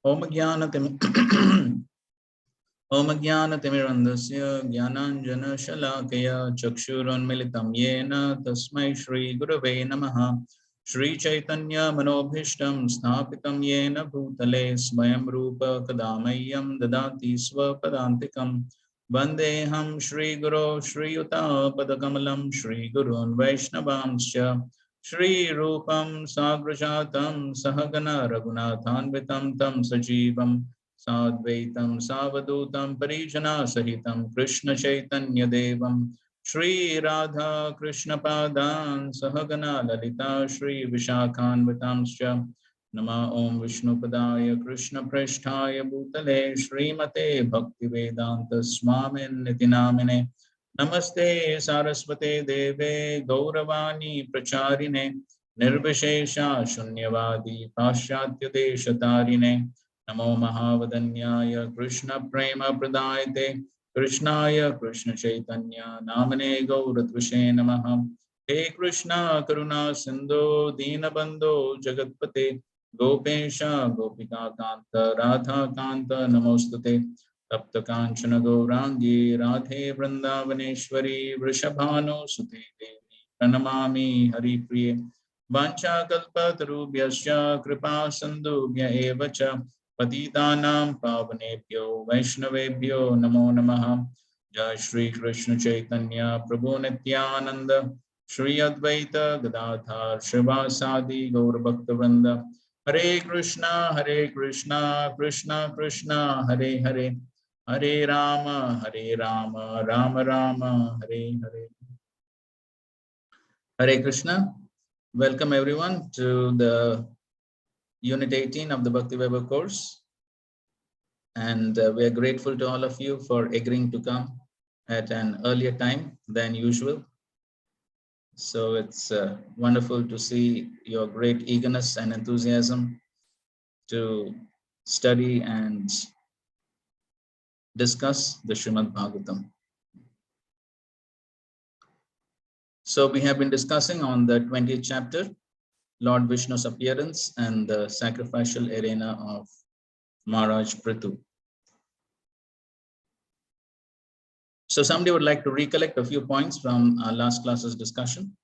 Om Jnana-timirandasya Jnananjana Shalakaya Chakshurunmilitam Yena Tasmai Shri Gurave Namaha Shri Chaitanya Manobhishtam Sthapitam Yena Bhutale Swayam Rupa Kadamayam Dadati Swapadantikam Vandeham Shri Guru Shri Yuta Padakamalam Shri Gurun Vaishnavamscha Shri Rupam Sagrajatam Sahagana Raghunathanvitam Tam Sajivam Sadvaitam Savadutam Parijana Sahitam Krishna Chaitanya Devam Shri Radha Krishna Padan Sahagana Lalita Shri Vishakhanvatamscha Nama Om Vishnu Padaya Krishna Prasthaya Bhutale Shri Mate Bhakti Vedanta Swamin Nitinamine Namaste Saraswate Deve Gauravani Pracharine Nirvishesha Shunyavadi Paschatya Deshatarine Namo Mahavadanyaya Krishna Prema Pradayate Krishnaya Krishna Chaitanya Namane Gauratvashe Namaha He Krishna Karuna Sindhu Dinabandho Jagatpate Gopesha Gopika Kanta Radha Kanta Namostate Tapta Kanchana Gaurangi Radhe Vrindavaneshwari Vrishabhano Sute Devi Pranamami Hari Priye Vancha Kalpatarubhyascha Kripa Sandubhya Evacha Patitanam Pavanebhyo Vaishnavebhyo Namo Namaha Jai Shri Krishna Chaitanya Prabhu Nityananda Shri Advaita Gadadhar Shrivasadi Gaur Bhakta Hare Krishna Krishna Krishna Hare Hare Hare Rama Rama Rama Hare Hare. Hare Krishna. Welcome everyone to the Unit 18 of the Bhakti Vaibhav course. And we are grateful to all of you for agreeing to come at an earlier time than usual. So it's wonderful to see your great eagerness and enthusiasm to study and discuss the Srimad Bhagavatam. So we have been discussing on the 20th chapter, Lord Vishnu's appearance and the sacrificial arena of Maharaj Prithu. So somebody would like to recollect a few points from our last class's discussion.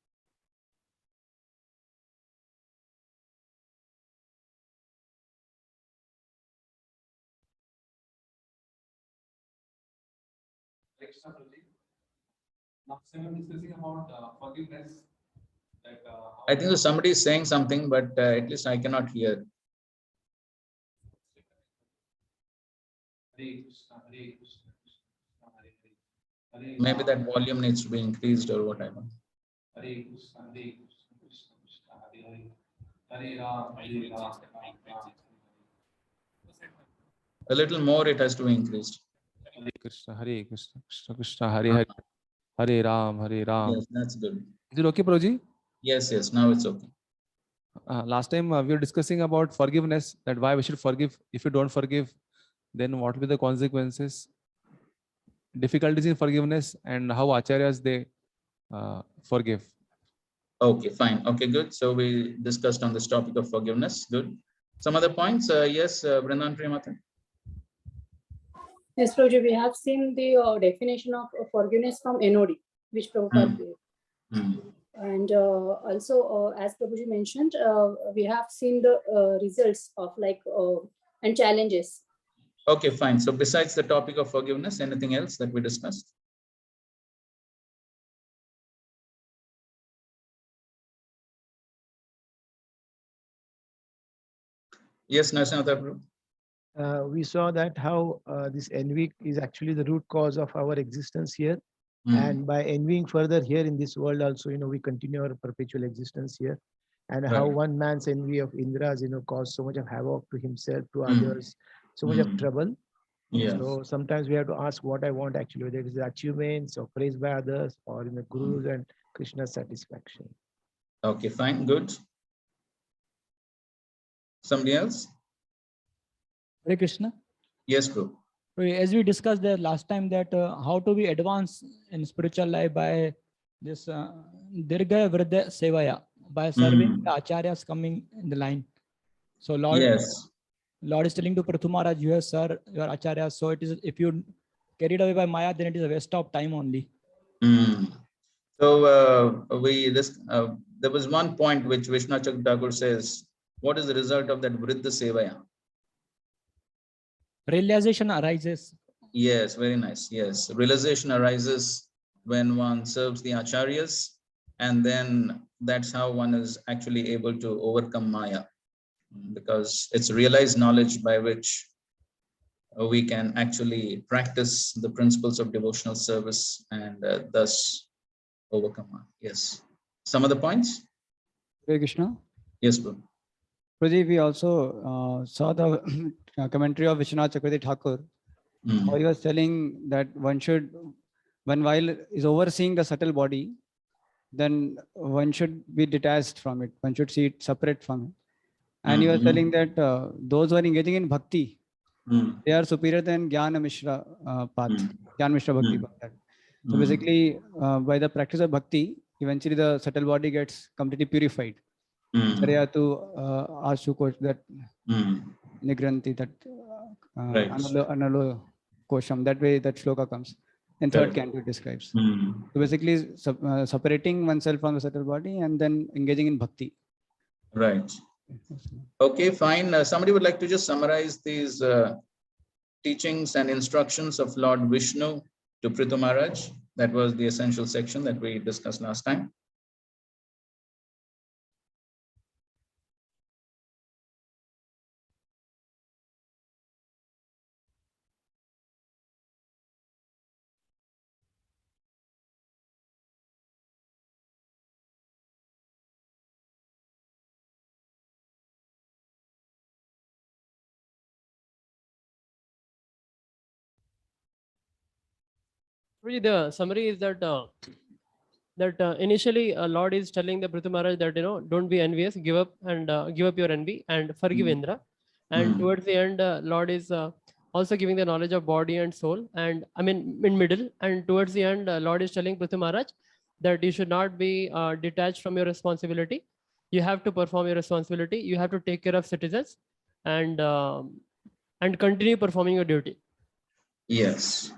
Discussing about forgiveness. I think somebody is saying something, but at least I cannot hear. Maybe that volume needs to be increased or whatever. A little more, it has to be increased. Hare Krishna, Krishna Krishna, Hare Hare, Hare Ram, Hare Ram. Yes, that's good. Is it okay, Prabhuji? Yes, now it's okay. Last time we were discussing about forgiveness, that why we should forgive. If you don't forgive, then what will be the consequences, difficulties in forgiveness, and how acharyas they forgive. Okay, fine. Okay, good. So we discussed on this topic of forgiveness. Good. Some other points? Yes, Vrindan Priyamata. Yes, Prabhuji, we have seen the definition of forgiveness from NOD, which Prabhupada gave. And also, as Prabhuji mentioned, we have seen the results of and challenges. Okay, fine. So besides the topic of forgiveness, anything else that we discussed? Yes, Narsinath. We saw that how this envy is actually the root cause of our existence here. And by envying further here in this world also, we continue our perpetual existence here. And how one man's envy of Indra's, caused so much of havoc to himself, to others, so much of trouble. Yes. So sometimes we have to ask what I want actually, whether it is achievements or praise by others or in the Guru's and Krishna's satisfaction. Okay, fine, good. Somebody else? Hare Krishna. Yes, bro. As we discussed the last time that how to be advanced in spiritual life by this Dirgha Vridha Sevaya, by serving the acharyas coming in the line. So Lord is telling to Prithu Maharaj, you are sir, you are Acharya. So it is, if you carried away by Maya, then it is a waste of time only. So there was one point which Vishnachak Thakur says, what is the result of that Vriddha Sevaya? Realization arises. Yes, very nice. Yes, realization arises when one serves the acharyas, and then that's how one is actually able to overcome Maya, because it's realized knowledge by which we can actually practice the principles of devotional service and thus overcome Maya. Yes. Some other points? Hare Krishna. Yes, bro. Pradeep, we also saw the commentary of Vishwanath Chakravarti Thakur. How he was telling that one should, when while is overseeing the subtle body, then one should be detached from it. One should see it separate from it. And he was telling that those who are engaging in bhakti, they are superior than Jnana Mishra path, Jnana Mishra Bhakti path. So basically, by the practice of bhakti, eventually the subtle body gets completely purified. Charayatu Ashu that Nigranti, that Analo Kosham, that way that shloka comes. In third canto it describes. So basically separating oneself from the subtle body and then engaging in bhakti. Right. Okay, fine. Somebody would like to just summarize these teachings and instructions of Lord Vishnu to Prithu Maharaj. That was the essential section that we discussed last time. Really, the summary is that initially Lord is telling the Prithu Maharaj that don't be envious, give up your envy and forgive Indra. And towards the end, Lord is also giving the knowledge of body and soul, and I mean in middle. And towards the end, Lord is telling Prithu Maharaj that you should not be detached from your responsibility. You have to perform your responsibility. You have to take care of citizens, and continue performing your duty. Yes.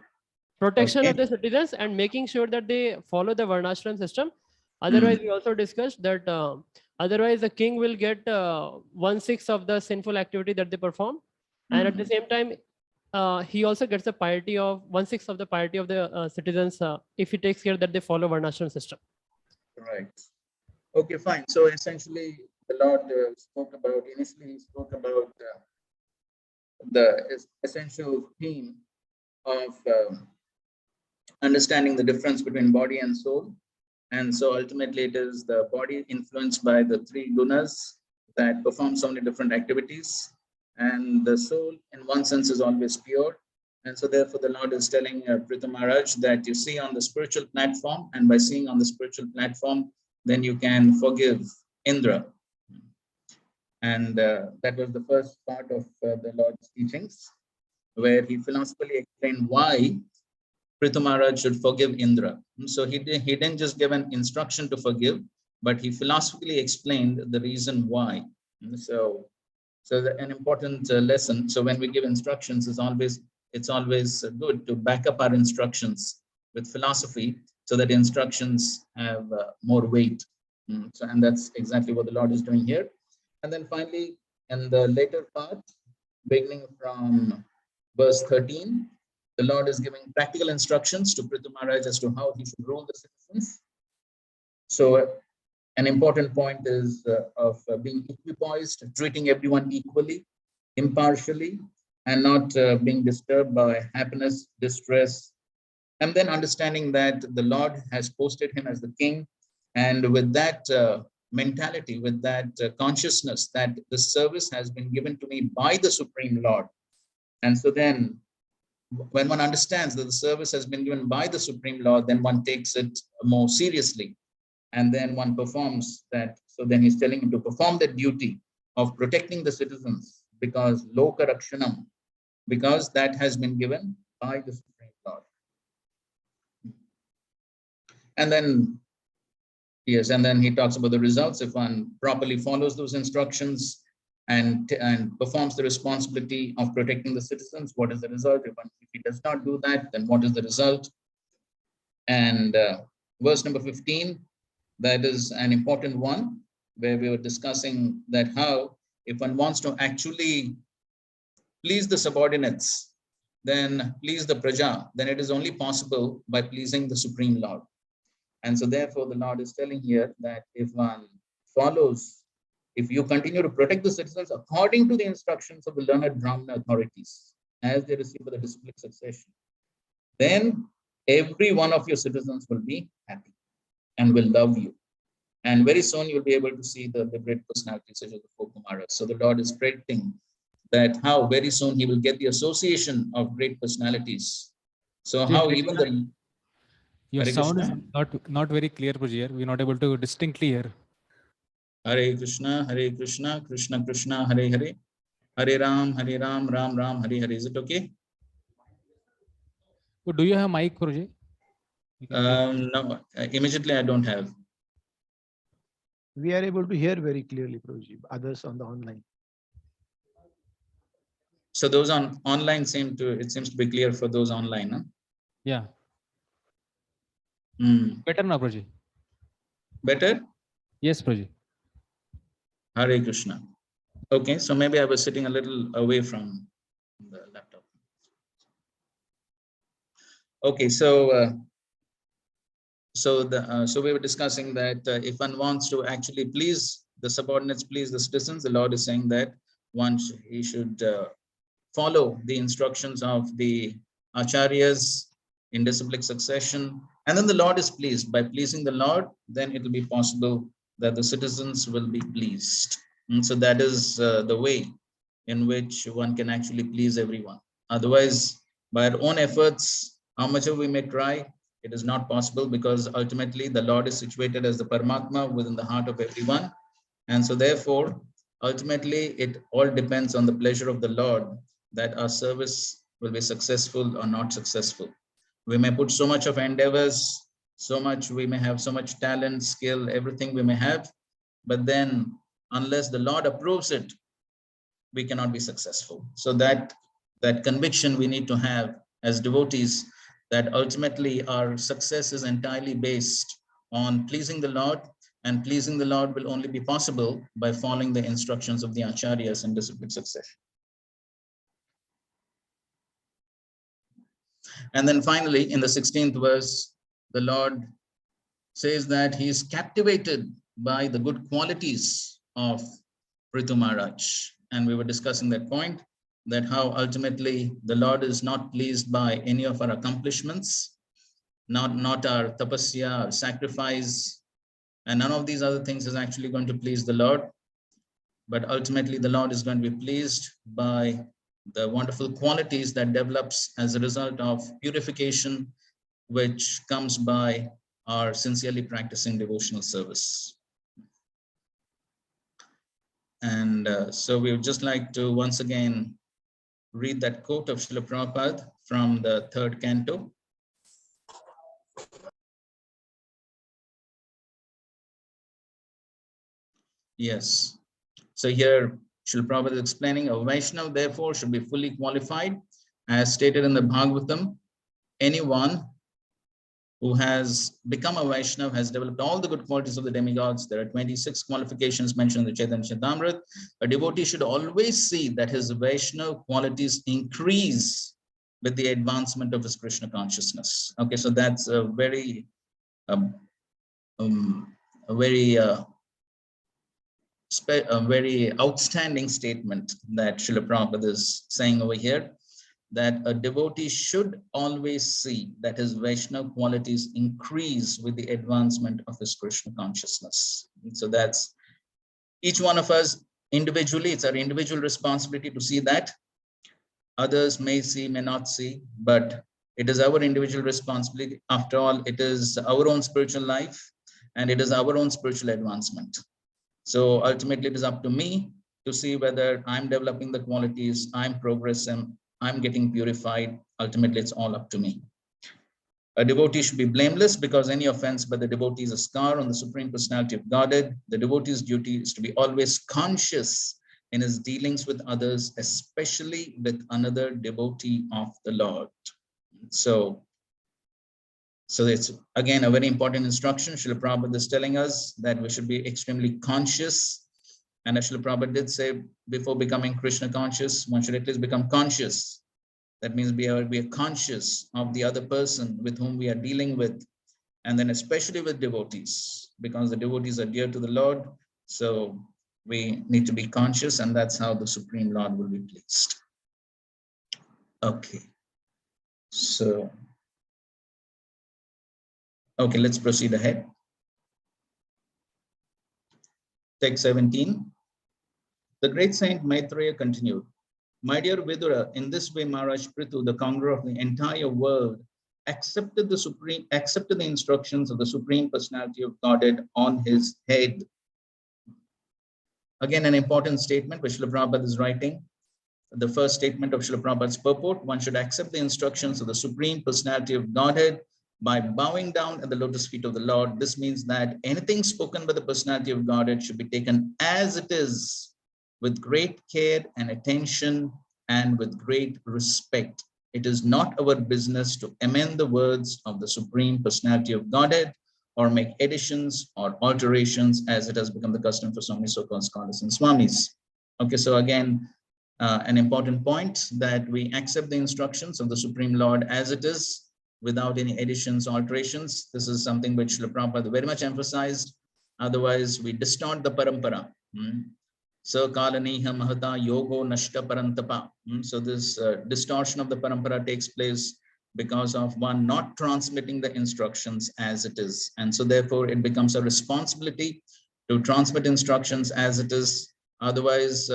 Protection Okay. of the citizens and making sure that they follow the varnashram system. Otherwise, we also discussed that otherwise the king will get 1/6 of the sinful activity that they perform, and at the same time, he also gets the piety of 1/6 of the piety of the citizens if he takes care that they follow varnashram system. Right. Okay, fine. So essentially, the Lord initially spoke about the essential theme of understanding the difference between body and soul. And so ultimately it is the body influenced by the three gunas that perform so many different activities. And the soul in one sense is always pure. And so therefore the Lord is telling Prithu Maharaj that you see on the spiritual platform, and by seeing on the spiritual platform, then you can forgive Indra. And that was the first part of the Lord's teachings, where he philosophically explained why Prithu Maharaj should forgive Indra. So he didn't just give an instruction to forgive, but he philosophically explained the reason why. So an important lesson. So when we give instructions, it's always good to back up our instructions with philosophy, so that instructions have more weight. And that's exactly what the Lord is doing here. And then finally, in the later part, beginning from verse 13, the Lord is giving practical instructions to Prithu Maharaj as to how he should rule the citizens. So an important point is of being equipoised, treating everyone equally, impartially, and not being disturbed by happiness, distress, and then understanding that the Lord has posted him as the king. And with that mentality, with that consciousness that the service has been given to me by the Supreme Lord. And so then when one understands that the service has been given by the Supreme Lord, then one takes it more seriously. And then one performs that. So then he's telling him to perform the duty of protecting the citizens, because loka rakshanam, because that has been given by the Supreme Lord. And then, yes, and then he talks about the results. If one properly follows those instructions and performs the responsibility of protecting the citizens, what is the result? If he does not do that, then what is the result? And verse number 15, that is an important one, where we were discussing that how if one wants to actually please the subordinates, then please the praja, then it is only possible by pleasing the Supreme Lord. And so therefore the Lord is telling here that if one follows, if you continue to protect the citizens according to the instructions of the learned Brahmana authorities, as they receive the disciplic succession, then every one of your citizens will be happy and will love you. And very soon you'll be able to see the great personalities such as the four Kumaras. So the Lord is predicting that how very soon he will get the association of great personalities. So how even the your Hare sound is Krishna. not very clear, Prajir. We're not able to distinctly hear. Hare Krishna, Krishna Krishna, Hare Hare, Hare Ram, Ram Ram, Hare Hare. Is it okay? So do you have mic, Prajir? No, immediately I don't have. We are able to hear very clearly, Prabhuji, others on the online. So those on online seems to be clear for those online, huh? Yeah. Better now, Prajir. Better? Yes, Prajir. Hare Krishna. Okay, so maybe I was sitting a little away from the laptop. Okay, so so we were discussing that if one wants to actually please the subordinates, please the citizens, the Lord is saying that he should follow the instructions of the acharyas in disciplic succession, and then the Lord is pleased. By pleasing the Lord, then it will be possible that the citizens will be pleased. And so that is the way in which one can actually please everyone. Otherwise, by our own efforts, how much we may try, it is not possible, because ultimately the Lord is situated as the Paramatma within the heart of everyone. And so therefore, ultimately, it all depends on the pleasure of the Lord that our service will be successful or not successful. We may put so much of endeavors, we may have so much talent, skill, everything we may have, but then unless the Lord approves it, we cannot be successful. So that conviction we need to have as devotees, that ultimately our success is entirely based on pleasing the Lord, and pleasing the Lord will only be possible by following the instructions of the acharyas in disciplic succession. And then finally, in the 16th verse, the Lord says that he is captivated by the good qualities of Prithu Maharaj. And we were discussing that point, that how ultimately the Lord is not pleased by any of our accomplishments, not our tapasya, our sacrifice, and none of these other things is actually going to please the Lord. But ultimately the Lord is going to be pleased by the wonderful qualities that develops as a result of purification, which comes by our sincerely practicing devotional service. And so we would just like to once again read that quote of Srila Prabhupada from the 3rd canto. Yes. So here Srila Prabhupada is explaining, a Vaishnava therefore should be fully qualified, as stated in the Bhagavatam. Anyone who has become a Vaishnava has developed all the good qualities of the demigods. There are 26 qualifications mentioned in the Chaitanya Charitamrita. A devotee should always see that his Vaishnava qualities increase with the advancement of his Krishna consciousness. Okay, so that's a very, a very outstanding statement that Srila Prabhupada is saying over here, that a devotee should always see that his Vaishnava qualities increase with the advancement of his Krishna consciousness. And so that's each one of us individually, it's our individual responsibility to see that. Others may see, may not see, but it is our individual responsibility. After all, it is our own spiritual life, and it is our own spiritual advancement. So ultimately, it is up to me to see whether I'm developing the qualities, I'm progressing, I'm getting purified. Ultimately, it's all up to me. A devotee should be blameless, because any offense by the devotee is a scar on the Supreme Personality of Godhead. The devotee's duty is to be always conscious in his dealings with others, especially with another devotee of the Lord. So it's again a very important instruction. Srila Prabhupada is telling us that we should be extremely conscious. And as Srila Prabhupada did say, before becoming Krishna conscious, one should at least become conscious. That means we are conscious of the other person with whom we are dealing with, and then especially with devotees, because the devotees are dear to the Lord. So we need to be conscious, and that's how the Supreme Lord will be pleased. Okay. So, okay, let's proceed ahead. Text 17. The great saint Maitreya continued, "My dear Vidura, in this way Maharaj Prithu, the conqueror of the entire world, accepted the instructions of the Supreme Personality of Godhead on his head." Again, an important statement which Srila Prabhupada is writing. The first statement of Srila Prabhupada's purport: one should accept the instructions of the Supreme Personality of Godhead by bowing down at the lotus feet of the Lord. This means that anything spoken by the Personality of Godhead should be taken as it is, with great care and attention and with great respect. It is not our business to amend the words of the Supreme Personality of Godhead or make additions or alterations, as it has become the custom for so many so-called scholars and swamis. Okay, so again, an important point, that we accept the instructions of the Supreme Lord as it is, without any additions, alterations. This is something which Srila Prabhupada very much emphasized. Otherwise, we distort the parampara. So kalaniha mahata yogo nashta parantapa. So this distortion of the parampara takes place because of one not transmitting the instructions as it is. And so therefore it becomes a responsibility to transmit instructions as it is. Otherwise,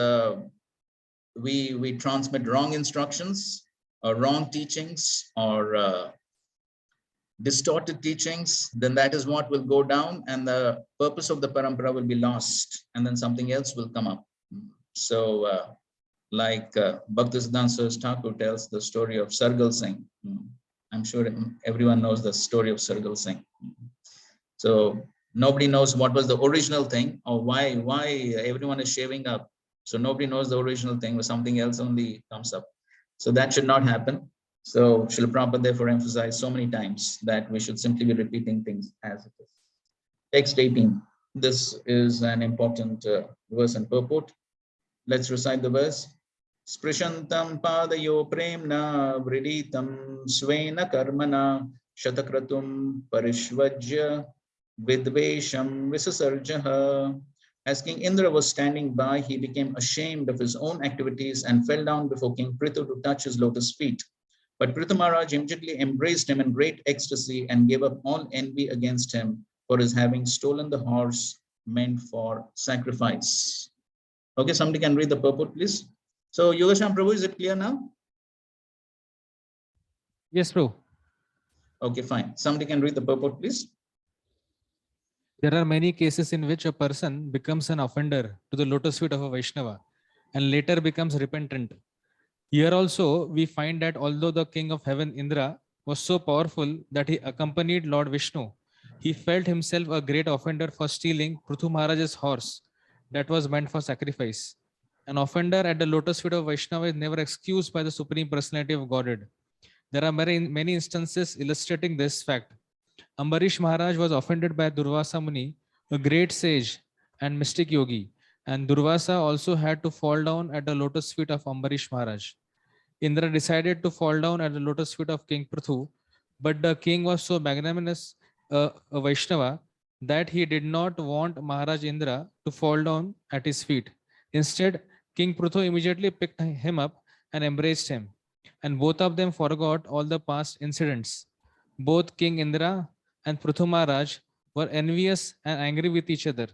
we transmit wrong instructions or wrong teachings or distorted teachings, then that is what will go down, and the purpose of the parampara will be lost, and then something else will come up. So like Bhaktisiddhanta Thakur tells the story of Sargal Singh. I'm sure everyone knows the story of Sargal Singh. So nobody knows what was the original thing, or why everyone is shaving up. So nobody knows the original thing, or something else only comes up. So that should not happen. So Srila Prabhupada therefore emphasized so many times that we should simply be repeating things as it is. Text 18. This is an important verse and purport. Let's recite the verse. Sprishantam padayo premna vriditam svena karmana shatakratum parishvajya vidvesham visasarjaha. As King Indra was standing by, he became ashamed of his own activities and fell down before King Prithu to touch his lotus feet. But Prithu Maharaj immediately embraced him in great ecstasy and gave up all envy against him for his having stolen the horse meant for sacrifice. Okay, somebody can read the purport, please. So, Yogasham Prabhu, is it clear now? Yes, bro. Okay, fine. Somebody can read the purport, please. There are many cases in which a person becomes an offender to the lotus feet of a Vaishnava and later becomes repentant. Here also, we find that although the king of heaven, Indra, was so powerful that he accompanied Lord Vishnu, he felt himself a great offender for stealing Prithu Maharaj's horse that was meant for sacrifice. An offender at the lotus feet of Vaishnava is never excused by the Supreme Personality of Godhead. There are many instances illustrating this fact. Ambarish Maharaj was offended by Durvasa Muni, a great sage and mystic yogi, and Durvasa also had to fall down at the lotus feet of Ambarish Maharaj. Indra decided to fall down at the lotus feet of King Prithu, but the king was so magnanimous, a Vaishnava, that he did not want Maharaj Indra to fall down at his feet. Instead, King Prithu immediately picked him up and embraced him, and both of them forgot all the past incidents. Both King Indra and Prithu Maharaj were envious and angry with each other.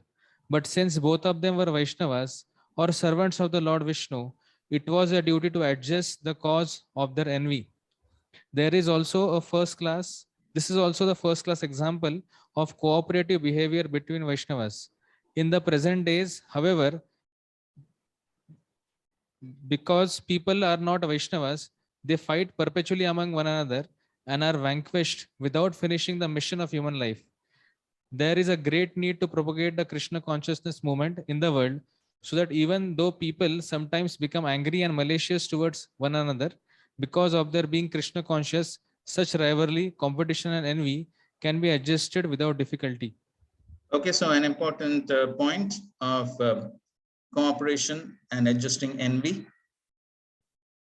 But since both of them were Vaishnavas or servants of the Lord Vishnu, it was a duty to adjust the cause of their envy. There is also a first class, this is also the first class example of cooperative behavior between Vaishnavas. In the present days, however, because people are not Vaishnavas, they fight perpetually among one another and are vanquished without finishing the mission of human life. There is a great need to propagate the Krishna consciousness movement in the world so that even though people sometimes become angry and malicious towards one another because of their being Krishna conscious, such rivalry, competition, and envy can be adjusted without difficulty. Okay, so an important point of cooperation and adjusting envy.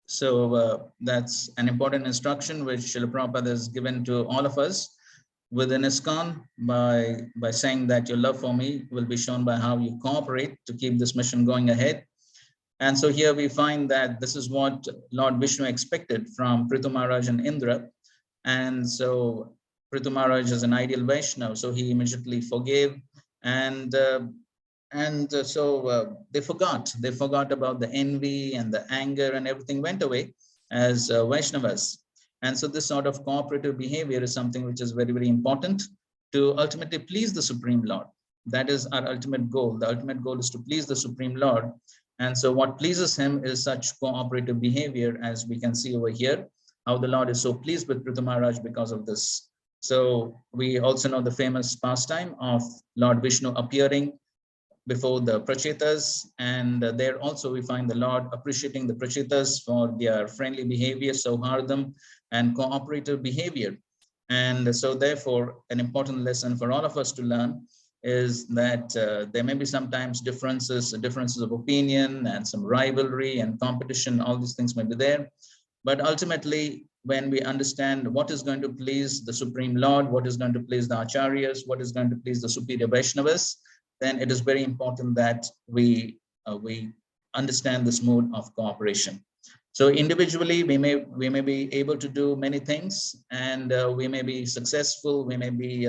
So that's an important instruction which Srila Prabhupada has given to all of us within ISKCON by saying that your love for me will be shown by how you cooperate to keep this mission going ahead. And so here we find that this is what Lord Vishnu expected from Prithu Maharaj and Indra. And so Prithu Maharaj is an ideal Vaishnava, so he immediately forgave, and so they forgot about the envy and the anger, and everything went away as Vaishnavas. And so this sort of cooperative behavior is something which is very, very important to ultimately please the Supreme Lord. That is our ultimate goal. The ultimate goal is to please the Supreme Lord. And so what pleases him is such cooperative behavior, as we can see over here, how the Lord is so pleased with Prithu Maharaj because of this. So we also know the famous pastime of Lord Vishnu appearing before the Prachetas, and there also we find the Lord appreciating the Prachetas for their friendly behavior, sauhardam, and cooperative behavior. And so therefore, an important lesson for all of us to learn is that there may be sometimes differences of opinion and some rivalry and competition, all these things may be there. But ultimately, when we understand what is going to please the Supreme Lord, what is going to please the Acharyas, what is going to please the superior Vaishnavas, then it is very important that we understand this mode of cooperation. So individually, we may be able to do many things, and we may be successful. We may be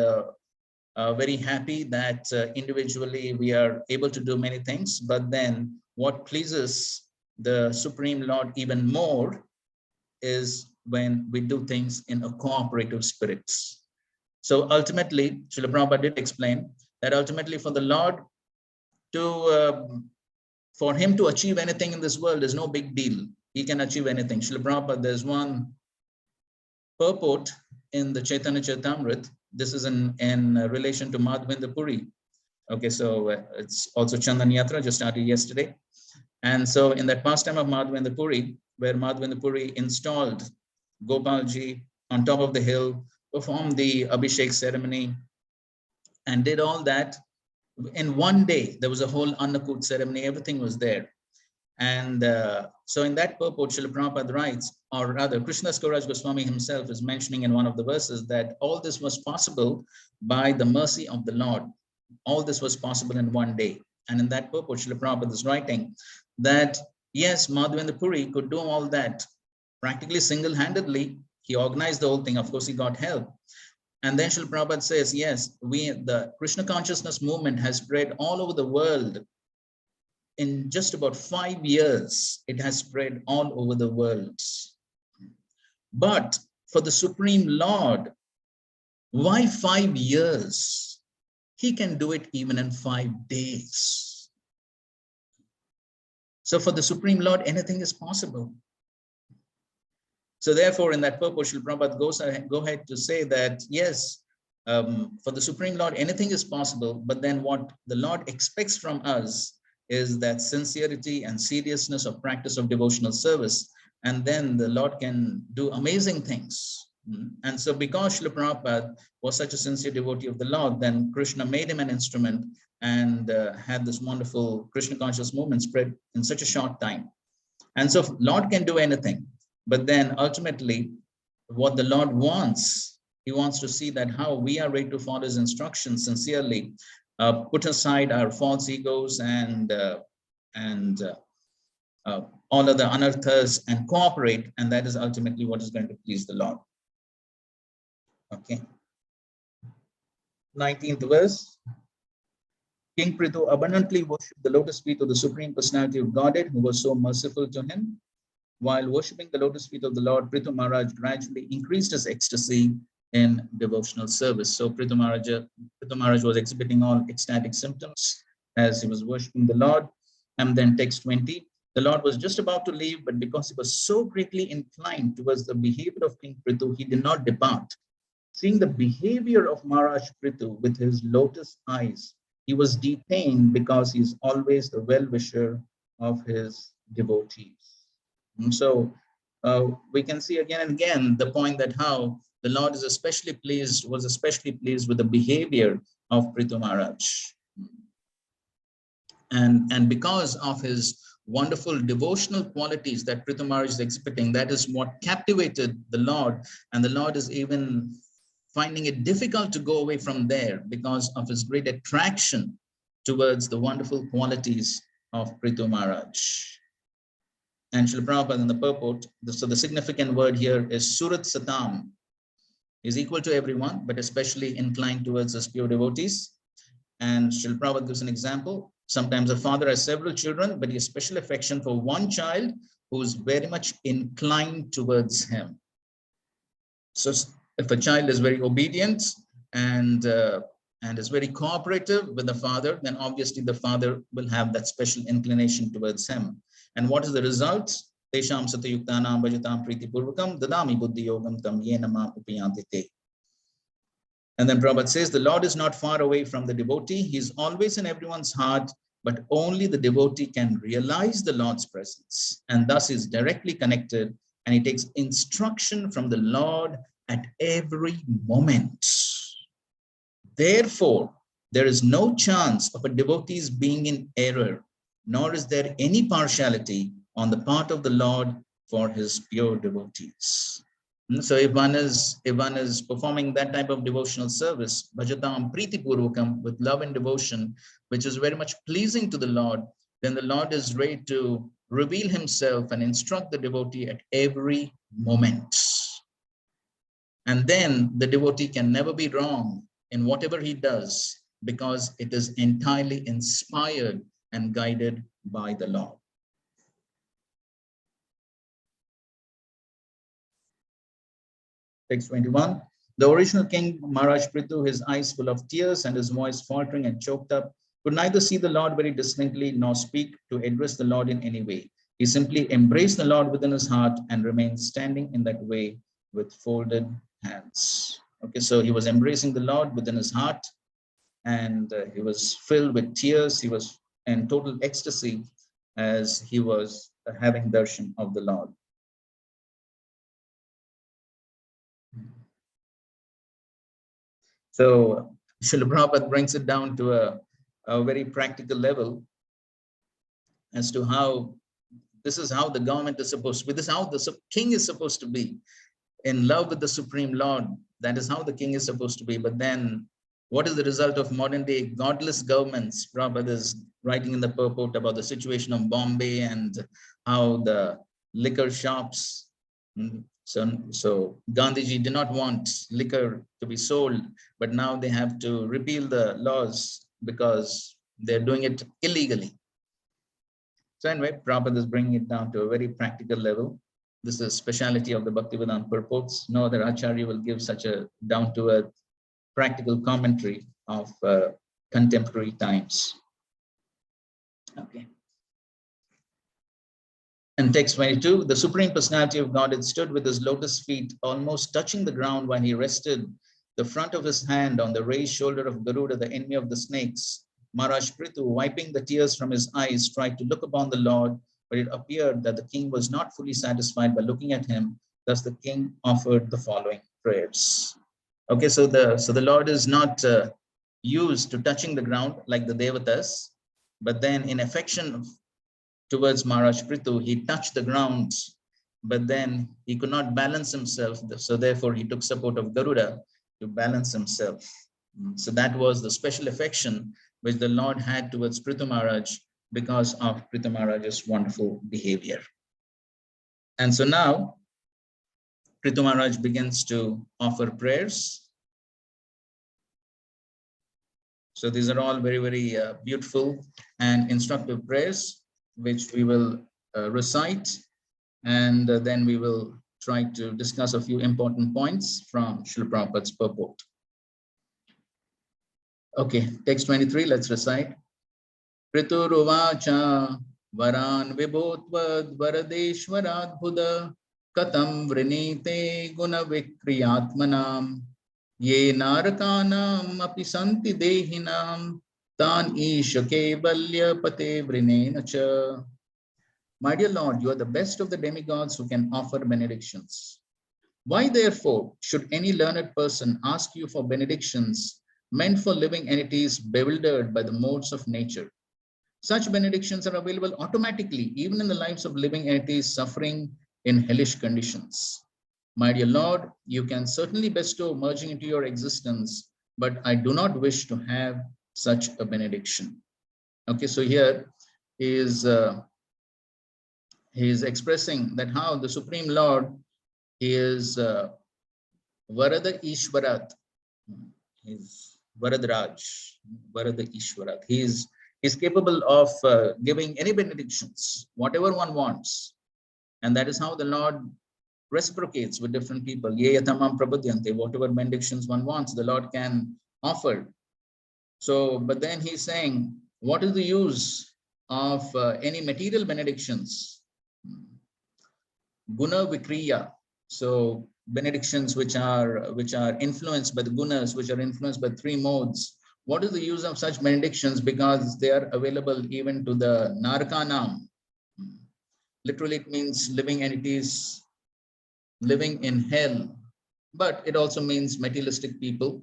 very happy that individually we are able to do many things. But then, what pleases the Supreme Lord even more is when we do things in a cooperative spirit. So ultimately, Srila Prabhupada did explain that ultimately for the Lord for him to achieve anything in this world is no big deal. He can achieve anything. Srila Prabhupada, there's one purport in the Chaitanya Charitamrita. This is in relation to Madhavendra Puri. Okay, so it's also Chandan Yatra, just started yesterday. And so in that pastime of Madhavendra Puri, where Madhavendra Puri installed Gopalji on top of the hill, performed the Abhishek ceremony, and did all that in one day. There was a whole Annakut ceremony, everything was there. And so in that purport, Srila Prabhupada writes, or rather Krishnadas Kaviraj Goswami himself is mentioning in one of the verses that all this was possible by the mercy of the Lord. All this was possible in one day. And in that purport, Srila Prabhupada is writing that, yes, Madhavendra Puri could do all that practically single-handedly. He organized the whole thing. Of course, he got help. And then Srila Prabhupada says, yes, the Krishna consciousness movement has spread all over the world. In just about 5 years, it has spread all over the world. But for the Supreme Lord, why 5 years? He can do it even in 5 days. So for the Supreme Lord, anything is possible. So therefore, in that purpose, Srila Prabhupada go ahead to say that, yes, for the Supreme Lord, anything is possible, but then what the Lord expects from us is that sincerity and seriousness of practice of devotional service. And then the Lord can do amazing things. And so because Srila Prabhupada was such a sincere devotee of the Lord, then Krishna made him an instrument and had this wonderful Krishna conscious movement spread in such a short time. And so Lord can do anything, but then ultimately what the Lord wants, he wants to see that how we are ready to follow his instructions sincerely, put aside our false egos and all other anarthas and cooperate, and that is ultimately what is going to please the Lord. Okay. 19th verse. King Prithu abundantly worshipped the lotus feet of the Supreme Personality of Godhead, who was so merciful to him. While worshipping the lotus feet of the Lord, Prithu Maharaj gradually increased his ecstasy in devotional service. So Prithu Maharaj was exhibiting all ecstatic symptoms as he was worshipping the Lord. And then text 20, the Lord was just about to leave, but because he was so greatly inclined towards the behavior of King Prithu, he did not depart. Seeing the behavior of Maharaj Prithu with his lotus eyes, he was detained because he's always the well-wisher of his devotees. And so we can see again and again the point that how the Lord was especially pleased with the behavior of Prithu Maharaj. And because of his wonderful devotional qualities that Prithu Maharaj is exhibiting, that is what captivated the Lord. And the Lord is even finding it difficult to go away from there because of his great attraction towards the wonderful qualities of Prithu Maharaj. And Srila Prabhupada in the purport, so the significant word here is Surat Satam, is equal to everyone, but especially inclined towards his pure devotees. And Srila Prabhupada gives an example. Sometimes a father has several children, but he has special affection for one child who is very much inclined towards him. So if a child is very obedient and is very cooperative with the father, then obviously the father will have that special inclination towards him. And what is the result? Tesham satayuktanam bhajatam priti purvakam dadami buddhi yogam tam yena ma upayanti te. And then Prabhupada says, the Lord is not far away from the devotee. He's always in everyone's heart, but only the devotee can realize the Lord's presence. And thus is directly connected, and he takes instruction from the Lord at every moment. Therefore, there is no chance of a devotee's being in error, nor is there any partiality on the part of the Lord for his pure devotees. So if one is performing that type of devotional service, bhajatam priti purvakam, with love and devotion, which is very much pleasing to the Lord, then the Lord is ready to reveal himself and instruct the devotee at every moment. And then the devotee can never be wrong in whatever he does, because it is entirely inspired and guided by the Lord. Text 21. The original king, Maharaj Prithu, his eyes full of tears and his voice faltering and choked up, could neither see the Lord very distinctly nor speak to address the Lord in any way. He simply embraced the Lord within his heart and remained standing in that way with folded hands. Okay, so he was embracing the Lord within his heart, and he was filled with tears. He was in total ecstasy as he was having darshan of the Lord. So Srila Prabhupada brings it down to a very practical level as to how this is how the government is supposed to be. This is how the king is supposed to be, in love with the Supreme Lord. That is how the king is supposed to be. But then what is the result of modern day godless governments? Prabhupada is writing in the purport about the situation of Bombay and how the liquor shops. So Gandhiji did not want liquor to be sold, but now they have to repeal the laws because they're doing it illegally. So anyway, Prabhupada is bringing it down to a very practical level. This is speciality of the Bhaktivedanta purports. No other Acharya will give such a down-to-earth practical commentary of contemporary times. Okay. And text 22, the Supreme Personality of Godhead stood with his lotus feet almost touching the ground while he rested the front of his hand on the raised shoulder of Garuda, the enemy of the snakes. Maharaj Prithu, wiping the tears from his eyes, tried to look upon the Lord, but it appeared that the king was not fully satisfied by looking at him. Thus the king offered the following prayers. Okay, so the Lord is not used to touching the ground like the Devatas, but then in affection towards Maharaj Prithu, he touched the ground, but then he could not balance himself. So therefore he took support of Garuda to balance himself. So that was the special affection which the Lord had towards Prithu Maharaj because of Prithu Maharaj's wonderful behavior. And so now Prithu Maharaj begins to offer prayers. So these are all very, very beautiful and instructive prayers, which we will recite, and then we will try to discuss a few important points from Srila Prabhupada's purport. Okay, text 23, let's recite. Prituruvacha varan vibhotvad varadeshwaradbhuda katam vrinite guna vikriyatmanam ye narakanam api santi dehinam Tan Isha Kevalya Pate Vrinena Cha. My dear Lord, you are the best of the demigods who can offer benedictions. Why, therefore, should any learned person ask you for benedictions meant for living entities bewildered by the modes of nature? Such benedictions are available automatically, even in the lives of living entities suffering in hellish conditions. My dear Lord, you can certainly bestow merging into your existence, but I do not wish to have such a benediction. Okay, so here is he is expressing that how the Supreme Lord is Varada Ishwarat. He's Varadraj, Varada Ishwarat. He's capable of giving any benedictions, whatever one wants. And that is how the Lord reciprocates with different people. Ye yatamam prapadyante, whatever benedictions one wants, the Lord can offer. So, but then he's saying, what is the use of any material benedictions? Guna vikriya. So benedictions which are influenced by the gunas, which are influenced by three modes. What is the use of such benedictions? Because they are available even to the narkanam. Literally, it means living entities living in hell, but it also means materialistic people.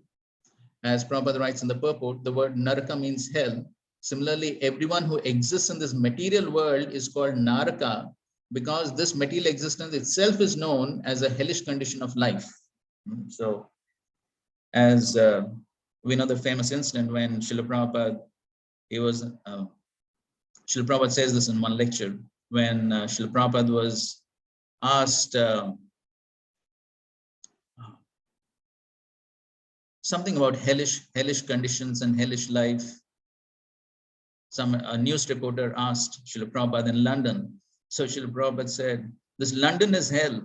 As Prabhupada writes in the purport, the word naraka means hell. Similarly, everyone who exists in this material world is called naraka because this material existence itself is known as a hellish condition of life. So, as we know the famous incident when Srila Prabhupada, Srila Prabhupada says this in one lecture, when Srila Prabhupada was asked something about hellish conditions and hellish life. A news reporter asked Srila Prabhupada in London. So Srila Prabhupada said, this London is hell.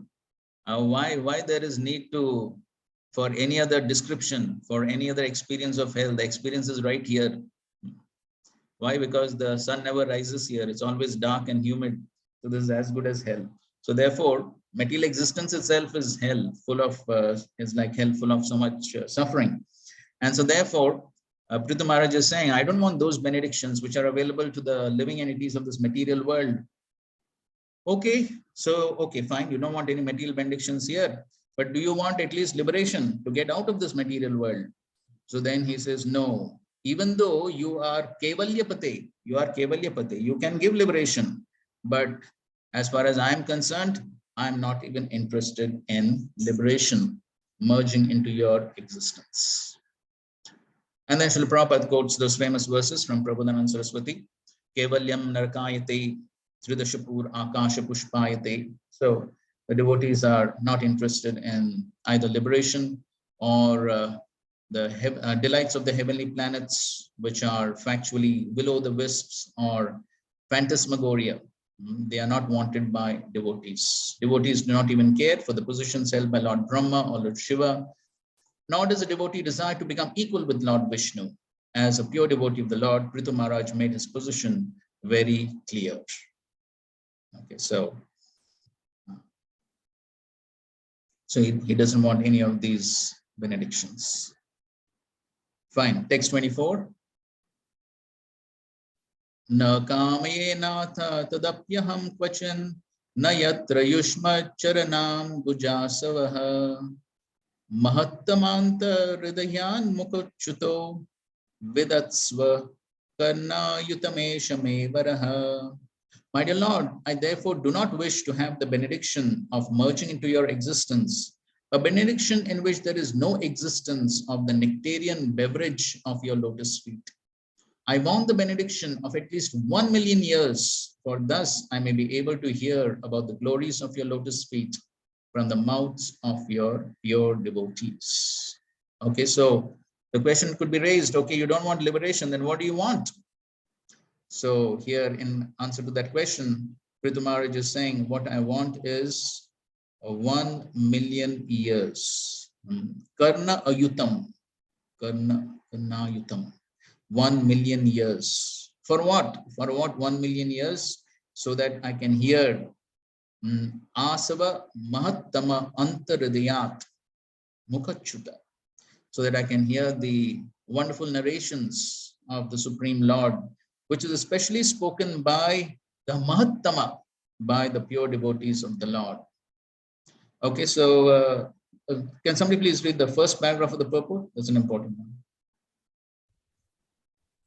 Why there is need for any other description, for any other experience of hell? The experience is right here. Why? Because the sun never rises here. It's always dark and humid. So this is as good as hell. So therefore, material existence itself is hell, is like hell, full of so much suffering. And so therefore, Prithu Maharaj is saying, I don't want those benedictions which are available to the living entities of this material world. Okay, so, okay, fine. You don't want any material benedictions here, but do you want at least liberation to get out of this material world? So then he says, no, even though you are Kevalyapate, you can give liberation. But as far as I'm concerned, I'm not even interested in liberation, merging into your existence. And then Srila Prabhupada quotes those famous verses from Prabhupada Saraswati, Kevalyam Narakayate, Tridashapur Akasha Pushpayate. So the devotees are not interested in either liberation or the delights of the heavenly planets, which are factually will-o'-the-wisps or phantasmagoria. They are not wanted by devotees. Devotees do not even care for the positions held by Lord Brahma or Lord Shiva, nor does a devotee desire to become equal with Lord Vishnu. As a pure devotee of the Lord, Prithu Maharaj made his position very clear. Okay, so he doesn't want any of these benedictions. Fine, text 24. Na kame natha tadapyaham kvachan na yatra yushma charanam gujasavaha mahattamanta hridayan mukhuchuto vidatsva karna yutameshame varaha. My dear Lord, I therefore do not wish to have the benediction of merging into your existence, a benediction in which there is no existence of the nectarian beverage of your lotus feet. I want the benediction of at least 1 million years, for thus I may be able to hear about the glories of your lotus feet from the mouths of your pure devotees. Okay, so the question could be raised, okay, you don't want liberation, then what do you want? So here in answer to that question, Prithu Maharaj is saying, what I want is 1 million years. Karna ayutam. Karna ayutam. 1 million years. For what? For what 1 million years? So that I can hear Asava Mahattama Antaridayat Mukhachuta. So that I can hear the wonderful narrations of the Supreme Lord, which is especially spoken by the Mahattama, by the pure devotees of the Lord. Okay, so can somebody please read the first paragraph of the purport? That's an important one.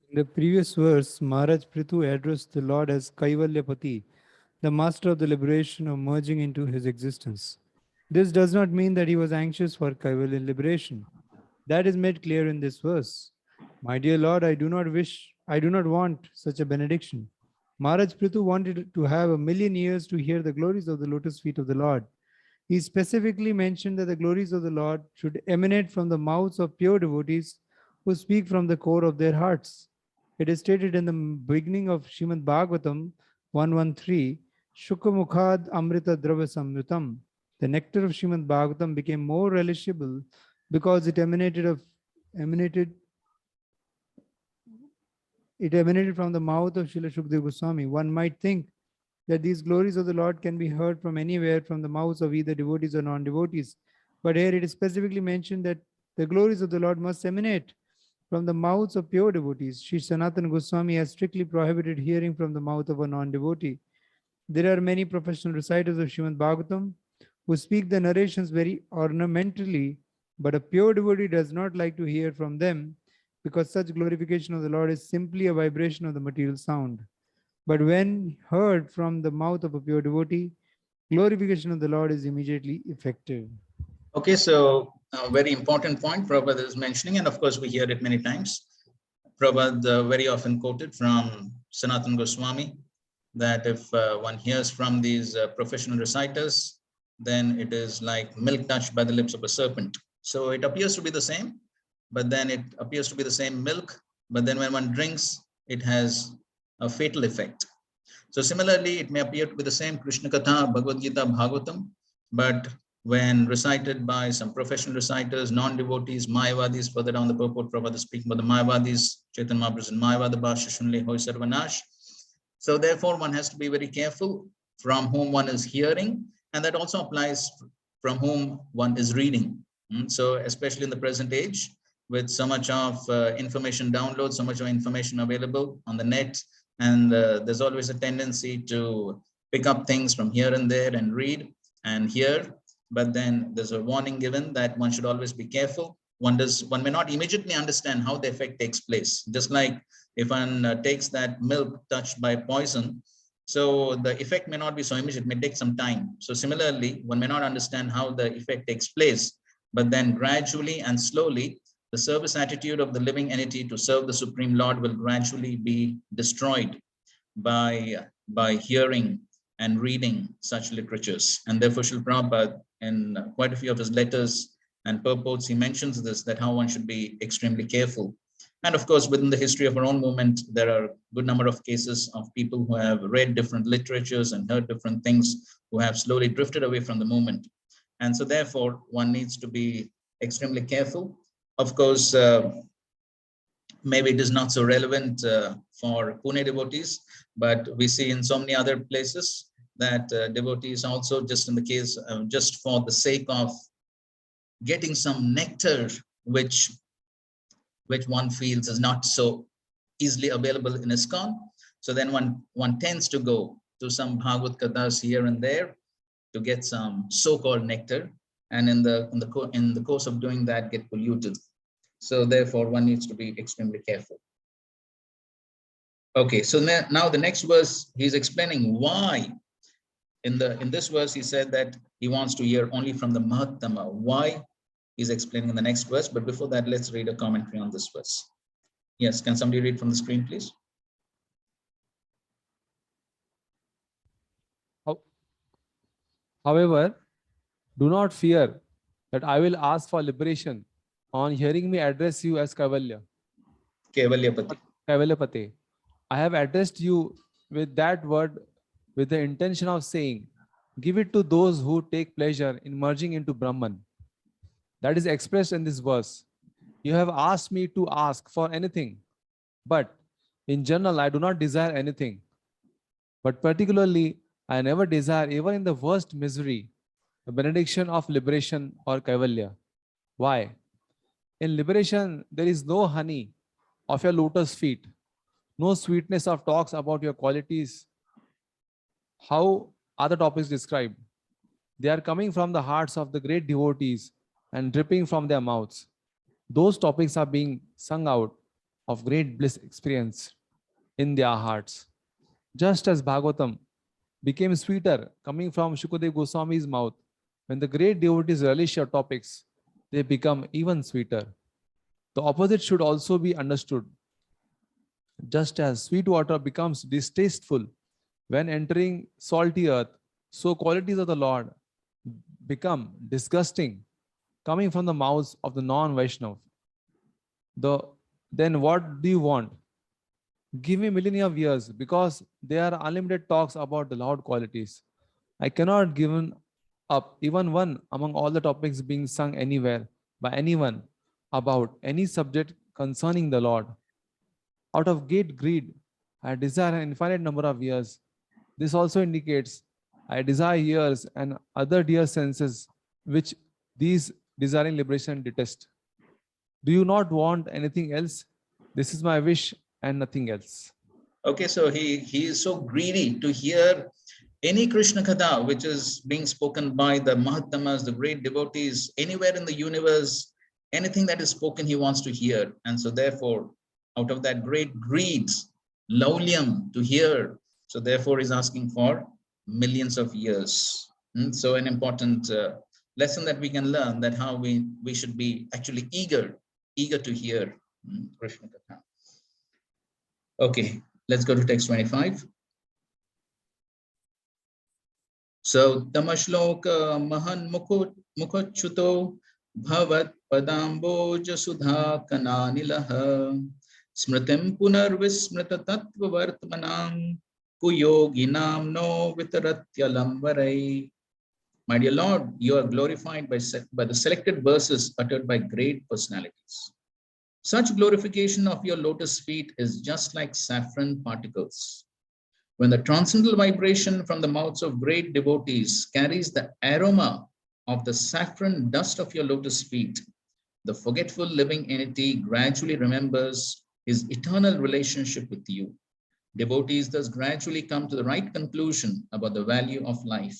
In the previous verse, Maharaj Prithu addressed the Lord as Kaivalyapati, the master of the liberation of merging into his existence. This does not mean that he was anxious for Kaivalya liberation. That is made clear in this verse. My dear Lord, I do not want such a benediction. Maharaj Prithu wanted to have 1,000,000 years to hear the glories of the lotus feet of the Lord. He specifically mentioned that the glories of the Lord should emanate from the mouths of pure devotees who speak from the core of their hearts. It is stated in the beginning of Srimad Bhagavatam 113, Shukhamukhad Amrita Dravya Samyutam. The nectar of Srimad Bhagavatam became more relishable because it emanated from the mouth of Srila Shukdev Goswami. One might think that these glories of the Lord can be heard from anywhere from the mouths of either devotees or non-devotees. But here it is specifically mentioned that the glories of the Lord must emanate from the mouths of pure devotees. Sri Sanatana Goswami has strictly prohibited hearing from the mouth of a non-devotee. There are many professional reciters of Srimad Bhagavatam who speak the narrations very ornamentally, but a pure devotee does not like to hear from them because such glorification of the Lord is simply a vibration of the material sound. But when heard from the mouth of a pure devotee, glorification of the Lord is immediately effective. Okay, so a very important point Prabhupada is mentioning, and of course we hear it many times. Prabhupada very often quoted from Sanatana Goswami that if one hears from these professional reciters, then it is like milk touched by the lips of a serpent. So it appears to be the same, but then it appears to be the same milk, but then when one drinks, it has a fatal effect. So similarly, it may appear to be the same Krishna Katha, Bhagavad Gita, Bhagavatam, but when recited by some professional reciters, non-devotees, Mayavadis, further down the purport, Prabhupada is speaking about the Mayavadis, Chaitanya Mahaprabhu in Mayavada Bhashya Shunle Hoy Sarvanash. So therefore, one has to be very careful from whom one is hearing, and that also applies from whom one is reading. So especially in the present age, with so much of information download, so much of information available on the net, and there's always a tendency to pick up things from here and there and read and hear, but then there's a warning given that one should always be careful. One may not immediately understand how the effect takes place. Just like if one takes that milk touched by poison, so the effect may not be so immediate, it may take some time. So similarly, one may not understand how the effect takes place, but then gradually and slowly, the service attitude of the living entity to serve the Supreme Lord will gradually be destroyed by hearing and reading such literatures. And therefore, Srila Prabhupada, in quite a few of his letters and purports, he mentions this, that how one should be extremely careful. And of course, within the history of our own movement, there are a good number of cases of people who have read different literatures and heard different things, who have slowly drifted away from the movement. And so therefore, one needs to be extremely careful. Of course, maybe it is not so relevant for Pune devotees, but we see in so many other places that devotees also, just in the case, just for the sake of getting some nectar, which one feels is not so easily available in ISKCON. So then one tends to go to some Bhagavad Kathas here and there to get some so-called nectar, and in the course of doing that, get polluted. So therefore, one needs to be extremely careful. Okay, so now the next verse, he's explaining why. In this verse, he said that he wants to hear only from the Mahattama. Why? He's explaining in the next verse. But before that, let's read a commentary on this verse. Yes, can somebody read from the screen, please? However, do not fear that I will ask for liberation on hearing me address you as Kaivalya. Kaivalyapati. I have addressed you with that word with the intention of saying, give it to those who take pleasure in merging into Brahman. That is expressed in this verse. You have asked me to ask for anything, but in general, I do not desire anything. But particularly, I never desire, even in the worst misery, the benediction of liberation or Kaivalya. Why? In liberation, there is no honey of your lotus feet. No sweetness of talks about your qualities. How are the topics described? They are coming from the hearts of the great devotees and dripping from their mouths. Those topics are being sung out of great bliss experience in their hearts. Just as Bhagavatam became sweeter coming from Shukadev Goswami's mouth, when the great devotees relish your topics, they become even sweeter. The opposite should also be understood. Just as sweet water becomes distasteful when entering salty earth, so qualities of the Lord become disgusting coming from the mouths of the non-Vaishnav. Then what do you want? Give me millennia of years, because there are unlimited talks about the Lord qualities. I cannot give up even one among all the topics being sung anywhere by anyone about any subject concerning the Lord. Out of great greed, I desire an infinite number of years. This also indicates I desire years and other dear senses which these desiring liberation detest. Do you not want anything else? This is my wish and nothing else. Okay, so he is so greedy to hear any Krishna Katha which is being spoken by the Mahatmas, the great devotees, anywhere in the universe, anything that is spoken he wants to hear. And so therefore, out of that great greed, laulium to hear, so therefore he's asking for millions of years. So an important lesson that we can learn, that how we should be actually eager to hear Krishna Katha. Okay, let's go to text 25. So Tamashloka Mahan Mukhochuto Bhavat Padamboja Sudha Kananilaha Smritim Punarvismrita Tattva Vartmanam Kuyoginam no Vitaratyalam Varai. My dear Lord, you are glorified by the selected verses uttered by great personalities. Such glorification of your lotus feet is just like saffron particles. When the transcendental vibration from the mouths of great devotees carries the aroma of the saffron dust of your lotus feet, the forgetful living entity gradually remembers his eternal relationship with you. Devotees thus gradually come to the right conclusion about the value of life.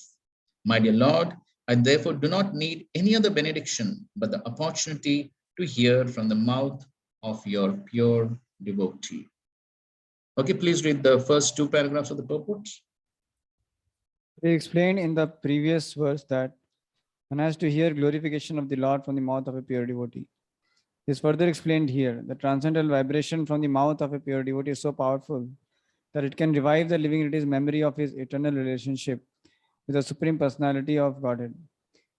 My dear Lord, I therefore do not need any other benediction but the opportunity to hear from the mouth of your pure devotee. Okay, please read the first two paragraphs of the purport. We explained in the previous verse that one has to hear glorification of the Lord from the mouth of a pure devotee. This is further explained here. The transcendental vibration from the mouth of a pure devotee is so powerful that it can revive the living entity's memory of his eternal relationship with the Supreme Personality of Godhead.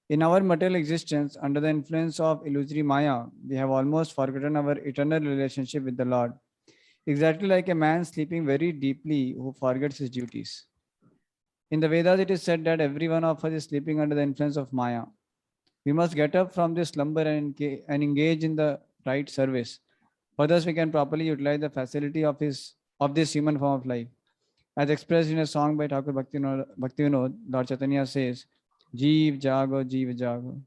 In our material existence, under the influence of illusory Maya, we have almost forgotten our eternal relationship with the Lord. Exactly like a man sleeping very deeply who forgets his duties. In the Vedas, it is said that every one of us is sleeping under the influence of Maya. We must get up from this slumber and engage in the right service. For thus, we can properly utilize the facility of this human form of life. As expressed in a song by Thakur Bhaktivinoda, Lord Chaitanya says, Jeev Jago, Jeev Jago.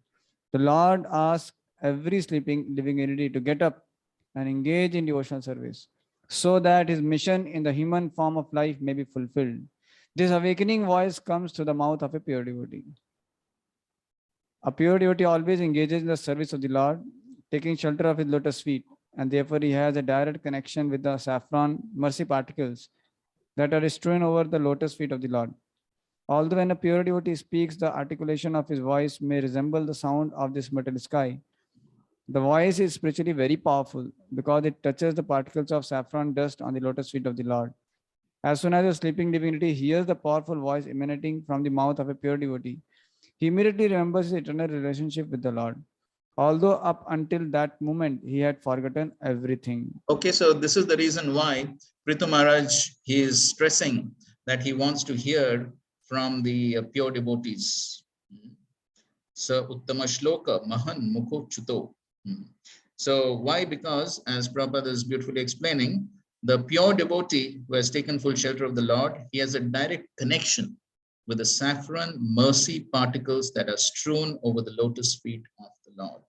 The Lord asks every sleeping living entity to get up and engage in devotional service, so that his mission in the human form of life may be fulfilled. This awakening voice comes through the mouth of a pure devotee. A pure devotee always engages in the service of the Lord, taking shelter of his lotus feet, and therefore he has a direct connection with the saffron mercy particles that are strewn over the lotus feet of the Lord. Although when a pure devotee speaks, the articulation of his voice may resemble the sound of this metal sky. The voice is spiritually very powerful because it touches the particles of saffron dust on the lotus feet of the Lord. As soon as a sleeping divinity hears the powerful voice emanating from the mouth of a pure devotee, he immediately remembers his eternal relationship with the Lord, although up until that moment he had forgotten everything. Okay, so this is the reason why Prithu Maharaj, he is stressing that he wants to hear from the pure devotees. So Uttama Shloka Mahan Mukho Chuto. So why? Because as Prabhupada is beautifully explaining, the pure devotee who has taken full shelter of the Lord, he has a direct connection with the saffron mercy particles that are strewn over the lotus feet of the Lord.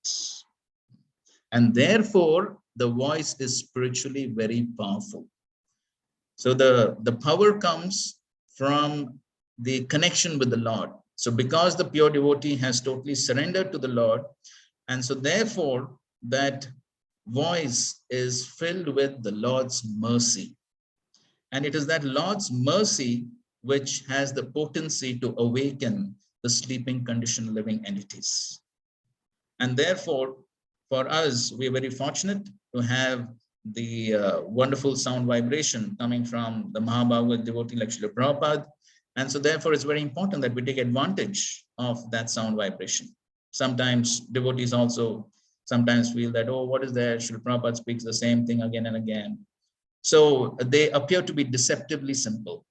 And therefore, the voice is spiritually very powerful. So the power comes from the connection with the Lord. So because the pure devotee has totally surrendered to the Lord, and so therefore that voice is filled with the Lord's mercy. And it is that Lord's mercy which has the potency to awaken the sleeping conditioned living entities. And therefore, for us, we are very fortunate to have the wonderful sound vibration coming from the Mahabhagavad devotee like Srila Prabhupada. And so therefore, it's very important that we take advantage of that sound vibration. Sometimes devotees also sometimes feel that, oh, what is there? Srila Prabhupada speaks the same thing again and again. So they appear to be deceptively simple.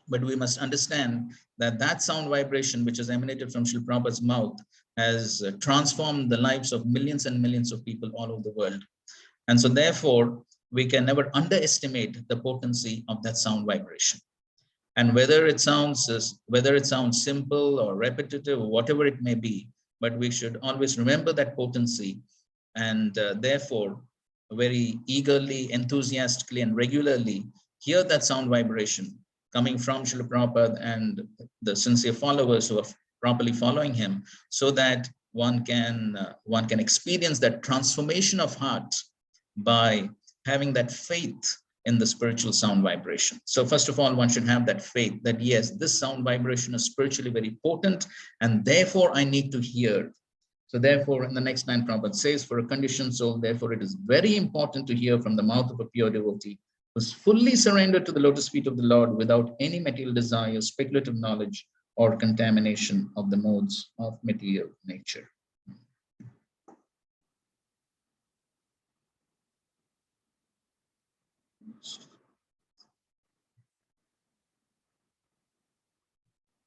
But we must understand that that sound vibration, which has emanated from Srila Prabhupada's mouth, has transformed the lives of millions and millions of people all over the world. And so therefore, we can never underestimate the potency of that sound vibration. And whether it sounds simple or repetitive or whatever it may be, but we should always remember that potency, and therefore very eagerly, enthusiastically, and regularly hear that sound vibration coming from Srila Prabhupada and the sincere followers who are properly following him, so that one can experience that transformation of heart by having that faith in the spiritual sound vibration. So first of all, one should have that faith that yes, this sound vibration is spiritually very potent, and therefore I need to hear. So therefore, in the next line, Prabhupada says, for a conditioned soul, therefore it is very important to hear from the mouth of a pure devotee who is fully surrendered to the lotus feet of the Lord without any material desire, speculative knowledge, or contamination of the modes of material nature.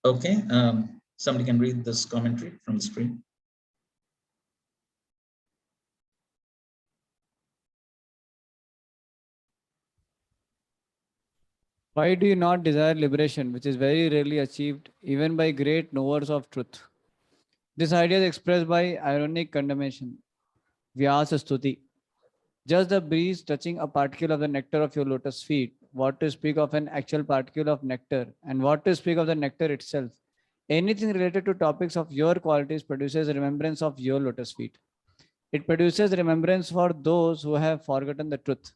Okay, somebody can read this commentary from the screen. Why do you not desire liberation, which is very rarely achieved, even by great knowers of truth? This idea is expressed by ironic condemnation. Vyasa Stuti. Just the breeze touching a particle of the nectar of your lotus feet, what to speak of an actual particle of nectar, and what to speak of the nectar itself. Anything related to topics of your qualities produces remembrance of your lotus feet. It produces remembrance for those who have forgotten the truth.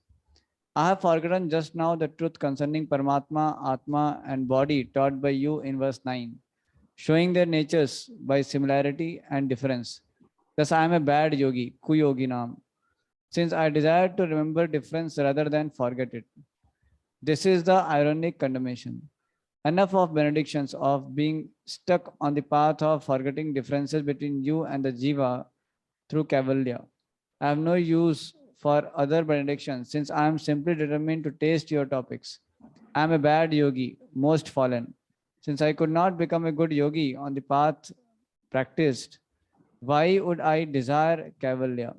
I have forgotten just now the truth concerning Paramatma, Atma, and body taught by you in verse 9, showing their natures by similarity and difference. Thus, I am a bad yogi, kuyoginam, since I desire to remember difference rather than forget it. This is the ironic condemnation. Enough of benedictions of being stuck on the path of forgetting differences between you and the jiva through Kavalya. I have no use for other benedictions since I am simply determined to taste your topics. I am a bad yogi, most fallen. Since I could not become a good yogi on the path practiced, why would I desire Kavalya?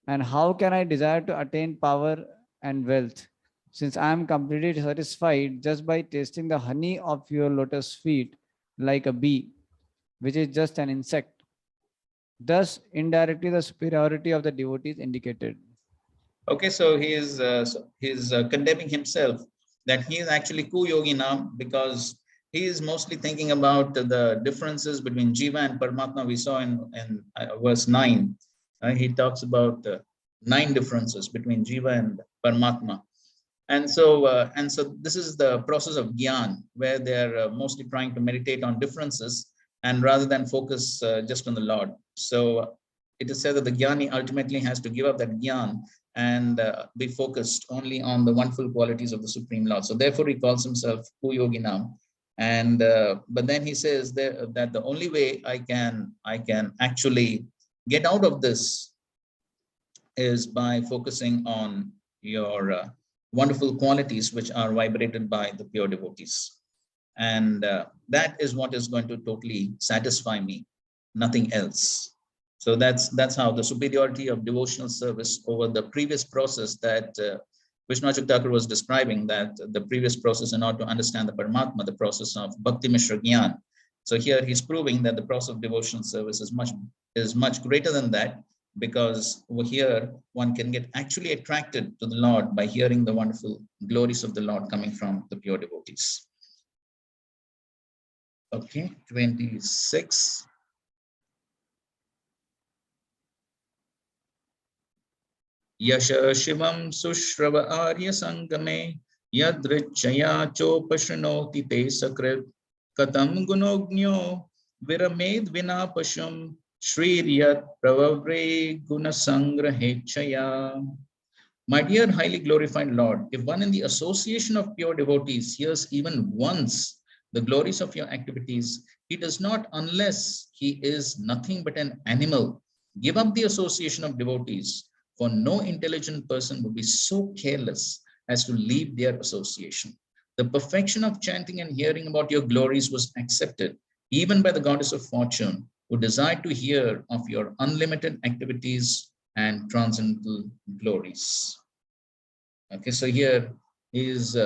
And how can I desire to attain power and wealth? Since I am completely satisfied just by tasting the honey of your lotus feet like a bee, which is just an insect. Thus, indirectly, the superiority of the devotee is indicated. Okay, so he is condemning himself that he is actually ku-yogi now, because he is mostly thinking about the differences between Jiva and Paramatma. We saw in verse 9. He talks about 9 differences between Jiva and Paramatma. And so this is the process of Gyan, where they're mostly trying to meditate on differences and rather than focus just on the Lord. So it is said that the Jnani ultimately has to give up that Gyan and be focused only on the wonderful qualities of the Supreme Lord. So therefore he calls himself Kuyoginam. And but then he says that the only way I can actually get out of this is by focusing on your wonderful qualities which are vibrated by the pure devotees. And that is what is going to totally satisfy me, nothing else. So that's how the superiority of devotional service over the previous process that Vishnu Thakur was describing, that the previous process in order to understand the Paramatma, the process of Bhakti Mishra Gyan. So here he's proving that the process of devotional service is much greater than that, because over here one can get actually attracted to the Lord by hearing the wonderful glories of the Lord coming from the pure devotees. Okay, 26. Yasha Shivam Sushrava Arya Sangame Yadrichaya Chopashanoti Te Sakrit Katam Gunognyo Viramed Vinapasham Shriyat Pravavre Gunasangrahechaya. My dear highly glorified Lord, if one in the association of pure devotees hears even once the glories of your activities, he does not, unless he is nothing but an animal, give up the association of devotees, for no intelligent person would be so careless as to leave their association. The perfection of chanting and hearing about your glories was accepted even by the goddess of fortune, who desired to hear of your unlimited activities and transcendental glories. Okay, so here he is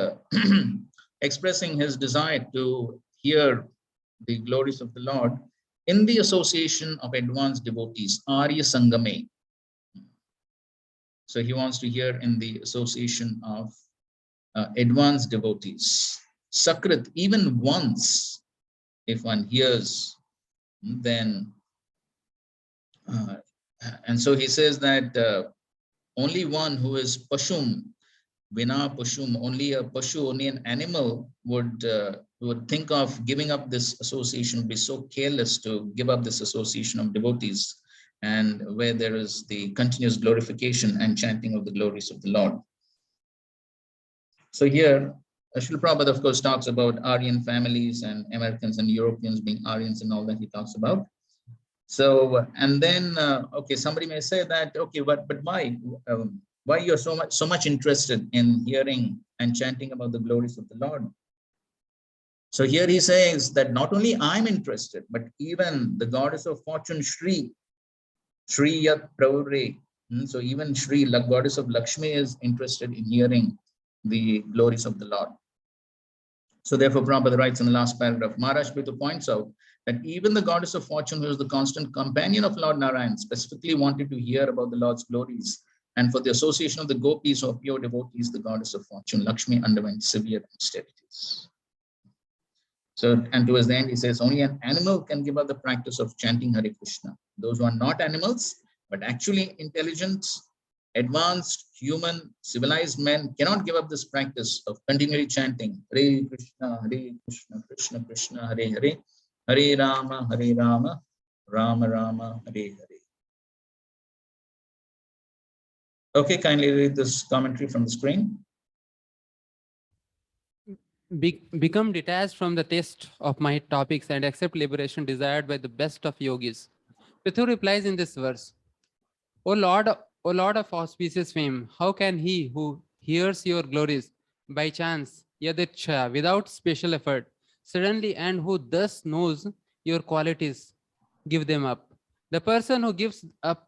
expressing his desire to hear the glories of the Lord in the association of advanced devotees, Arya Sangame. So he wants to hear in the association of advanced devotees. Sakrit, even once, if one hears, then, and so he says that only one who is Pashum, Vina Pashum, only a Pashu, only an animal would think of giving up this association, would be so careless to give up this association of devotees, and where there is the continuous glorification and chanting of the glories of the Lord. So here, Srila Prabhupada, of course, talks about Aryan families and Americans and Europeans being Aryans and all that he talks about. So, and then, okay, somebody may say that, okay, but why? Why you're so much interested in hearing and chanting about the glories of the Lord? So here he says that not only I'm interested, but even the goddess of fortune, Shri Yat Pravre. So even Shri, goddess of Lakshmi, is interested in hearing the glories of the Lord. So therefore, Prabhupada writes in the last paragraph, Maharaj Prithu points out that even the goddess of fortune, who is the constant companion of Lord Narayan, specifically wanted to hear about the Lord's glories. And for the association of the gopis or pure devotees, the goddess of fortune, Lakshmi, underwent severe austerities. So, and towards the end, he says, only an animal can give up the practice of chanting Hare Krishna. Those who are not animals, but actually intelligent, advanced, human, civilized men cannot give up this practice of continually chanting Hare Krishna, Krishna Krishna, Hare Hare, Hare Rama, Rama Rama, Hare Hare. Okay, kindly read this commentary from the screen. Become detached from the test of my topics and accept liberation desired by the best of yogis. Prithu replies in this verse, O Lord of auspicious fame, how can he who hears your glories by chance, yadicchaya, without special effort, suddenly, and who thus knows your qualities, give them up? The person who gives up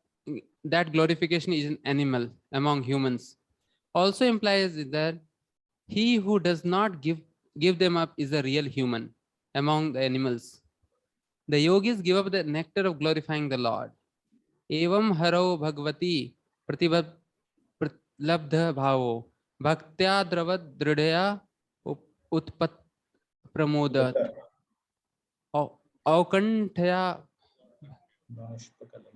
that glorification is an animal among humans. Also implies that he who does not give them up is a real human among the animals. The yogis give up the nectar of glorifying the Lord. Evam haro bhagavati pratlabdha bhavo bhaktya dravad dridaya utpat pramodat aukanthaya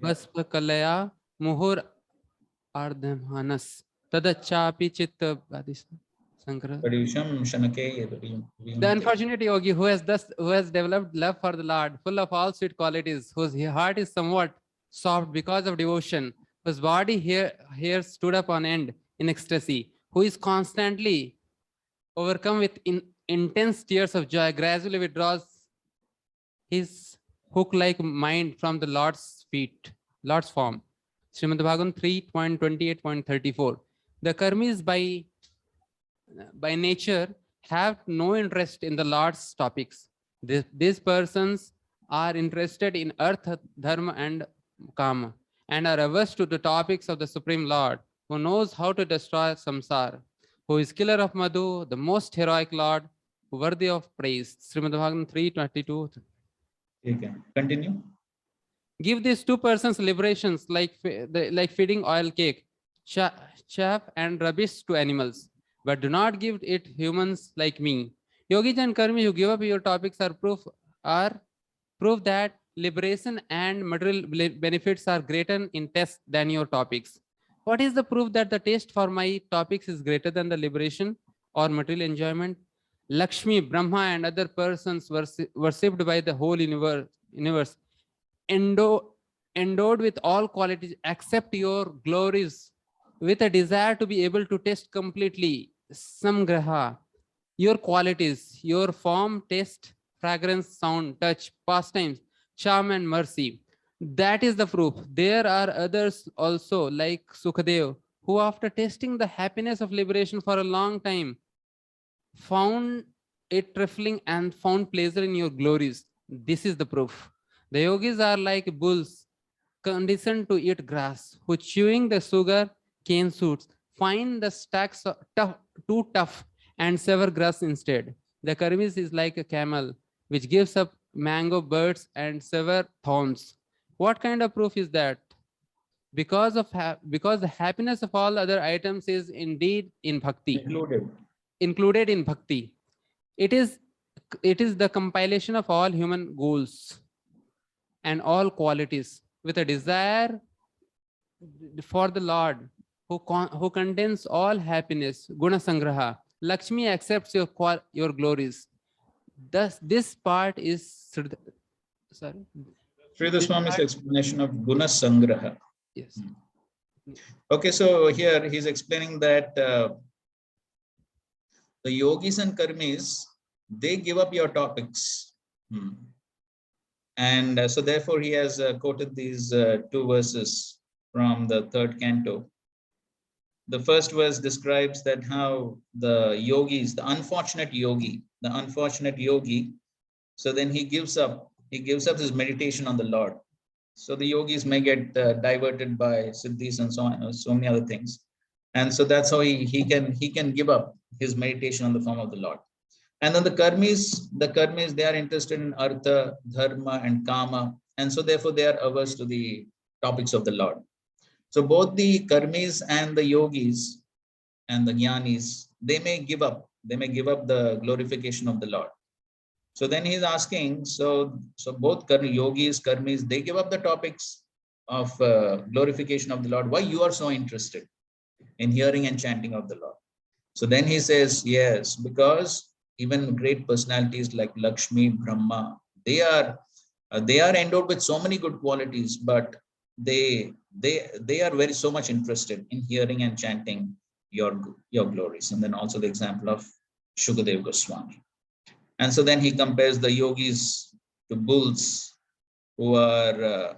vaspakalaya muhur ardhamanas tadachapi chitta Sankara. The unfortunate yogi who has developed love for the Lord, full of all sweet qualities, whose heart is somewhat soft because of devotion, whose body here stood up on end in ecstasy, who is constantly overcome with intense tears of joy, gradually withdraws his hook-like mind from the Lord's feet, Lord's form. Srimad Bhagavatam 3.28.34. The karmis by nature have no interest in the Lord's topics. These persons are interested in earth, dharma, and kama, and are averse to the topics of the Supreme Lord, who knows how to destroy samsara, who is killer of Madhu, the most heroic Lord, worthy of praise. Srimad Bhagavatam 3.22. Okay, continue. Give these two persons liberations like feeding oil cake, chaff and rubbish to animals, but do not give it humans like me. Yogis and karmis who give up your topics are proof that liberation and material benefits are greater in test than your topics. What is the proof that the taste for my topics is greater than the liberation or material enjoyment? Lakshmi, Brahma, and other persons worshipped by the whole universe endowed with all qualities accept your glories with a desire to be able to test completely samgraha, your qualities, your form, taste, fragrance, sound, touch, pastimes, charm, and mercy. That is the proof. There are others also, like Sukadev, who, after tasting the happiness of liberation for a long time, found it trifling and found pleasure in your glories. This is the proof. The yogis are like bulls conditioned to eat grass, who chewing the sugar cane shoots, find the stacks too tough and sever grass instead. The karmis is like a camel, which gives up mango buds and sever thorns. What kind of proof is that? Because the happiness of all other items is indeed in bhakti, included in bhakti. It is the compilation of all human goals and all qualities with a desire for the Lord who contains all happiness, guna sangraha. Lakshmi accepts your glories. Thus, this part is sorry. Sridhar Swami's explanation of guna sangraha. Yes. Okay, so here he's explaining that the yogis and karmis, they give up your topics. And so therefore he has quoted these two verses from the third canto. The first verse describes that how the yogis, the unfortunate yogi, so then he gives up his meditation on the Lord. So the yogis may get diverted by siddhis and so on, so many other things. And so that's how he can give up his meditation on the form of the Lord. And then the karmis, they are interested in artha, dharma, and kama. And so therefore they are averse to the topics of the Lord. So both the karmis and the yogis and the jnanis, they may give up the glorification of the Lord. So then he's asking, so both yogis, karmis, they give up the topics of glorification of the Lord. Why you are so interested in hearing and chanting of the Lord? So then he says, yes, because even great personalities like Lakshmi, Brahma, they are endowed with so many good qualities, but they are very so much interested in hearing and chanting your glories. And then also the example of Shukadev Goswami. And so then he compares the yogis to bulls who are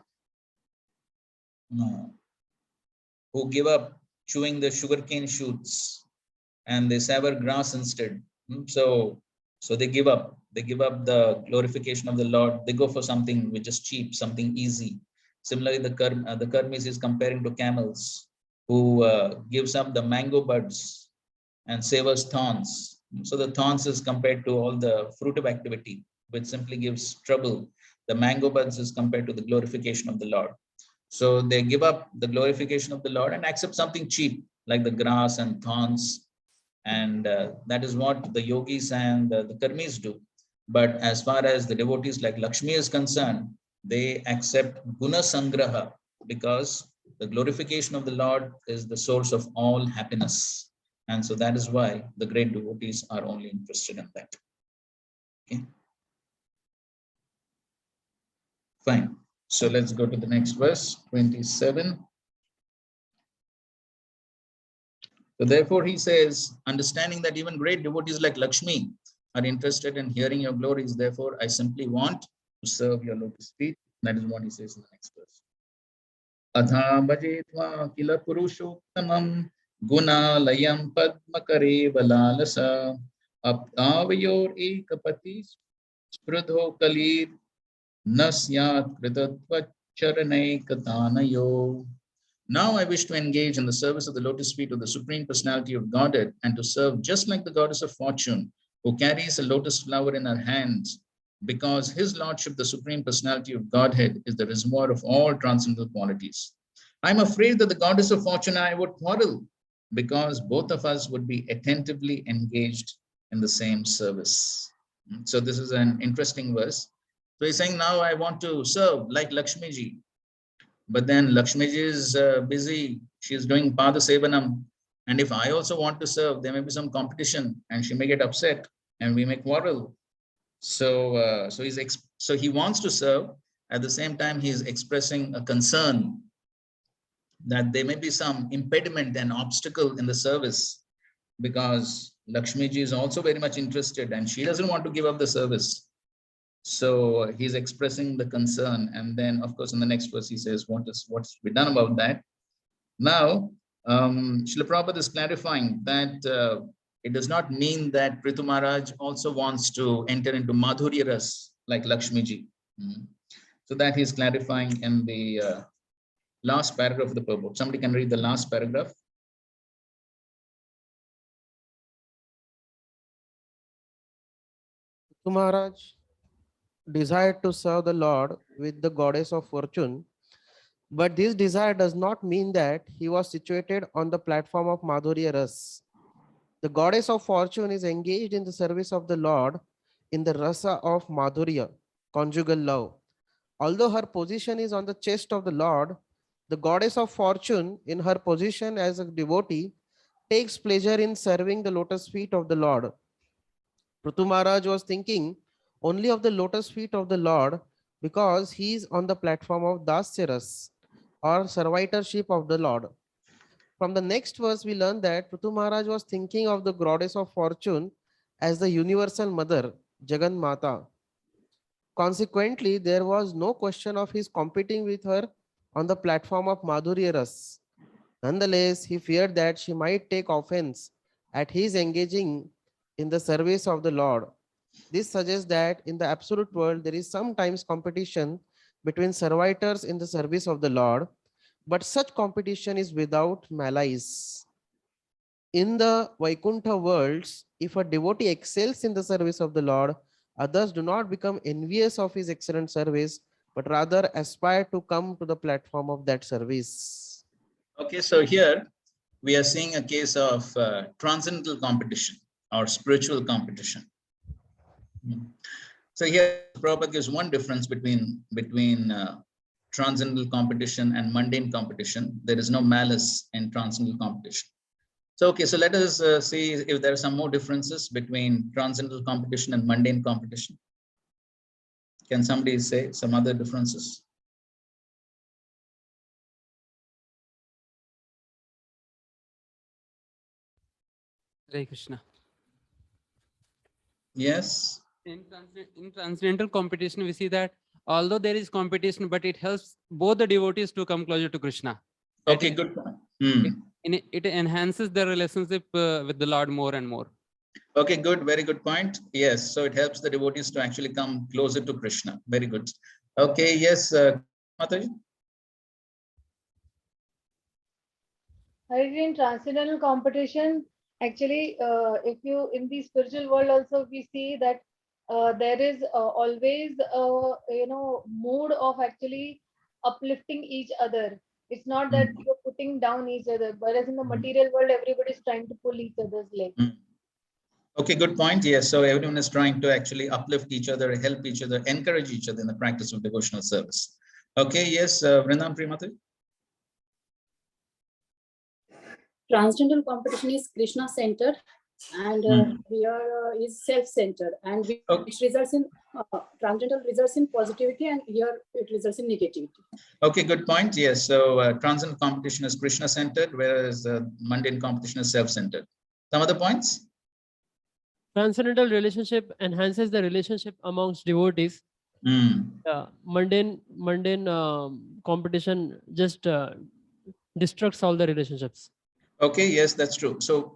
who give up chewing the sugarcane shoots and they sever grass instead. So they give up the glorification of the Lord. They go for something which is cheap, something easy. Similarly, the karmis is comparing to camels who gives up the mango buds and savors thorns. So the thorns is compared to all the fruitive activity, which simply gives trouble. The mango buds is compared to the glorification of the Lord. So they give up the glorification of the Lord and accept something cheap like the grass and thorns. And that is what the yogis and the karmis do. But as far as the devotees like Lakshmi is concerned, they accept guna sangraha because the glorification of the Lord is the source of all happiness. And so that is why the great devotees are only interested in that. Okay. Fine. So let's go to the next verse, 27. So therefore he says, understanding that even great devotees like Lakshmi are interested in hearing your glories, therefore I simply want to serve your lotus feet. That is what he says in the next verse. Adha bhajetva kila purushottamam gunalayam padmakare valalasa aptavayor ekapati sprudho kalir nasyat kritatva charanay katanayo. Now I wish to engage in the service of the lotus feet of the Supreme Personality of Godhead and to serve just like the goddess of fortune, who carries a lotus flower in her hands because his lordship, the supreme personality of Godhead, is the reservoir of all transcendental qualities. I'm afraid that the goddess of fortune and I would quarrel because both of us would be attentively engaged in the same service. So this is an interesting verse. So he's saying, now I want to serve like Lakshmi ji, but then Lakshmi ji is busy. She's doing Pada Sevanam. And if I also want to serve, there may be some competition and she may get upset and we may quarrel. So, so he wants to serve. At the same time, he is expressing a concern that there may be some impediment and obstacle in the service, because Lakshmi ji is also very much interested and she doesn't want to give up the service. So he's expressing the concern. And then, of course, in the next verse, he says, what's to be done about that? Now, Srila Prabhupada is clarifying that it does not mean that Prithu Maharaj also wants to enter into Madhurya Ras like Lakshmi ji. So that he's clarifying in the last paragraph of the purport. Somebody can read the last paragraph. Maharaj desired to serve the Lord with the goddess of fortune, but this desire does not mean that he was situated on the platform of Madhurya Ras. The goddess of fortune is engaged in the service of the Lord in the rasa of Madhurya, conjugal love. Although her position is on the chest of the Lord, the goddess of fortune, in her position as a devotee, takes pleasure in serving the lotus feet of the Lord. Prithu Maharaj was thinking only of the lotus feet of the Lord because he is on the platform of Dasyaras, or servitorship of the Lord. From the next verse, we learn that Prithu Maharaj was thinking of the goddess of fortune as the universal mother, Jagan Mata. Consequently, there was no question of his competing with her on the platform of Madhurya Ras. Nonetheless, he feared that she might take offense at his engaging in the service of the Lord. This suggests that in the absolute world, there is sometimes competition between servitors in the service of the Lord, but such competition is without malice. In the Vaikuntha worlds, if a devotee excels in the service of the Lord, others do not become envious of his excellent service, but rather aspire to come to the platform of that service. Okay, so here we are seeing a case of transcendental competition or spiritual competition. So here Prabhupada gives one difference between transcendental competition and mundane competition. There is no malice in transcendental competition. So, okay, so let us see if there are some more differences between transcendental competition and mundane competition. Can somebody say some other differences? Hare Krishna. Yes. In transcendental competition, we see that although there is competition, but it helps both the devotees to come closer to Krishna. Okay, good point. It enhances the relationship with the Lord more and more. Okay, good. Very good point. Yes, so it helps the devotees to actually come closer to Krishna. Very good. Okay, yes, Mataji. In transcendental competition, actually, if you in the spiritual world also, we see that there is always mood of actually uplifting each other. It's not that you're putting down each other, whereas in the material world, everybody is trying to pull each other's leg. Okay, good point. Yes, so everyone is trying to actually uplift each other, help each other, encourage each other in the practice of devotional service. Okay, yes, Vrindam Primati. Transcendental competition is Krishna centered, and here is self-centered, and which results in transcendental results in positivity, and here it results in negativity. Okay, good point. Yes, so transcendental competition is Krishna centered, whereas mundane competition is self-centered. Some other points? Transcendental relationship enhances the relationship amongst devotees. Mundane competition just destructs all the relationships. Okay, yes, that's true. So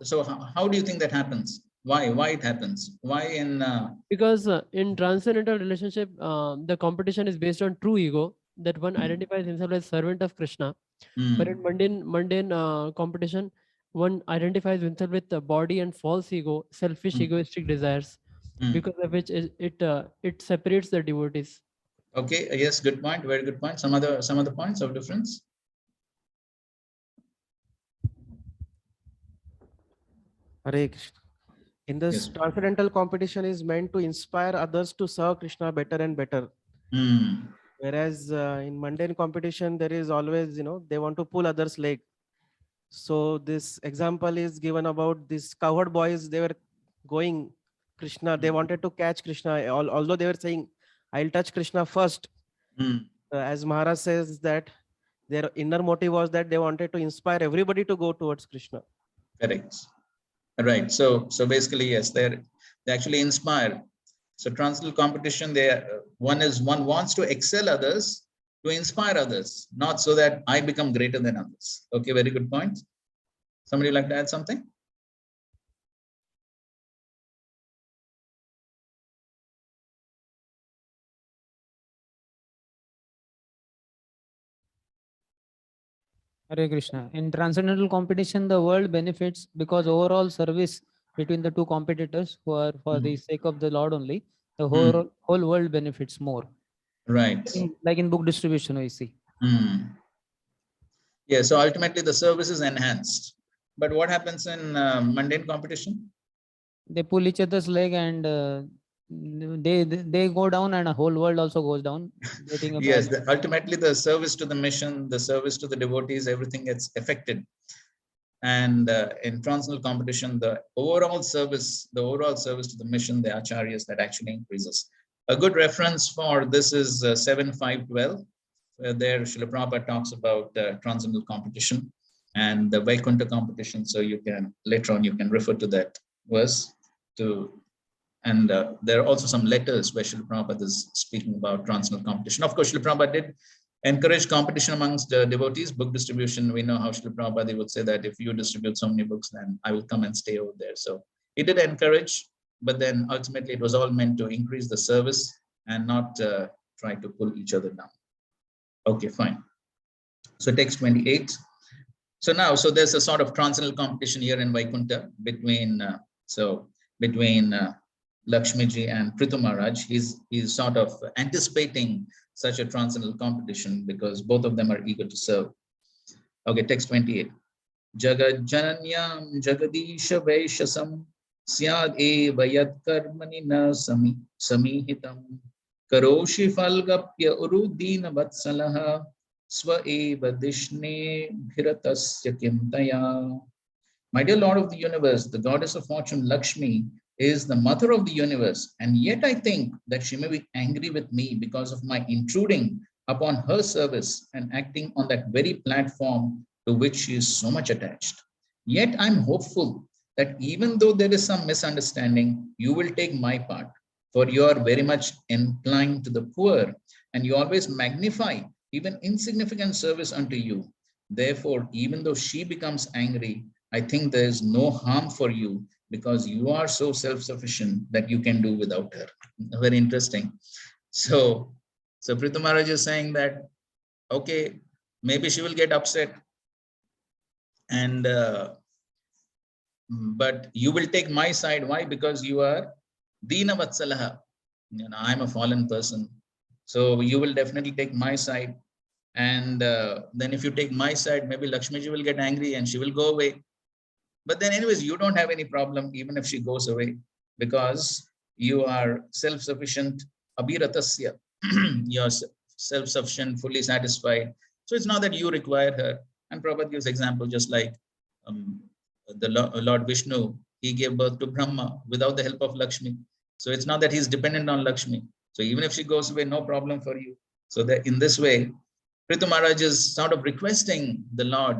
how do you think that happens? Why it happens? Why in because in transcendental relationship, the competition is based on true ego, that one identifies himself as servant of Krishna. But in mundane competition, one identifies himself with the body and false ego, selfish egoistic desires, because of which it separates the devotees. Okay, yes, good point, very good point. Some other points of difference? Hare Krishna. In this Yes. transcendental competition is meant to inspire others to serve Krishna better and better. Whereas in mundane competition, there is always, they want to pull others' leg. So this example is given about these cowherd boys. They were going Krishna. They wanted to catch Krishna, although they were saying, "I'll touch Krishna first." As Maharaj says that their inner motive was that they wanted to inspire everybody to go towards Krishna. Correct. Right. So basically, yes, they actually inspire. So transcendental competition, one wants to excel others, to inspire others, not so that I become greater than others. Okay, very good point. Somebody like to add something? Hare Krishna. In transcendental competition, the world benefits because overall service between the two competitors who are for the sake of the Lord only, the whole world benefits more. Right. Like in book distribution, we see. Yeah, so ultimately the service is enhanced. But what happens in mundane competition? They pull each other's leg and they go down and a whole world also goes down. Yes, ultimately the service to the mission, the service to the devotees, everything gets affected. And in transcendental competition, the overall service to the mission, the acharyas, that actually increases. A good reference for this is 7.5.12, where there Srila Prabhupada talks about transcendental competition and the Vaikuntha competition. So you can, later on, you can refer to that verse and there are also some letters where Srila Prabhupada is speaking about transcendental competition. Of course, Srila Prabhupada did encourage competition amongst the devotees. Book distribution, we know how Srila Prabhupada would say that if you distribute so many books, then I will come and stay over there. So he did encourage, but then ultimately it was all meant to increase the service and not try to pull each other down. Okay, fine. So text 28. So now, there's a sort of transcendental competition here in Vaikuntha between Lakshmiji and Prithu Maharaj. He's sort of anticipating such a transcendental competition because both of them are eager to serve. Okay, text 28. Jagad Jananyam Jagadisha Vaishasam Syad eva yat karmani na samihitam Karoshi falgapya urudina vatsalaha Swa eva dishne bhiratasya kintaya. My dear Lord of the universe, the goddess of fortune, Lakshmi, is the mother of the universe, and yet I think that she may be angry with me because of my intruding upon her service and acting on that very platform to which she is so much attached. Yet I'm hopeful that even though there is some misunderstanding, you will take my part, for you are very much inclined to the poor, and you always magnify even insignificant service unto you. Therefore, even though she becomes angry, I think there is no harm for you because you are so self-sufficient that you can do without her. Very interesting. So Prithu Maharaj is saying that, okay, maybe she will get upset, and but you will take my side. Why? Because you are Dina Vatsalaha. I'm a fallen person. So you will definitely take my side. And then if you take my side, maybe Lakshmiji will get angry and she will go away. But then anyways, you don't have any problem even if she goes away because you are self-sufficient, abhiratasya. You're self-sufficient, fully satisfied. So it's not that you require her. And Prabhupada gives example just like the Lord Vishnu, he gave birth to Brahma without the help of Lakshmi. So it's not that he's dependent on Lakshmi. So even if she goes away, no problem for you. So that in this way, Prithu Maharaj is sort of requesting the Lord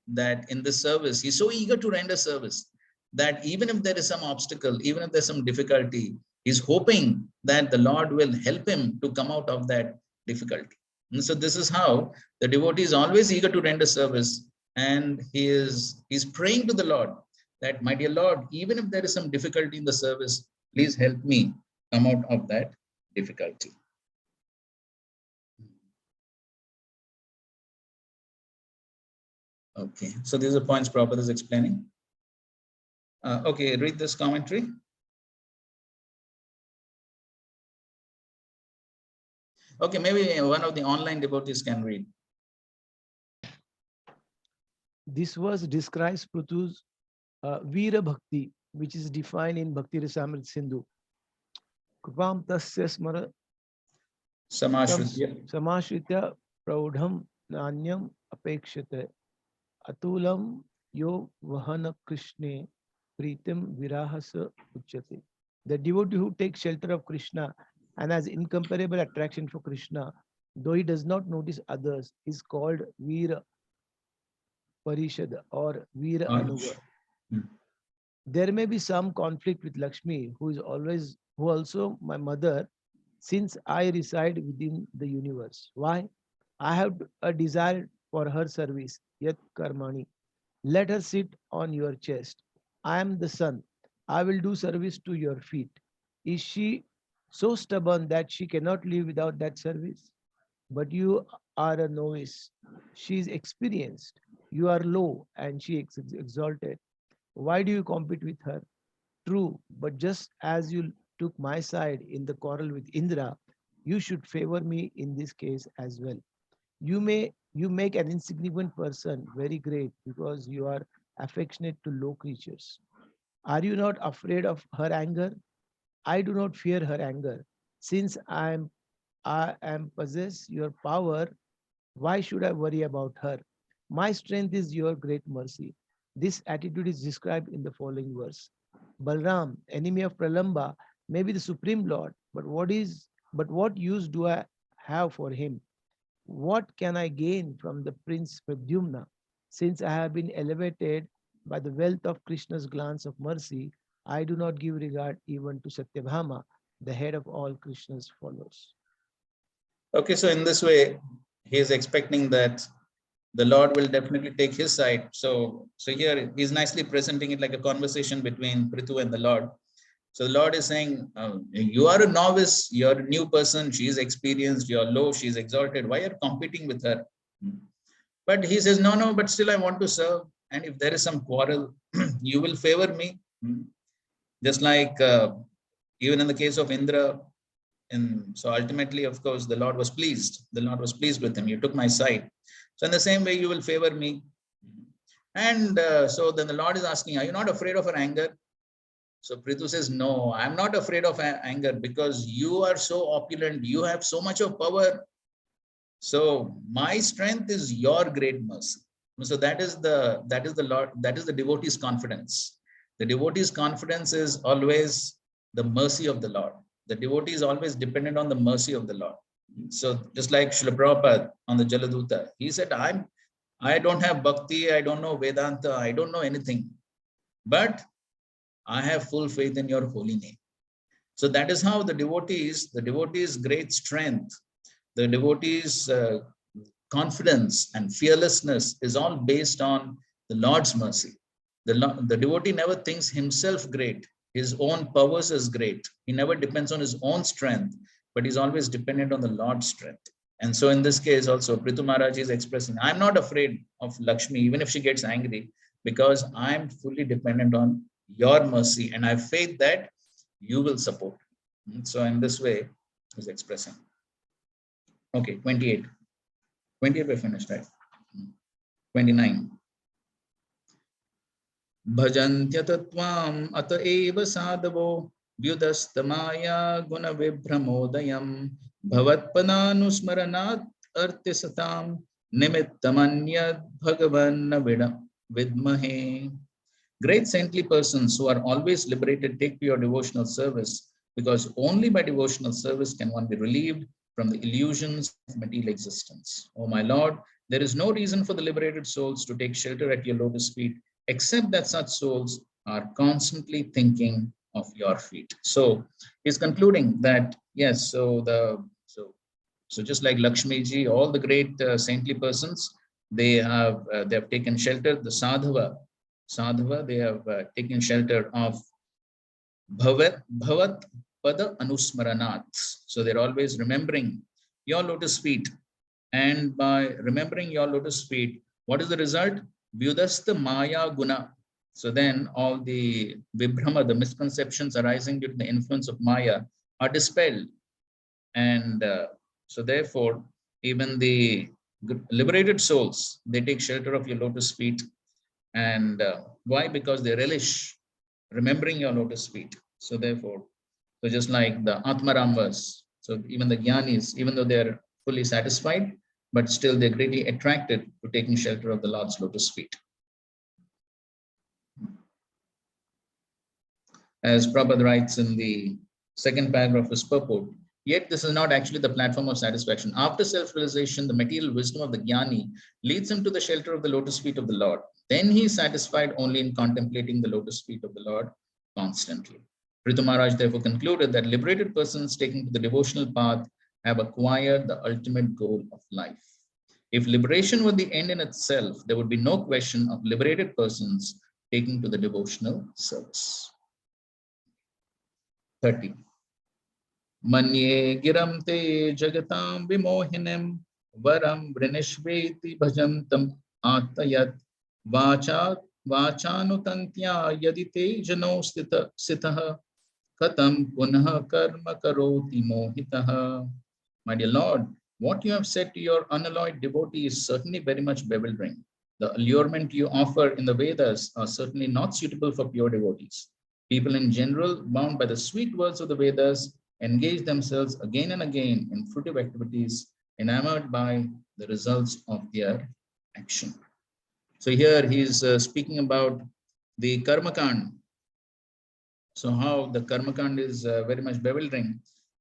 that in this service, he's so eager to render service that even if there is some obstacle, even if there's some difficulty, he's hoping that the Lord will help him to come out of that difficulty. And so this is how the devotee is always eager to render service, and he's praying to the Lord that, my dear Lord, even if there is some difficulty in the service, please help me come out of that difficulty. Okay, so these are points Prabhupada is explaining. Okay, read this commentary. Okay, maybe one of the online devotees can read. This verse describes Prithu's Veera Bhakti, which is defined in Bhakti Rasamrita Sindhu. Kripam tasya smara Samashritya. samashritya praudham nanyam apekshate atulam yo vahana krishne pritam virahasa uchyate. The devotee who takes shelter of Krishna and has incomparable attraction for Krishna, though he does not notice others, is called Veera Parishad or Veera Anuga. There may be some conflict with Lakshmi, who also my mother, since I reside within the universe. Why? I have a desire for her service. Yat karmani. Let her sit on your chest. I am the sun. I will do service to your feet. Is she so stubborn that she cannot live without that service? But you are a novice. She is experienced. You are low and she is exalted. Why do you compete with her? True, but just as you took my side in the quarrel with Indra, you should favor me in this case as well. You make an insignificant person very great because you are affectionate to low creatures. Are you not afraid of her anger? I do not fear her anger. Since I am possess your power, why should I worry about her? My strength is your great mercy. This attitude is described in the following verse. Balram, enemy of Pralamba, may be the supreme lord, but what use do I have for him? What can I gain from the prince Pradyumna? Since I have been elevated by the wealth of Krishna's glance of mercy, I do not give regard even to Satyabhama, the head of all Krishna's followers. Okay, so in this way, he is expecting that the Lord will definitely take his side. So here he's nicely presenting it like a conversation between Prithu and the Lord. So the Lord is saying, you are a novice, you're a new person, she is experienced, you're low, she's exalted. Why are you competing with her? But he says, no, but still I want to serve. And if there is some quarrel, you will favor me. Just like even in the case of Indra, and so ultimately, of course, the Lord was pleased. The Lord was pleased with him. You took my side. So in the same way, you will favor me. And so then the Lord is asking, are you not afraid of her anger? So Prithu says, no, I'm not afraid of anger because you are so opulent. You have so much of power. So my strength is your great mercy. So that is the Lord, that is the devotee's confidence. The devotee's confidence is always the mercy of the Lord. The devotee is always dependent on the mercy of the Lord. So just like Srila Prabhupada on the Jaladuta, he said, I don't have bhakti, I don't know Vedanta, I don't know anything, but I have full faith in your holy name. So that is how the devotee's great strength, the devotee's confidence and fearlessness is all based on the Lord's mercy. The devotee never thinks himself great. His own powers is great. He never depends on his own strength, but he's always dependent on the Lord's strength. And so in this case also, Prithu Maharaj is expressing, I'm not afraid of Lakshmi, even if she gets angry, because I'm fully dependent on your mercy and I have faith that you will support. So in this way, he's expressing. Okay, 28. 28 we finished, right? 29. Bhajantyatvam ata eva sadavo vyudastamaya guna vibramodayam bhavatpadanusmaranat artisatam nimittamanyad bhagavan vidmahe. Great saintly persons who are always liberated take to your devotional service because only by devotional service can one be relieved from the illusions of material existence. Oh my Lord, there is no reason for the liberated souls to take shelter at your lotus feet except that such souls are constantly thinking of your feet. So he's concluding that yes, so just like Lakshmi ji, all the great saintly persons, they have taken shelter. The sadhava, they have taken shelter of bhavat pada anusmaranat. So they're always remembering your lotus feet, and by remembering your lotus feet, what is the result? Vyudasta maya guna. So then all the vibhrama, the misconceptions arising due to the influence of maya, are dispelled, and So therefore, even the liberated souls, they take shelter of your lotus feet. And why? Because they relish remembering your lotus feet. So therefore, so just like the Atmaram verse, so even the Jnanis, even though they're fully satisfied, but still they're greatly attracted to taking shelter of the Lord's lotus feet. As Prabhupada writes in the second paragraph of his purport, yet this is not actually the platform of satisfaction. After self-realization, the material wisdom of the Jnani leads him to the shelter of the lotus feet of the Lord. Then he is satisfied only in contemplating the lotus feet of the Lord constantly. Prithu Maharaj therefore concluded that liberated persons taking to the devotional path have acquired the ultimate goal of life. If liberation were the end in itself, there would be no question of liberated persons taking to the devotional service. 30. Manye giram te jagatam vimohinim varam vrinishveti bhajantam atayat vachanutantya yadite jano sitaha katam punah karma karoti mohitaha. My dear Lord, what you have said to your unalloyed devotee is certainly very much bewildering. The allurement you offer in the Vedas are certainly not suitable for pure devotees. People in general, bound by the sweet words of the Vedas, engage themselves again and again in fruitive activities, enamored by the results of their action. So here he is speaking about the Karmakand. So how the Karmakand is very much bewildering,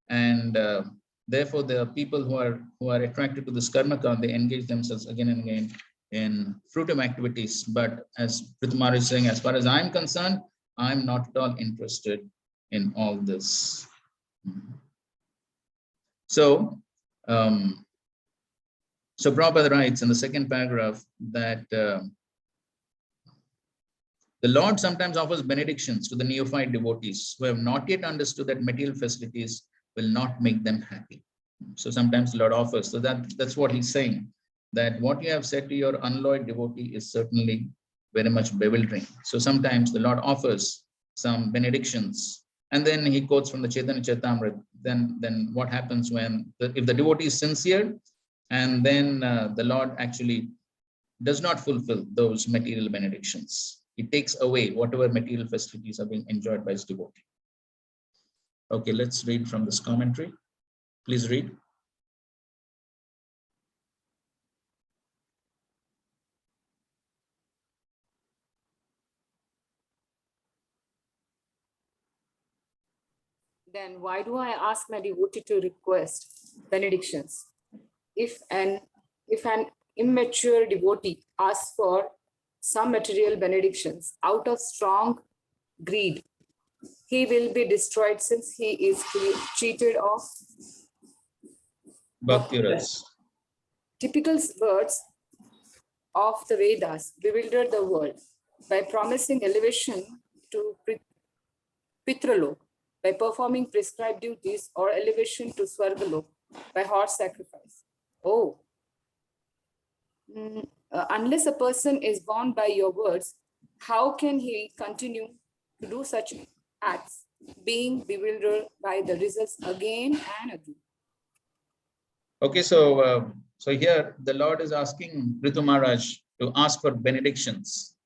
and therefore the people who are attracted to this Karmakand, they engage themselves again and again in fruitive activities. But as Prithu Maharaj is saying, as far as I'm concerned, I'm not at all interested in all this. So, so Prabhupada writes in the second paragraph that the Lord sometimes offers benedictions to the neophyte devotees who have not yet understood that material facilities will not make them happy. So sometimes the Lord offers. So that's what he's saying, that what you have said to your unalloyed devotee is certainly very much bewildering. So sometimes the Lord offers some benedictions, and then he quotes from the Chaitanya Charitamrita. Then what happens when if the devotee is sincere, and then the Lord actually does not fulfill those material benedictions. He takes away whatever material facilities are being enjoyed by his devotee. Okay, let's read from this commentary. Please read. Then why do I ask my devotee to request benedictions? If an immature devotee asks for some material benedictions out of strong greed, he will be destroyed since he is cheated of Bhakti Ras. Typical words of the Vedas bewilder the world by promising elevation to Pitralok by performing prescribed duties, or elevation to Swargalok by horse sacrifice. Oh, unless a person is bound by your words, how can he continue to do such acts, being bewildered by the results again and again? Okay, so so here the Lord is asking Prithu Maharaj to ask for benedictions.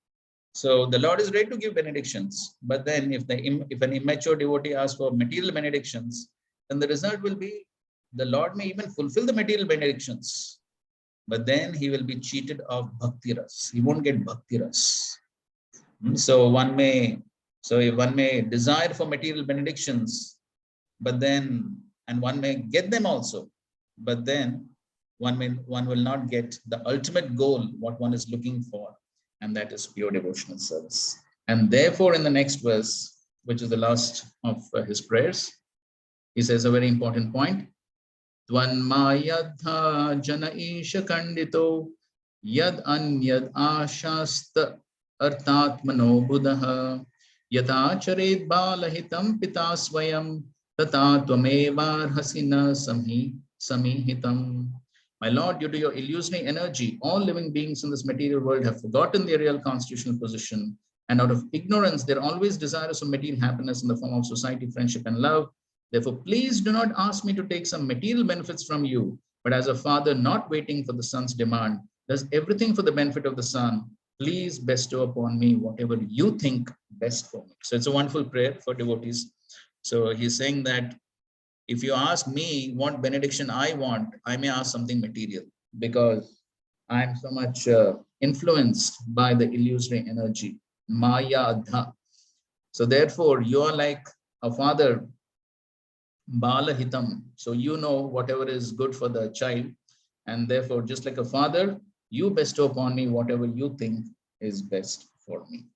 So the Lord is ready to give benedictions, but then if an immature devotee asks for material benedictions, then the result will be the Lord may even fulfill the material benedictions, but then he will be cheated of bhakti ras. He won't get bhakti ras. So one may desire for material benedictions, but then one may get them also, but then one will not get the ultimate goal, what one is looking for, and that is pure devotional service. And therefore, in the next verse, which is the last of his prayers, he says a very important point. Tvanmayadha jana isha kandito yad anyad ashasta artatmano buddha yata charet balahitam pita swayam tata tvamevar hasina samihitam. My Lord, due to your illusionary energy, all living beings in this material world have forgotten their real constitutional position, and out of ignorance, they're always desirous of material happiness in the form of society, friendship, and love. Therefore, please do not ask me to take some material benefits from you, but as a father not waiting for the son's demand, does everything for the benefit of the son, please bestow upon me whatever you think best for me. So it's a wonderful prayer for devotees. So he's saying that if you ask me what benediction I want, I may ask something material because I'm so much influenced by the illusory energy, Maya Adha. So therefore, you are like a father, Bala Hitam. So you know whatever is good for the child. And therefore, just like a father, you bestow upon me whatever you think is best for me.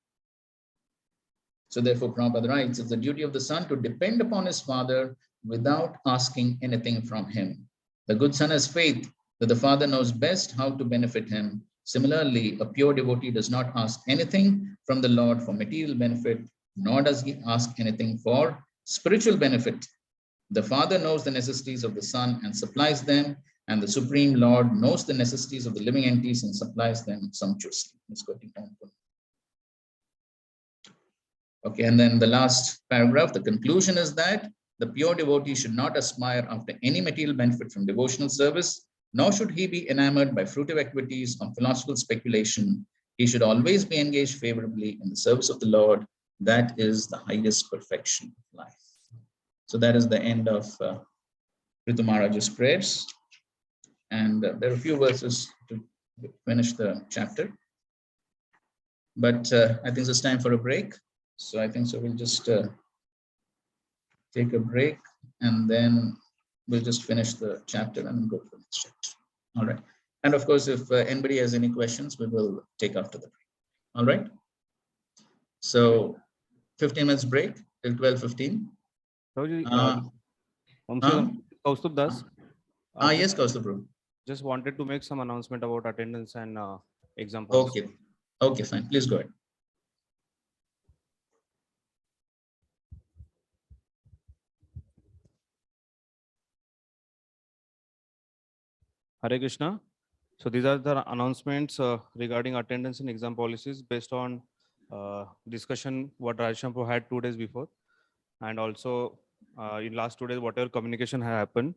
So therefore, Prabhupada writes, it's the duty of the son to depend upon his father without asking anything from him. The good son has faith that the father knows best how to benefit him. Similarly, a pure devotee does not ask anything from the Lord for material benefit, nor does he ask anything for spiritual benefit. The Father knows the necessities of the Son and supplies them, and the Supreme Lord knows the necessities of the living entities and supplies them sumptuously. Let's go down. Okay, and then the last paragraph, the conclusion is that the pure devotee should not aspire after any material benefit from devotional service, nor should he be enamored by fruitive activities or philosophical speculation. He should always be engaged favorably in the service of the Lord. That is the highest perfection of life. So that is the end of Ritu Maharaj's prayers. And there are a few verses to finish the chapter. But I think it's time for a break. So I think so we'll just take a break and then we'll just finish the chapter and go for the next chapter. All right. And of course, if anybody has any questions, we will take after the break. All right. So 15 minutes break till 12:15. Kaustubh Das. Yes, Kaustubh. Just wanted to make some announcement about attendance and exam policy. Okay. Okay, fine. Please go ahead. Hare Krishna. So these are the announcements regarding attendance and exam policies based on discussion what Rajshampur had 2 days before. And also in last 2 days, whatever communication had happened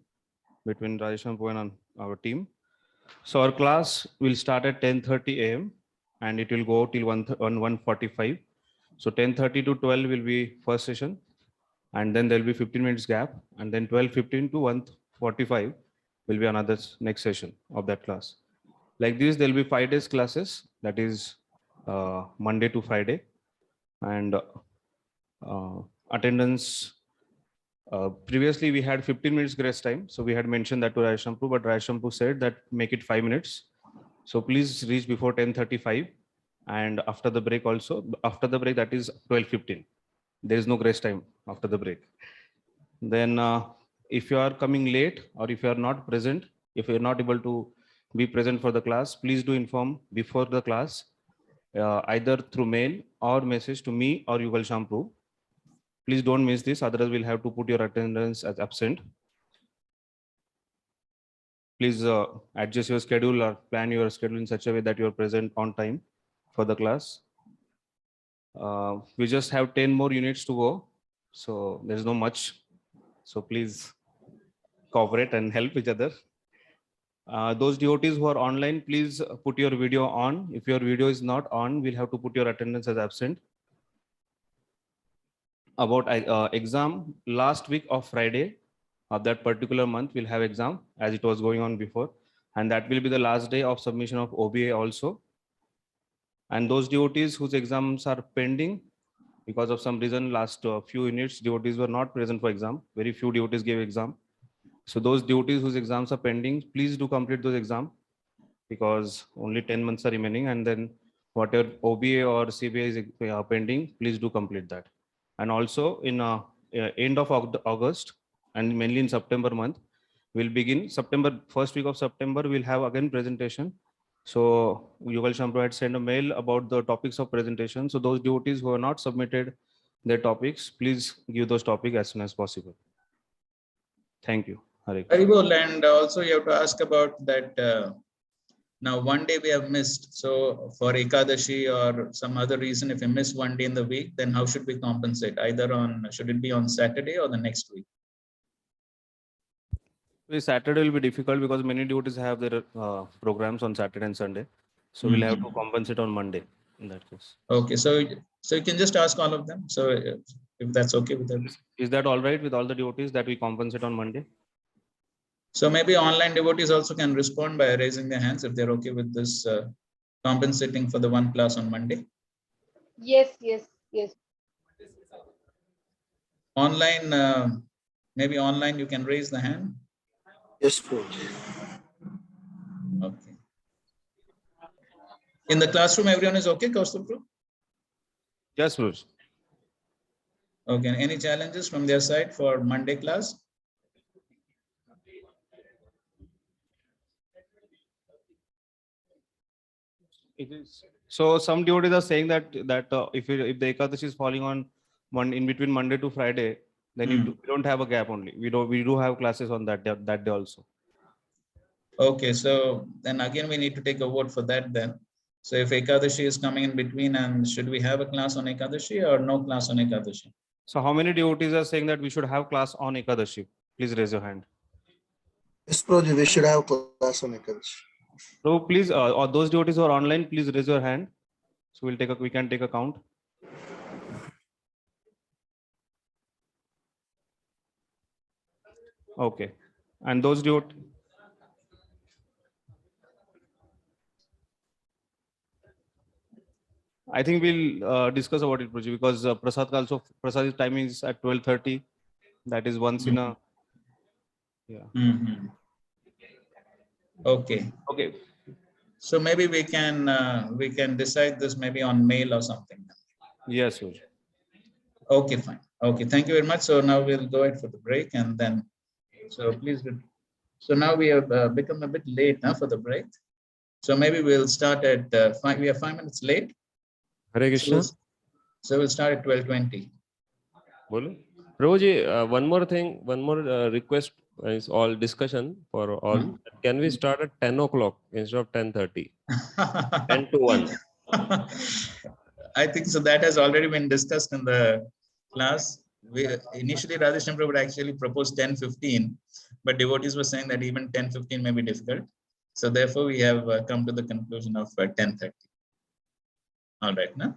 between Rajshampur and our team. So our class will start at 10:30 a.m. and it will go till 1:45. So 10:30 to 12 will be first session. And then there will be 15 minutes gap. And then 12:15 to 1:45 will be another next session of that class. Like this, there will be 5 days classes. That is Monday to Friday. And attendance, previously we had 15 minutes grace time. So we had mentioned that to Rajshampur, but Rajshampur said that make it 5 minutes. So please reach before 10:35. And after the break also, after the break, that is 12:15. There is no grace time after the break. Then if you are coming late or if you are not present, if you are not able to be present for the class, please do inform before the class, either through mail or message to me or Yugal Shampoo. Please don't miss this, otherwise we'll have to put your attendance as absent. Please adjust your schedule or plan your schedule in such a way that you are present on time for the class. We just have 10 more units to go, so there's no much. So please cooperate and help each other. Those devotees who are online, please put your video on. If your video is not on, we'll have to put your attendance as absent. About exam, last week of Friday of that particular month, we'll have exam as it was going on before. And that will be the last day of submission of OBA also. And those devotees whose exams are pending, because of some reason, last few units, devotees were not present for exam. Very few devotees gave exam. So those devotees whose exams are pending, please do complete those exams because only 10 months are remaining. And then whatever OBA or CBA is pending, please do complete that. And also in end of August and mainly in September month, we'll begin first week of September, we'll have again presentation. So Yugal Shampoo had sent a mail about the topics of presentation. So those devotees who have not submitted their topics, please give those topics as soon as possible. Thank you. Very well. And also you have to ask about that. Now, one day we have missed. So for Ekadashi or some other reason, if you miss one day in the week, then how should we compensate? Either on, should it be on Saturday or the next week? Saturday will be difficult because many devotees have their programs on Saturday and Sunday. So we'll have to compensate on Monday in that case. Okay, so you can just ask all of them. So if that's okay with them. Is that all right with all the devotees that we compensate on Monday? So maybe online devotees also can respond by raising their hands if they're okay with this compensating for the one class on Monday. Yes, yes, yes. Online, maybe online you can raise the hand. Yes, bro. Okay. In the classroom, everyone is okay, Kaustubh? Yes, Bruce. Okay. Any challenges from their side for Monday class? It is. So some devotees are saying that if the Ekadashi is falling on in between Monday to Friday, then we don't have a gap only. We do have classes on that day also. Okay, so then again we need to take a vote for that then. So if Ekadashi is coming in between, and should we have a class on Ekadashi or no class on Ekadashi? So how many devotees are saying that we should have class on Ekadashi? Please raise your hand. Yes, Prabhuji, we should have class on Ekadashi. So please, or those devotees who are online, please raise your hand. So we can take a count. Okay, and those devotees. I think we'll discuss about it, Prabhuji, because Prasad's timing is at 12:30. That is once in a. Yeah. Okay. Okay. So maybe we can decide this maybe on mail or something. Yes, sir. Okay, fine. Okay, thank you very much. So now we'll go ahead for the break, and then so please. So now we have become a bit late now for the break. So maybe we'll start at 5. We are 5 minutes late. Hare Krishna. So we'll start at 12:20. Bolo. Prabhuji, one more thing, one more request is all discussion for all. Can we start at 10 o'clock instead of 10:30? 10 to 1. I think so. That has already been discussed in the class. Initially, Radheshyam Prabhu would actually proposed 10:15, but devotees were saying that even 10:15 may be difficult. So therefore, we have come to the conclusion of 10:30. All right, no?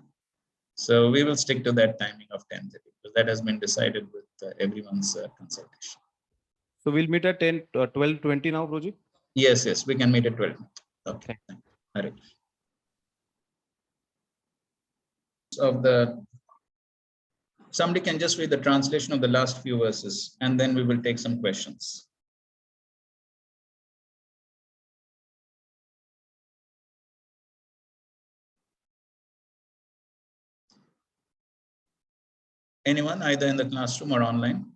So we will stick to that timing of 10:30 because that has been decided with everyone's consultation. So we'll meet at 12:20 now, Prabhuji? Yes, we can meet at 12. Okay. All right. Somebody can just read the translation of the last few verses, and then we will take some questions. Anyone, either in the classroom or online?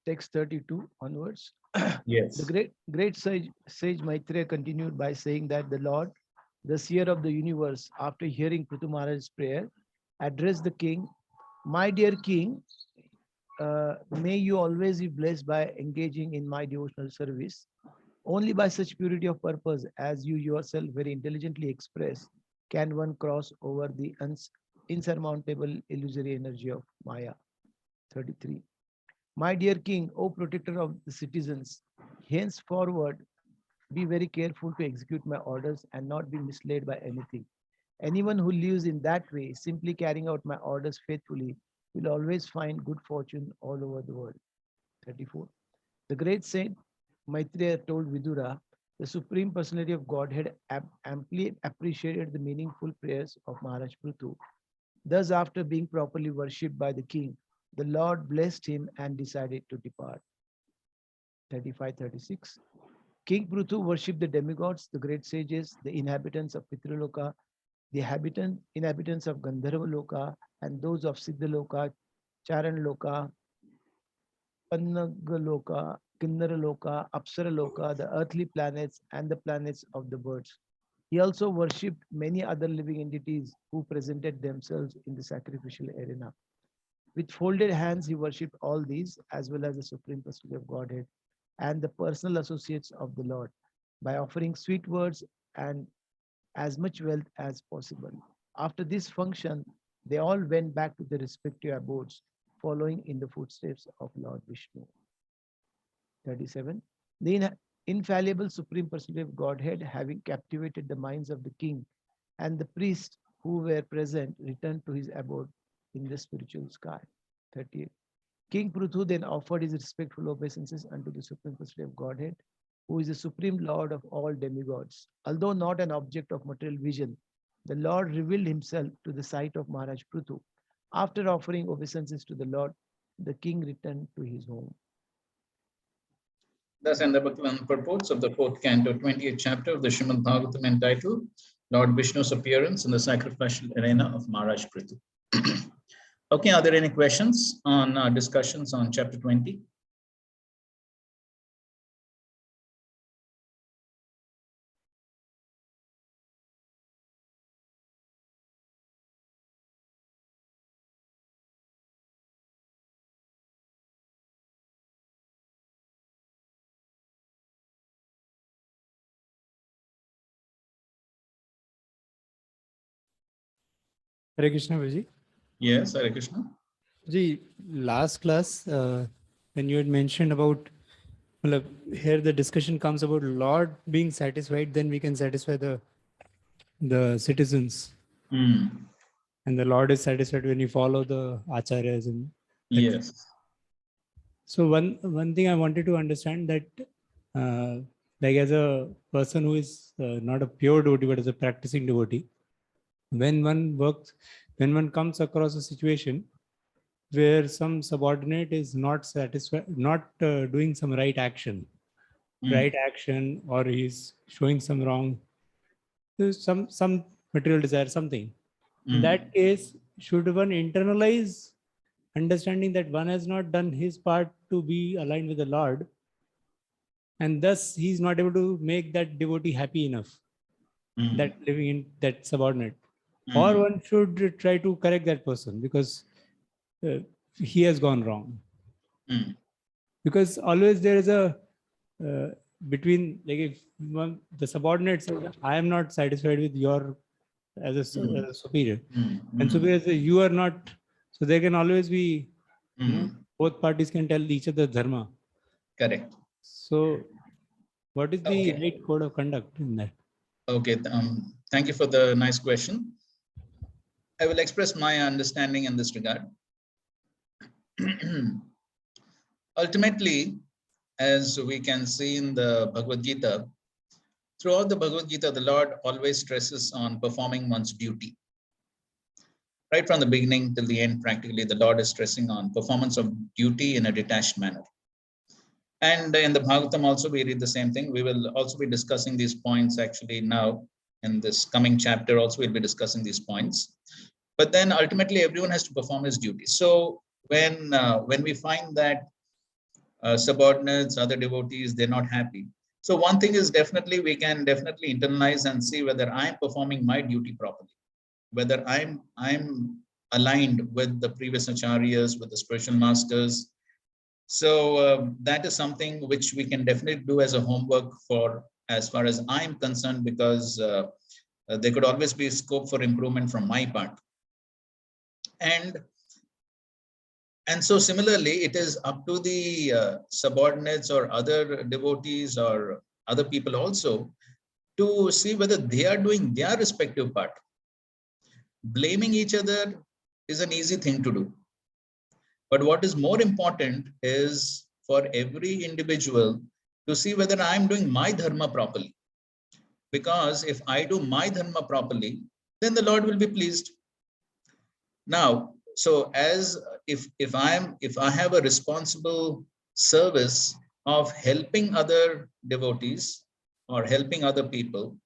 Text 32 onwards. Yes. The great sage Maitreya continued by saying that the Lord, the seer of the universe, after hearing Prithu Maharaj's prayer, addressed the king, "My dear king, may you always be blessed by engaging in my devotional service. Only by such purity of purpose as you yourself very intelligently express can one cross over the insurmountable illusory energy of Maya." 33. My dear king, O protector of the citizens, henceforward be very careful to execute my orders and not be misled by anything. Anyone who lives in that way, simply carrying out my orders faithfully, will always find good fortune all over the world. 34. The great saint Maitreya told Vidura, the Supreme Personality of Godhead amply appreciated the meaningful prayers of Maharaj Prithu. Thus, after being properly worshipped by the king, the Lord blessed him and decided to depart. 35-36. King Prithu worshipped the demigods, the great sages, the inhabitants of Pitraloka, the inhabitants of Gandharva Loka, and those of Siddhaloka, Charan Loka, Pannagaloka, Kinnaraloka, Apsaraloka, the earthly planets, and the planets of the birds. He also worshipped many other living entities who presented themselves in the sacrificial arena. With folded hands, he worshipped all these, as well as the Supreme Personality of Godhead and the personal associates of the Lord, by offering sweet words and as much wealth as possible. After this function, They all went back to their respective abodes, following in the footsteps of Lord Vishnu. 37. The infallible Supreme Personality of Godhead, having captivated the minds of the king and the priests who were present, returned to his abode in the spiritual sky. 38. King Prithu then offered his respectful obeisances unto the Supreme Personality of Godhead, who is the supreme Lord of all demigods. Although not an object of material vision, the Lord revealed himself to the sight of Maharaj Prithu. After offering obeisances to the Lord, the king returned to his home. Thus, in the Bhaktivedanta purports of the 4th canto, 20th chapter of the Srimad Bhagavatam entitled Lord Vishnu's Appearance in the Sacrificial Arena of Maharaj Prithu. Okay, are there any questions on discussions on chapter 20? Hare Krishna, Vijay. Yes, Hare Krishna. Ji, last class, when you had mentioned about, well, here the discussion comes about Lord being satisfied, then we can satisfy the citizens. And the Lord is satisfied when you follow the acharyas. And yes. So one thing I wanted to understand that, like as a person who is not a pure devotee, but as a practicing devotee, when one comes across a situation where some subordinate is not satisfied, not doing some right action, or he's showing some wrong, some material desire, something. In that case, should one internalize understanding that one has not done his part to be aligned with the Lord, and thus he's not able to make that devotee happy enough, that living in that subordinate, or one should try to correct that person because he has gone wrong. Because always there is a between, like if the subordinate says, I am not satisfied with your as a superior, and superior says, you are not, so there can always be, both parties can tell each other dharma. Correct. So what is the right code of conduct in that? Okay, thank you for the nice question. I will express my understanding in this regard. Ultimately, as we can see in the Bhagavad Gita, throughout the Bhagavad Gita, the Lord always stresses on performing one's duty. Right from the beginning till the end, practically, the Lord is stressing on performance of duty in a detached manner. And in the Bhagavatam also, we read the same thing. We will also be discussing these points actually now. In this coming chapter also, we'll be discussing these points. But then ultimately, everyone has to perform his duty. So when we find that subordinates, other devotees, they're not happy. So one thing is definitely, we can definitely internalize and see whether I'm performing my duty properly, whether I'm aligned with the previous acharyas, with the spiritual masters. So that is something which we can definitely do as a homework for, as far as I'm concerned, because there could always be scope for improvement from my part. And so similarly, it is up to the subordinates or other devotees or other people also to see whether they are doing their respective part. Blaming each other is an easy thing to do. But what is more important is for every individual to see whether I'm doing my dharma properly. Because if I do my dharma properly, then the Lord will be pleased. Now, so as if I have a responsible service of helping other devotees or helping other people,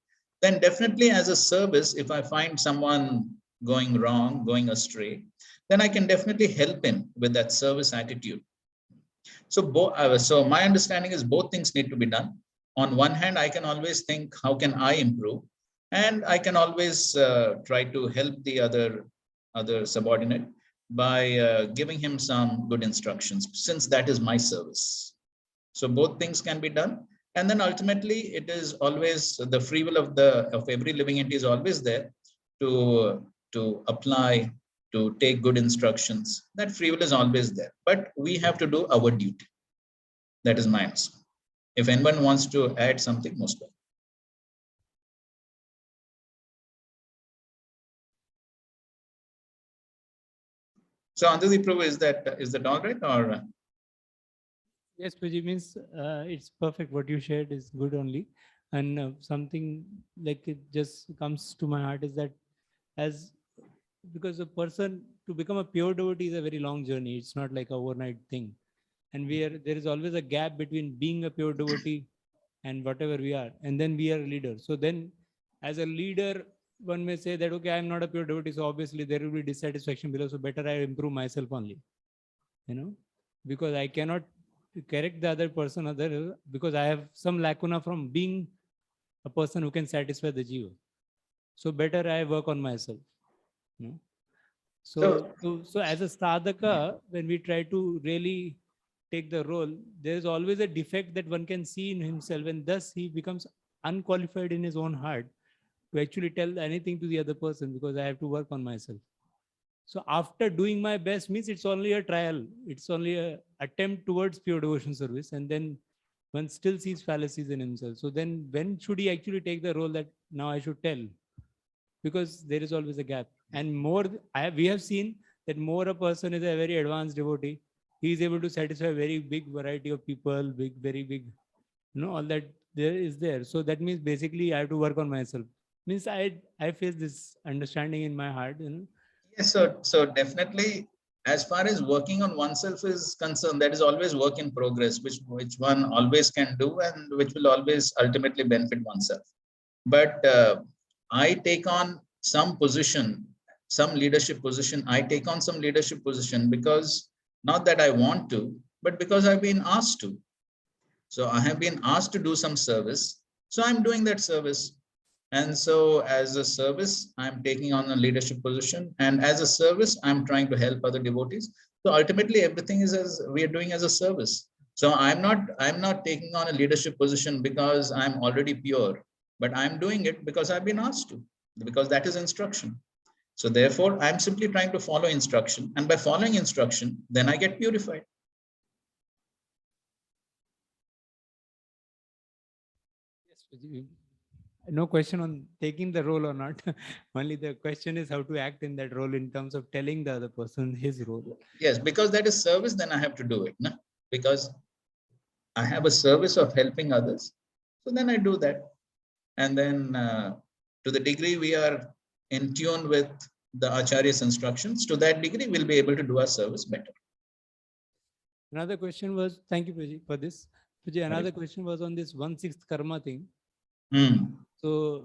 then definitely as a service, if I find someone going wrong, going astray, then I can definitely help him with that service attitude. So my understanding is both things need to be done. On one hand, I can always think, how can I improve? And I can always try to help the other subordinate by giving him some good instructions, since that is my service. So both things can be done. And then ultimately, it is always the free will of every living entity is always there to apply to take good instructions. That free will is always there, but we have to do our duty. That is my answer. If anyone wants to add something, most welcome. So Andhudi Prabhu, is that all right, or? Yes, Puji, means it's perfect. What you shared is good only. And something like it just comes to my heart is that because a person to become a pure devotee is a very long journey. It's not like an overnight thing. And there is always a gap between being a pure devotee and whatever we are. And then we are a leader. So then as a leader, one may say that, okay, I'm not a pure devotee. So obviously there will be dissatisfaction below. So better I improve myself only, because I cannot correct the other person because I have some lacuna from being a person who can satisfy the jiva. So better I work on myself. So as a sadhaka, when we try to really take the role, there is always a defect that one can see in himself, and thus he becomes unqualified in his own heart to actually tell anything to the other person, because I have to work on myself. So after doing my best means it's only a trial. It's only an attempt towards pure devotion service. And then one still sees fallacies in himself. So then when should he actually take the role that now I should tell? Because there is always a gap. And we have seen that more a person is a very advanced devotee, he is able to satisfy a very big variety of people, very big, all that there is there. So that means basically I have to work on myself. Means I face this understanding in my heart, Yes, so definitely, as far as working on oneself is concerned, that is always work in progress, which one always can do and which will always ultimately benefit oneself. But I take on some position, some leadership position. I take on some leadership position because not that I want to, but because I've been asked to. So I have been asked to do some service. So I'm doing that service. And so as a service, I'm taking on a leadership position. And as a service, I'm trying to help other devotees. So ultimately, everything is as we are doing as a service. So I'm not taking on a leadership position because I'm already pure, but I'm doing it because I've been asked to, because that is instruction. So therefore, I'm simply trying to follow instruction. And by following instruction, then I get purified. Yes, no question on taking the role or not. Only the question is how to act in that role in terms of telling the other person his role. Yes, because that is service, then I have to do it. No? Because I have a service of helping others. So then I do that. And then to the degree we are in tune with the Acharya's instructions, to that degree we'll be able to do our service better. Another question was, thank you, Praji, for this. Praji, another question was on this 1/6 karma thing. So,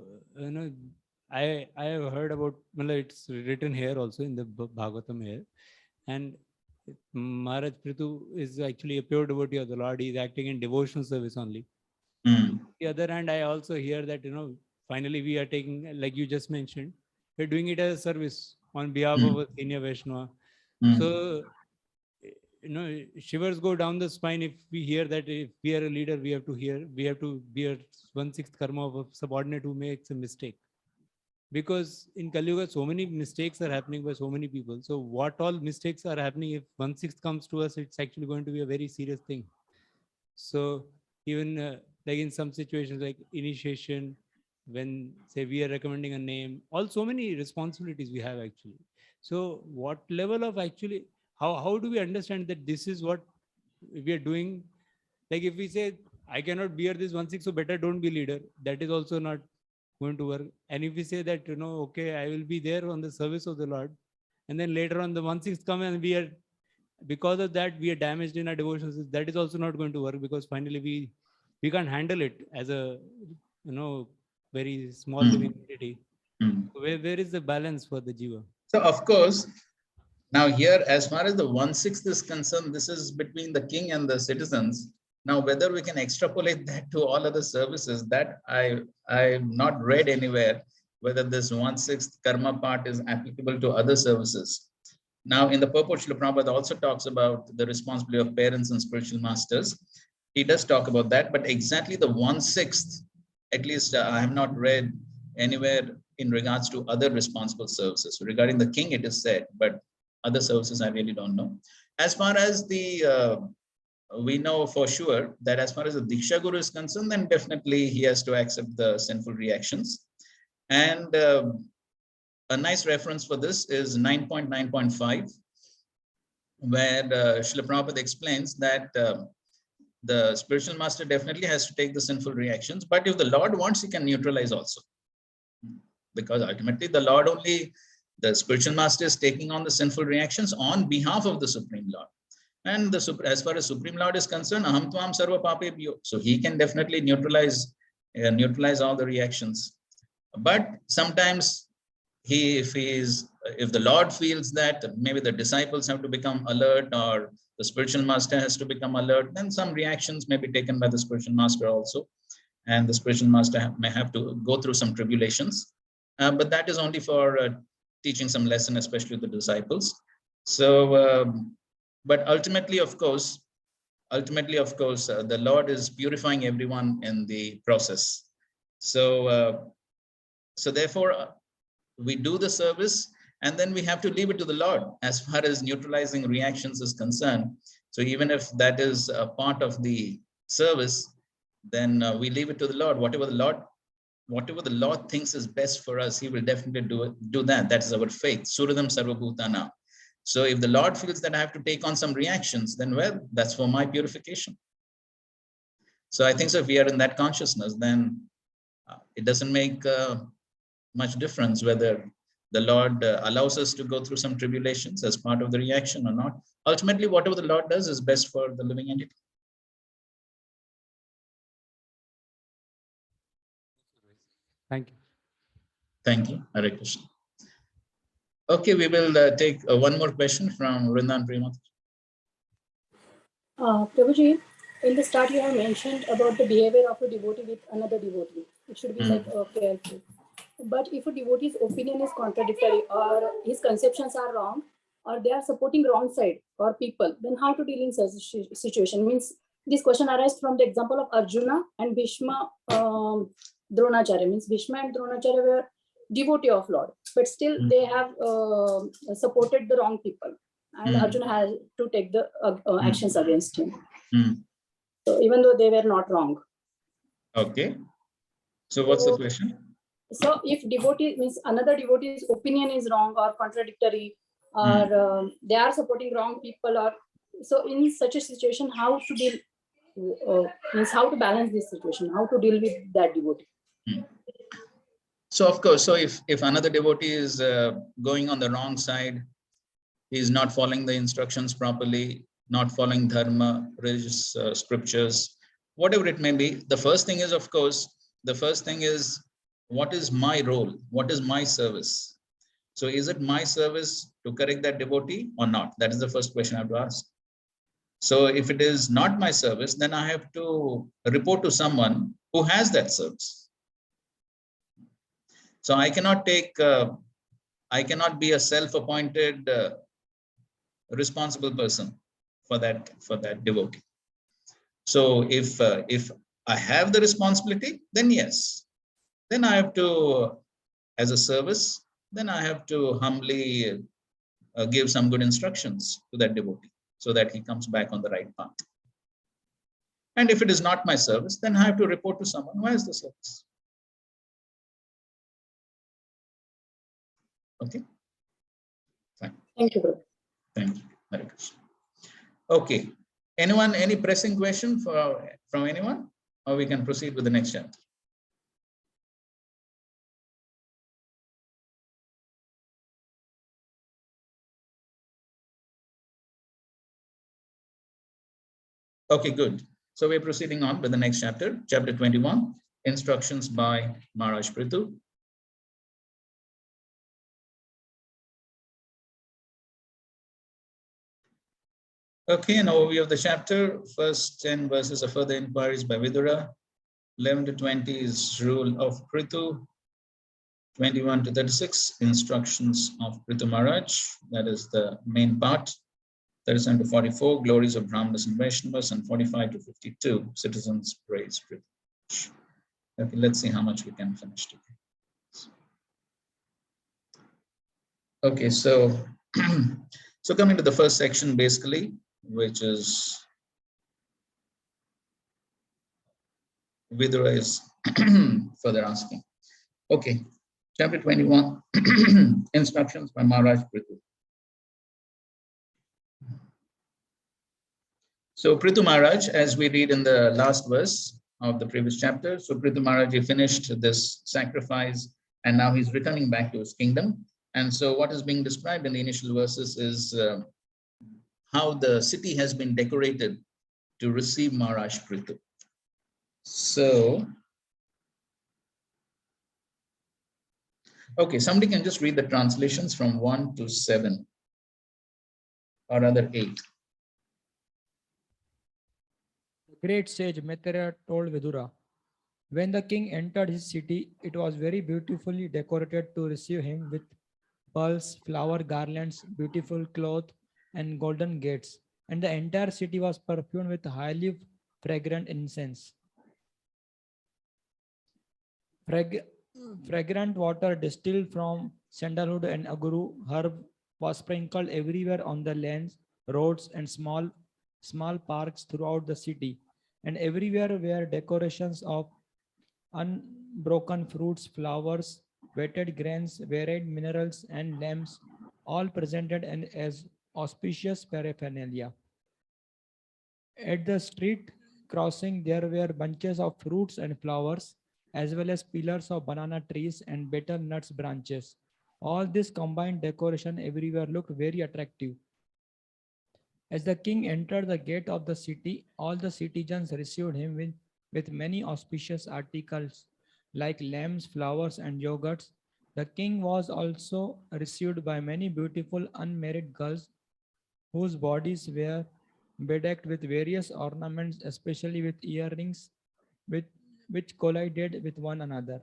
I have heard about, it's written here also in the Bhagavatam here. And Maharaj Prithu is actually a pure devotee of the Lord. He is acting in devotional service only. On the other hand, I also hear that, finally we are taking, like you just mentioned, we're doing it as a service on behalf of a senior Vaishnava. So, shivers go down the spine if we hear that if we are a leader, we have to bear 1/6 karma of a subordinate who makes a mistake. Because in Kali Yuga, so many mistakes are happening by so many people. So what all mistakes are happening, if 1/6 comes to us, it's actually going to be a very serious thing. So even like in some situations like initiation, when say we are recommending a name, so many responsibilities we have actually. So what level of actually, how do we understand that this is what we are doing? Like if we say, I cannot bear this 1/6, so better don't be leader. That is also not going to work. And if we say that, okay, I will be there on the service of the Lord, and then later on the 1/6 come and because of that, we are damaged in our devotions, that is also not going to work, because finally we can't handle it as a, very small living entity. Where is the balance for the jiva? So of course, now here, as far as the 1/6 is concerned, this is between the king and the citizens. Now, whether we can extrapolate that to all other services, that I've not read anywhere whether this 1/6 karma part is applicable to other services. Now, in the purport, Srila Prabhupada also talks about the responsibility of parents and spiritual masters. He does talk about that, but exactly the 1/6, at least I have not read anywhere in regards to other responsible services. Regarding the king, it is said, but other services I really don't know. As far as the we know for sure that as far as the Diksha Guru is concerned, then definitely he has to accept the sinful reactions. And a nice reference for this is 9.9.5, where Srila Prabhupada explains that the spiritual master definitely has to take the sinful reactions, but if the Lord wants, he can neutralize also. Because ultimately the Lord only, the spiritual master is taking on the sinful reactions on behalf of the Supreme Lord. And as far as Supreme Lord is concerned, aham tvam sarva papebhyo. So he can definitely neutralize all the reactions. But sometimes if the Lord feels that maybe the disciples have to become alert or the spiritual master has to become alert, then some reactions may be taken by the spiritual master also. And the spiritual master may have to go through some tribulations. But that is only for teaching some lesson, especially the disciples. So, but ultimately, of course, the Lord is purifying everyone in the process. So, so therefore, we do the service, and then we have to leave it to the Lord as far as neutralizing reactions is concerned. So even if that is a part of the service, then we leave it to the Lord. Whatever the Lord thinks is best for us, he will definitely do that. That is our faith. Suradam sarvabhutana. So if the Lord feels that I have to take on some reactions, then well, that's for my purification. So I think so if we are in that consciousness, then it doesn't make much difference whether the Lord allows us to go through some tribulations as part of the reaction or not. Ultimately, whatever the Lord does is best for the living entity. Thank you. Thank you. Hare Krishna. Okay, we will take one more question from Vrindan Premati. Prabhuji, in the start you have mentioned about the behavior of a devotee with another devotee. It should be like careful. But if a devotee's opinion is contradictory or his conceptions are wrong or they are supporting wrong side or people, then how to deal in such a situation? Means this question arises from the example of Arjuna and Bhishma, Dronacharya. Means Bhishma and Dronacharya were devotee of Lord, but still they have supported the wrong people. And Arjuna has to take the actions against him. So even though they were not wrong. Okay. So what's the question? So if devotee means another devotee's opinion is wrong or contradictory, or they are supporting wrong people, or so in such a situation, how to deal means how to balance this situation, how to deal with that devotee. So of course, so if another devotee is going on the wrong side, he is not following the instructions properly, not following dharma, religious scriptures, whatever it may be, the first thing is, of course, what is my role? What is my service? So is it my service to correct that devotee or not? That is the first question I have to ask. So if it is not my service, then I have to report to someone who has that service. So I cannot be a self-appointed responsible person for that devotee. So if I have the responsibility, then yes, then I have to, as a service, then I have to humbly give some good instructions to that devotee so that he comes back on the right path. And if it is not my service, then I have to report to someone who has the service. Okay. Fine. Thank you, Prabhu. Thank you. Hare Krishna. Okay. Anyone, any pressing question from anyone? Or we can proceed with the next chapter. Okay, good. So we're proceeding on with the next chapter, chapter 21, instructions by Maharaj Prithu. Okay, an overview of the chapter. First 10 verses are further inquiries by Vidura. 11 to 20 is rule of Prithu. 21 to 36, instructions of Prithu Maharaj. That is the main part. 37 to 44, glories of Brahmanas and Vaishnavas, and 45 to 52, citizens praise Prithu. Okay, let's see how much we can finish today. Okay, so so coming to the first section, basically, which is Vidura is further asking. Okay, chapter 21, instructions by Maharaj Prithu. So Prithu Maharaj, as we read in the last verse of the previous chapter, so Prithu Maharaj, he finished this sacrifice and now he's returning back to his kingdom. And so what is being described in the initial verses is how the city has been decorated to receive Maharaj Prithu. So, okay, somebody can just read the translations from 1 to 7, or rather 8. The great sage Maitreya told Vidura, when the king entered his city, it was very beautifully decorated to receive him with pearls, flower garlands, beautiful cloth, and golden gates. And the entire city was perfumed with highly fragrant incense. Fragrant water distilled from sandalwood and aguru herb was sprinkled everywhere on the lanes, roads, and small parks throughout the city. And everywhere were decorations of unbroken fruits, flowers, wetted grains, varied minerals, and lamps, all presented and as auspicious paraphernalia. At the street crossing, there were bunches of fruits and flowers, as well as pillars of banana trees and betel nuts branches. All this combined decoration everywhere looked very attractive. As the king entered the gate of the city, all the citizens received him with many auspicious articles like lambs, flowers, and yogurts. The king was also received by many beautiful unmarried girls whose bodies were bedecked with various ornaments, especially with earrings which collided with one another.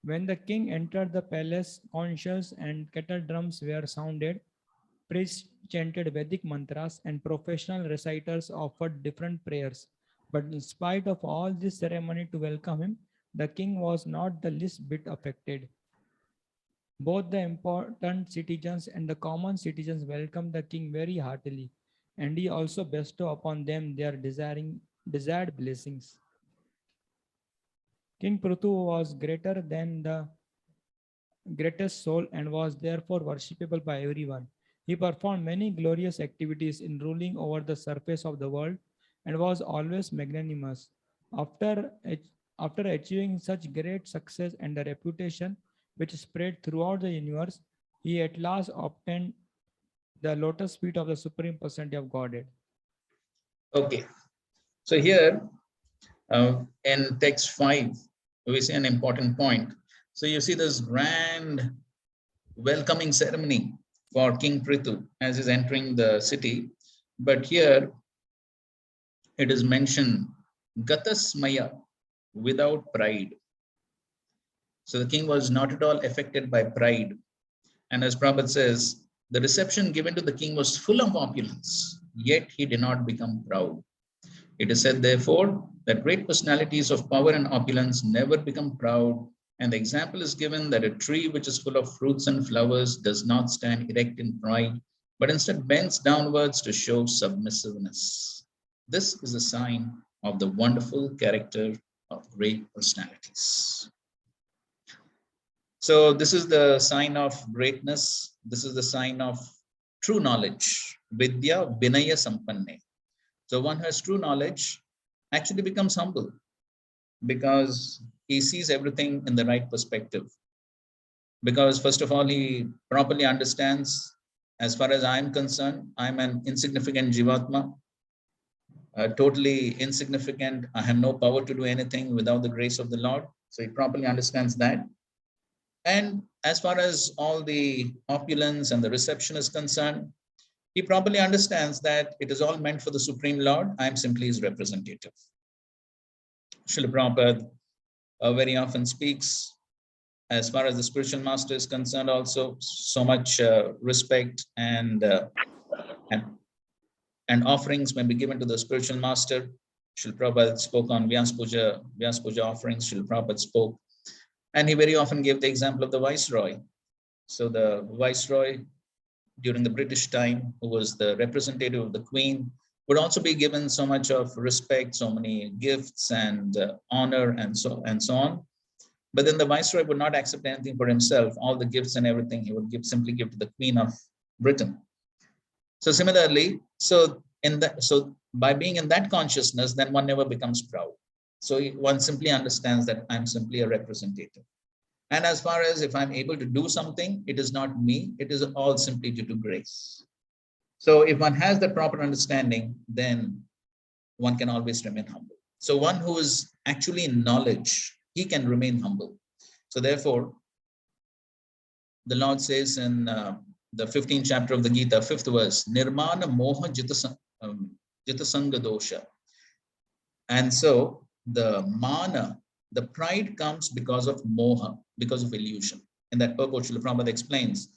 When the king entered the palace, conches and kettle drums were sounded, priests chanted Vedic mantras, and professional reciters offered different prayers. But in spite of all this ceremony to welcome him, the king was not the least bit affected. Both the important citizens and the common citizens welcomed the king very heartily, and he also bestowed upon them their desired blessings. King Prithu was greater than the greatest soul and was therefore worshipable by everyone. He performed many glorious activities in ruling over the surface of the world and was always magnanimous. After, after achieving such great success and a reputation which spread throughout the universe, he at last obtained the lotus feet of the Supreme Personality of Godhead. Okay, so here in text 5, we see an important point. So you see this grand welcoming ceremony for King Prithu as he's entering the city. But here it is mentioned Gatasmaya, without pride. So the king was not at all affected by pride. And as Prabhupada says, the reception given to the king was full of opulence, yet he did not become proud. It is said, therefore, that great personalities of power and opulence never become proud. And the example is given that a tree which is full of fruits and flowers does not stand erect in pride, but instead bends downwards to show submissiveness. This is a sign of the wonderful character of great personalities. So this is the sign of greatness. This is the sign of true knowledge. Vidya Vinaya Sampanne. So one who has true knowledge actually becomes humble because he sees everything in the right perspective. Because first of all, he properly understands, as far as I'm concerned, I'm an insignificant Jivatma, totally insignificant. I have no power to do anything without the grace of the Lord. So he properly understands that. And as far as all the opulence and the reception is concerned, he properly understands that it is all meant for the Supreme Lord. I am simply his representative. Srila Prabhupada very often speaks, as far as the spiritual master is concerned, also so much respect and offerings may be given to the spiritual master. Srila Prabhupada spoke on Vyas Puja offerings. Srila Prabhupada spoke. And he very often gave the example of the viceroy. So the viceroy during the British time, who was the representative of the Queen, would also be given so much of respect, so many gifts and honor and so on. But then the viceroy would not accept anything for himself. All the gifts and everything he would simply give to the Queen of Britain. So similarly, so by being in that consciousness, then one never becomes proud. So one simply understands that I'm simply a representative. And as far as if I'm able to do something, it is not me, it is all simply due to grace. So if one has the proper understanding, then one can always remain humble. So one who is actually in knowledge, he can remain humble. So therefore, the Lord says in the 15th chapter of the Gita, 5th verse, Nirmana moha jitasanga dosha. And so the mana, the pride comes because of moha, because of illusion. In that purport, Srila Prabhupada explains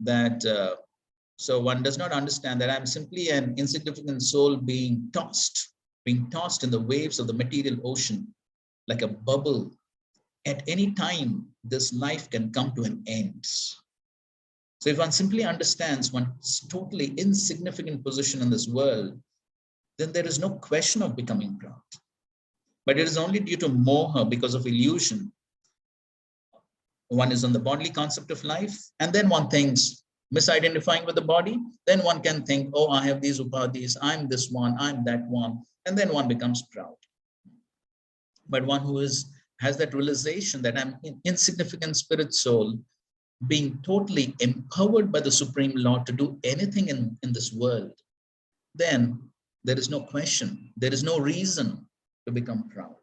that so one does not understand that I'm simply an insignificant soul being tossed in the waves of the material ocean, like a bubble. At any time, this life can come to an end. So if one simply understands one's totally insignificant position in this world, then there is no question of becoming proud. But it is only due to moha, because of illusion. One is on the bodily concept of life, and then one thinks, misidentifying with the body, then one can think, oh, I have these upadhis, I'm this one, I'm that one, and then one becomes proud. But one who has that realization that I'm an insignificant spirit soul, being totally empowered by the Supreme Lord to do anything in this world, then there is no question, there is no reason to become proud.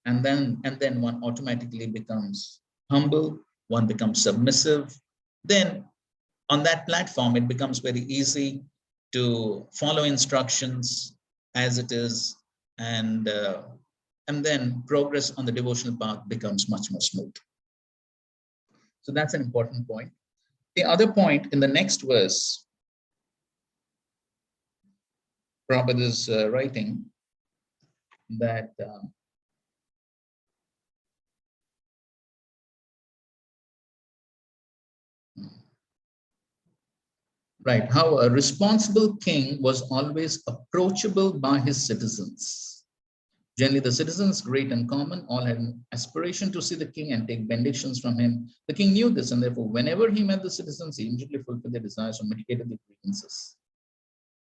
And then one automatically becomes humble, one becomes submissive. Then on that platform, it becomes very easy to follow instructions as it is, and then progress on the devotional path becomes much more smooth. So that's an important point. The other point in the next verse, Prabhupada is writing that right, how a responsible king was always approachable by his citizens. Generally, the citizens, great and common, all had an aspiration to see the king and take benedictions from him. The king knew this, and therefore, whenever he met the citizens, he immediately fulfilled their desires or mitigated their grievances.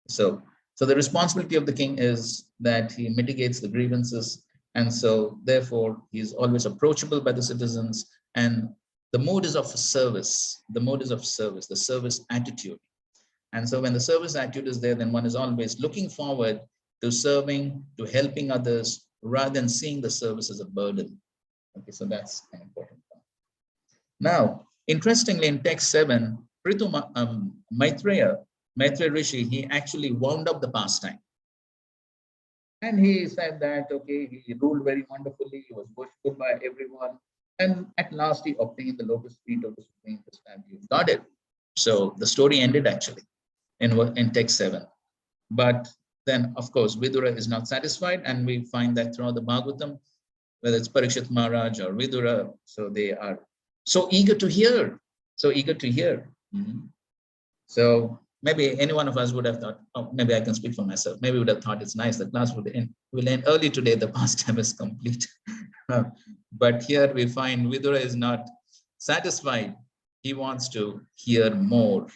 So the responsibility of the king is that he mitigates the grievances, and so therefore, he is always approachable by the citizens, and the mood is of service. The mood is of service, the service attitude. And so when the service attitude is there, then one is always looking forward to serving, to helping others, rather than seeing the service as a burden. Okay, so that's an important point. Now, interestingly, in text 7, Maitreya Rishi, he actually wound up the pastime. And he said that, okay, he ruled very wonderfully, he was worshipped by everyone, and at last he obtained the lotus feet of the Supreme Personality of Godhead. So the story ended actually in text 7. But then, of course, Vidura is not satisfied, and we find that throughout the Bhagavatam, whether it's Parikshit Maharaj or Vidura, so they are so eager to hear, So maybe any one of us would have thought, oh, maybe I can speak for myself. Maybe we would have thought it's nice that class will end early today, the pastime is complete. But here we find Vidura is not satisfied. He wants to hear more.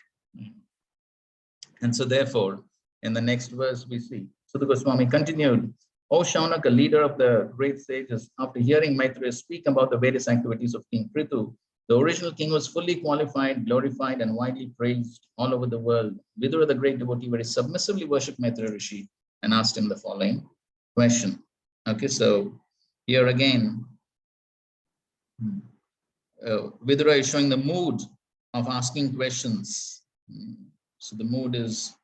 And so therefore, in the next verse we see, Sutta Goswami continued, O Shaunaka, leader of the great sages, after hearing Maitreya speak about the various activities of King Prithu, the original king was fully qualified, glorified, and widely praised all over the world. Vidura, the great devotee, very submissively worshipped Maitreya Rishi and asked him the following question. Okay, so here again, Vidura is showing the mood of asking questions. So the mood is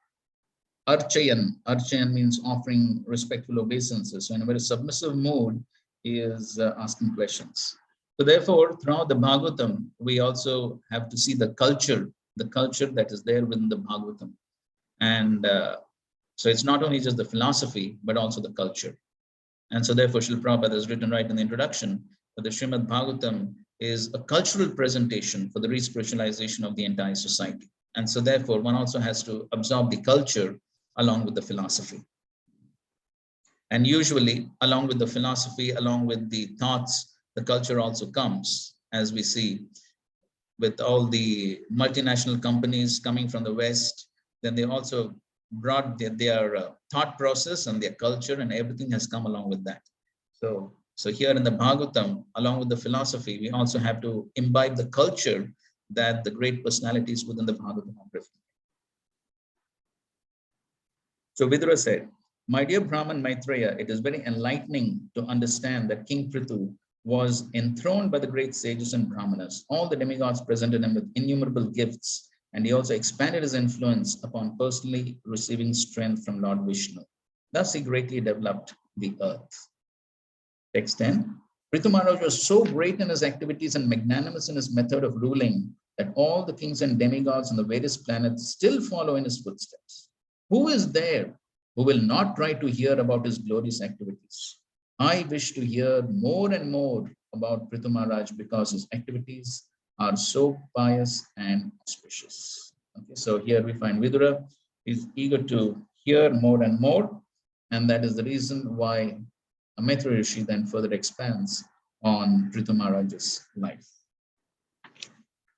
Archayan. Archayan means offering respectful obeisances. So in a very submissive mood, he is asking questions. So therefore, throughout the Bhagavatam, we also have to see the culture that is there within the Bhagavatam. And so it's not only just the philosophy, but also the culture. And so therefore, Srila Prabhupada has written right in the introduction that the Srimad Bhagavatam is a cultural presentation for the re-spiritualization of the entire society. And so therefore, one also has to absorb the culture along with the philosophy. And usually, along with the philosophy, along with the thoughts, the culture also comes, as we see with all the multinational companies coming from the West. Then they also brought their thought process and their culture, and everything has come along with that. So here in the Bhagavatam, along with the philosophy, we also have to imbibe the culture that the great personalities within the Bhagavatam have reflected. So Vidura said, "My dear Brahman Maitreya, it is very enlightening to understand that King Prithu was enthroned by the great sages and Brahmanas. All the demigods presented him with innumerable gifts, and he also expanded his influence upon personally receiving strength from Lord Vishnu. Thus he greatly developed the earth." Text 10. Prithu Maharaj was so great in his activities and magnanimous in his method of ruling that all the kings and demigods on the various planets still follow in his footsteps. Who is there who will not try to hear about his glorious activities? I wish to hear more and more about Prithu Maharaj because his activities are so pious and auspicious. Okay, so here we find Vidura is eager to hear more and more, and that is the reason why Maitreya Rishi then further expands on Prithu Maharaj's life.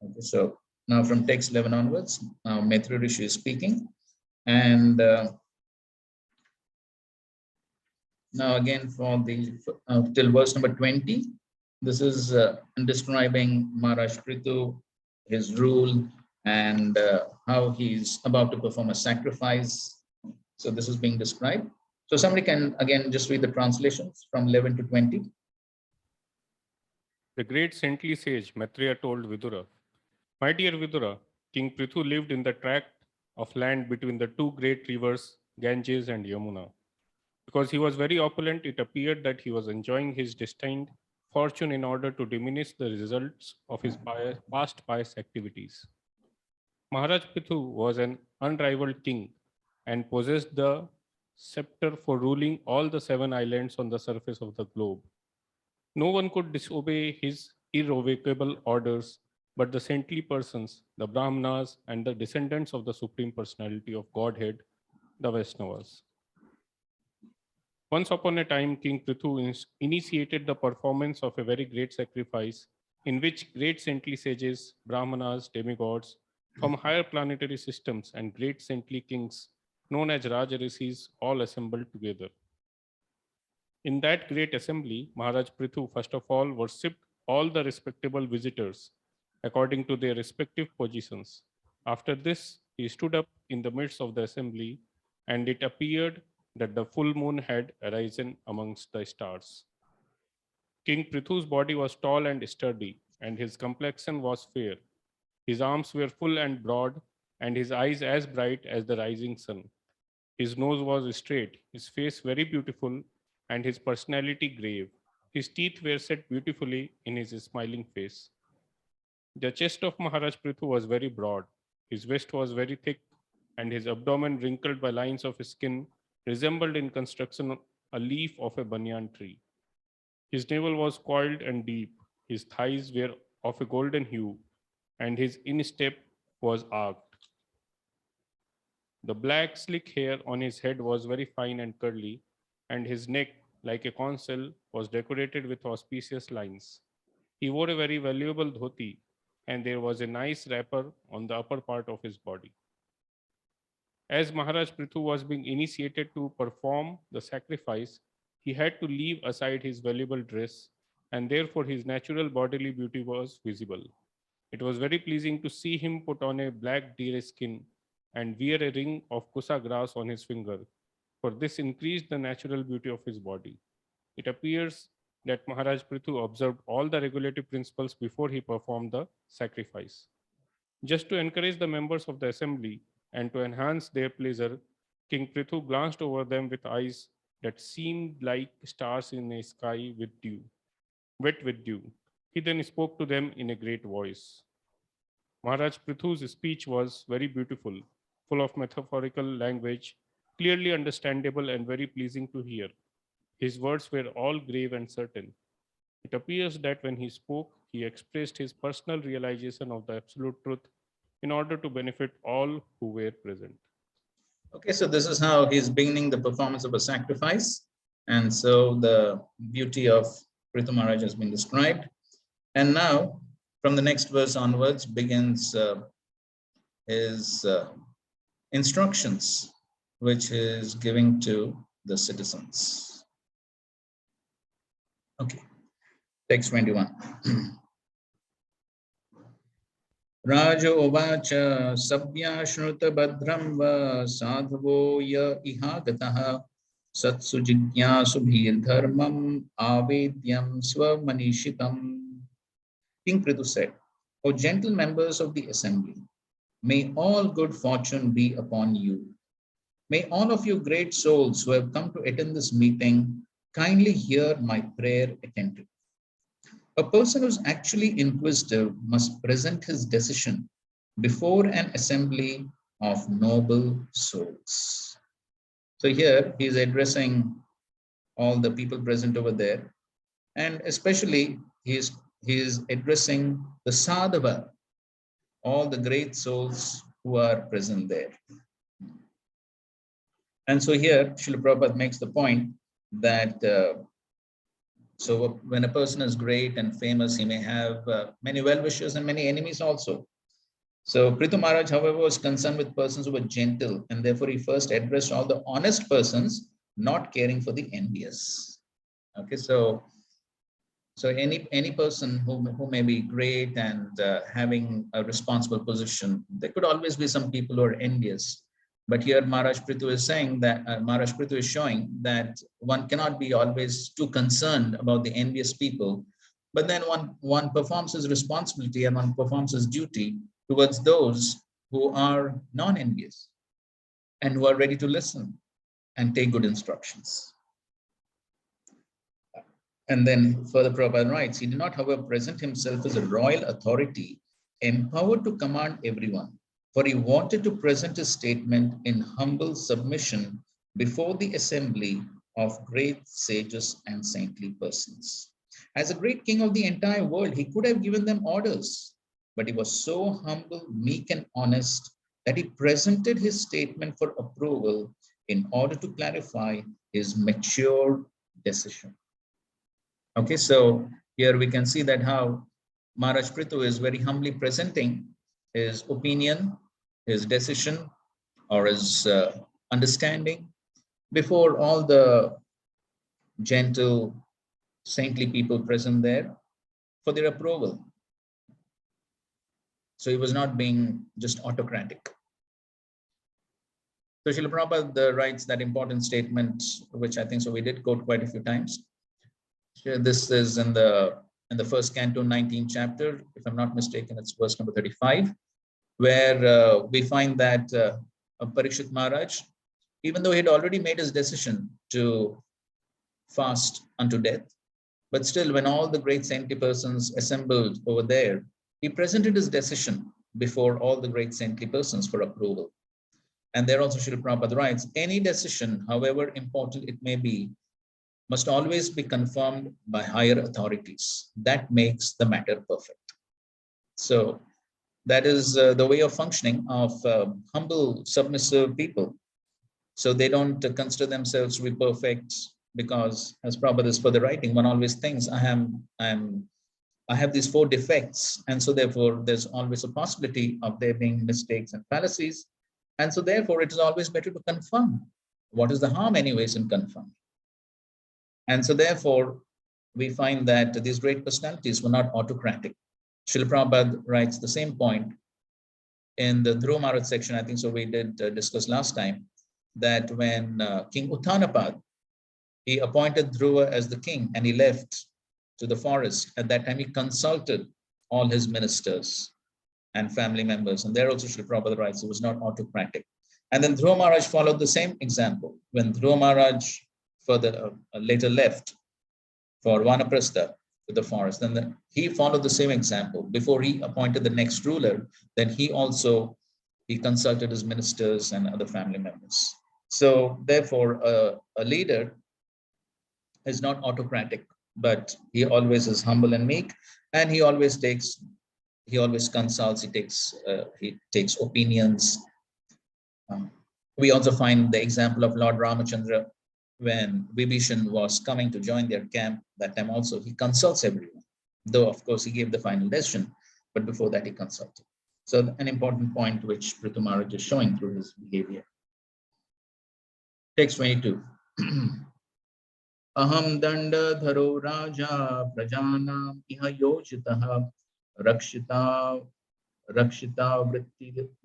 Okay, so now from text 11 onwards, now Maitreya Rishi is speaking, and now again for the till verse number 20, this is describing Maharaj Prithu, his rule, and how he's about to perform a sacrifice. So this is being described. So somebody can again just read the translations from 11 to 20. The great saintly sage Maitreya told Vidura, "My dear Vidura, King Prithu lived in the tract of land between the two great rivers, Ganges and Yamuna. Because he was very opulent, it appeared that he was enjoying his destined fortune in order to diminish the results of his past pious activities. Maharaj Prithu was an unrivaled king and possessed the scepter for ruling all the 7 islands on the surface of the globe. No one could disobey his irrevocable orders but the saintly persons, the Brahmanas, and the descendants of the Supreme Personality of Godhead, the Vaishnavas. Once upon a time, King Prithu initiated the performance of a very great sacrifice in which great saintly sages, Brahmanas, demigods from higher planetary systems and great saintly kings known as Rajarishis all assembled together. In that great assembly, Maharaj Prithu first of all worshipped all the respectable visitors according to their respective positions. After this, he stood up in the midst of the assembly, and it appeared that the full moon had arisen amongst the stars. King Prithu's body was tall and sturdy, and his complexion was fair. His arms were full and broad, and his eyes as bright as the rising sun. His nose was straight, his face very beautiful, and his personality grave. His teeth were set beautifully in his smiling face. The chest of Maharaj Prithu was very broad, his waist was very thick, and his abdomen, wrinkled by lines of skin, resembled in construction a leaf of a banyan tree. His navel was coiled and deep, his thighs were of a golden hue, and his instep was arched. The black, slick hair on his head was very fine and curly, and his neck, like a conch shell, was decorated with auspicious lines. He wore a very valuable dhoti, and there was a nice wrapper on the upper part of his body. As Maharaj Prithu was being initiated to perform the sacrifice, he had to leave aside his valuable dress, and therefore his natural bodily beauty was visible. It was very pleasing to see him put on a black deer skin and wear a ring of kusa grass on his finger, for this increased the natural beauty of his body. It appears that Maharaj Prithu observed all the regulative principles before he performed the sacrifice. Just to encourage the members of the assembly and to enhance their pleasure, King Prithu glanced over them with eyes that seemed like stars in a sky with dew, wet with dew. He then spoke to them in a great voice. Maharaj Prithu's speech was very beautiful, full of metaphorical language, clearly understandable and very pleasing to hear. His words were all grave and certain. It appears that when he spoke, he expressed his personal realization of the absolute truth in order to benefit all who were present. Okay, so this is how he's beginning the performance of a sacrifice. And so the beauty of Prithu Maharaj has been described. And now, from the next verse onwards, begins his instructions, which is giving to the citizens. Okay, text 21. Raja Ovacha Sabya Shruta Badram Va Sadhavo Ya Ihagataha Satsu Jigyasu Bhir Dharmam Avedyam Swamanishitam. King Prithu said, O gentle members of the assembly, may all good fortune be upon you. May all of you great souls who have come to attend this meeting kindly hear my prayer attentively. A person who's actually inquisitive must present his decision before an assembly of noble souls. So here he is addressing all the people present over there, and especially he is addressing the sadhava, all the great souls who are present there. And so here Srila Prabhupada makes the point that so when a person is great and famous, he may have many well-wishers and many enemies also. So Prithu Maharaj, however, was concerned with persons who were gentle, and therefore he first addressed all the honest persons, not caring for the envious. Okay, so any person who may be great and having a responsible position, there could always be some people who are envious. But here Maharaj Prithu is saying that Maharaj Prithu is showing that one cannot be always too concerned about the envious people, but then one performs his responsibility and one performs his duty towards those who are non-envious and who are ready to listen and take good instructions. And then further Prabhupada writes, he did not, however, present himself as a royal authority empowered to command everyone, for he wanted to present his statement in humble submission before the assembly of great sages and saintly persons. As a great king of the entire world, he could have given them orders, but he was so humble, meek, and honest that he presented his statement for approval in order to clarify his mature decision. Okay, so here we can see that how Maharaj Prithu is very humbly presenting his opinion, his decision, or his understanding before all the gentle, saintly people present there for their approval. So he was not being just autocratic. So Srila Prabhupada writes that important statement, which I think so we did quote quite a few times. This is in the first canto, 19th chapter, if I'm not mistaken, it's verse number 35, where we find that Parikshit Maharaj, even though he had already made his decision to fast unto death, but still when all the great saintly persons assembled over there, he presented his decision before all the great saintly persons for approval. And there also Srila Prabhupada writes, any decision, however important it may be, must always be confirmed by higher authorities. That makes the matter perfect. So that is the way of functioning of humble, submissive people. So they don't consider themselves to be perfect because, as Prabhupada is further writing, one always thinks I have these 4 defects, and so therefore there's always a possibility of there being mistakes and fallacies, and so therefore it is always better to confirm. What is the harm anyways in confirming? And so therefore, we find that these great personalities were not autocratic. Srila Prabhupada writes the same point in the Dhruva Maharaj section, I think so we did discuss last time, that when King Uttanapad, he appointed Dhruva as the king and he left to the forest. At that time, he consulted all his ministers and family members. And there also Srila Prabhupada writes, it was not autocratic. And then Dhruva Maharaj followed the same example. When Dhruva Maharaj further later left for Vanaprastha to the forest, then he followed the same example. Before he appointed the next ruler, then he consulted his ministers and other family members. So therefore, a leader is not autocratic. but he always is humble and meek, and he always consults, he takes opinions. We also find the example of Lord Ramachandra when Vibhishan was coming to join their camp. That time also he consults everyone, though of course he gave the final decision, but before that he consulted. So an important point which Prithu Maharaj is showing through his behavior. Text 22. Aham dandadharo raja prajanam iha yojitaha rakshita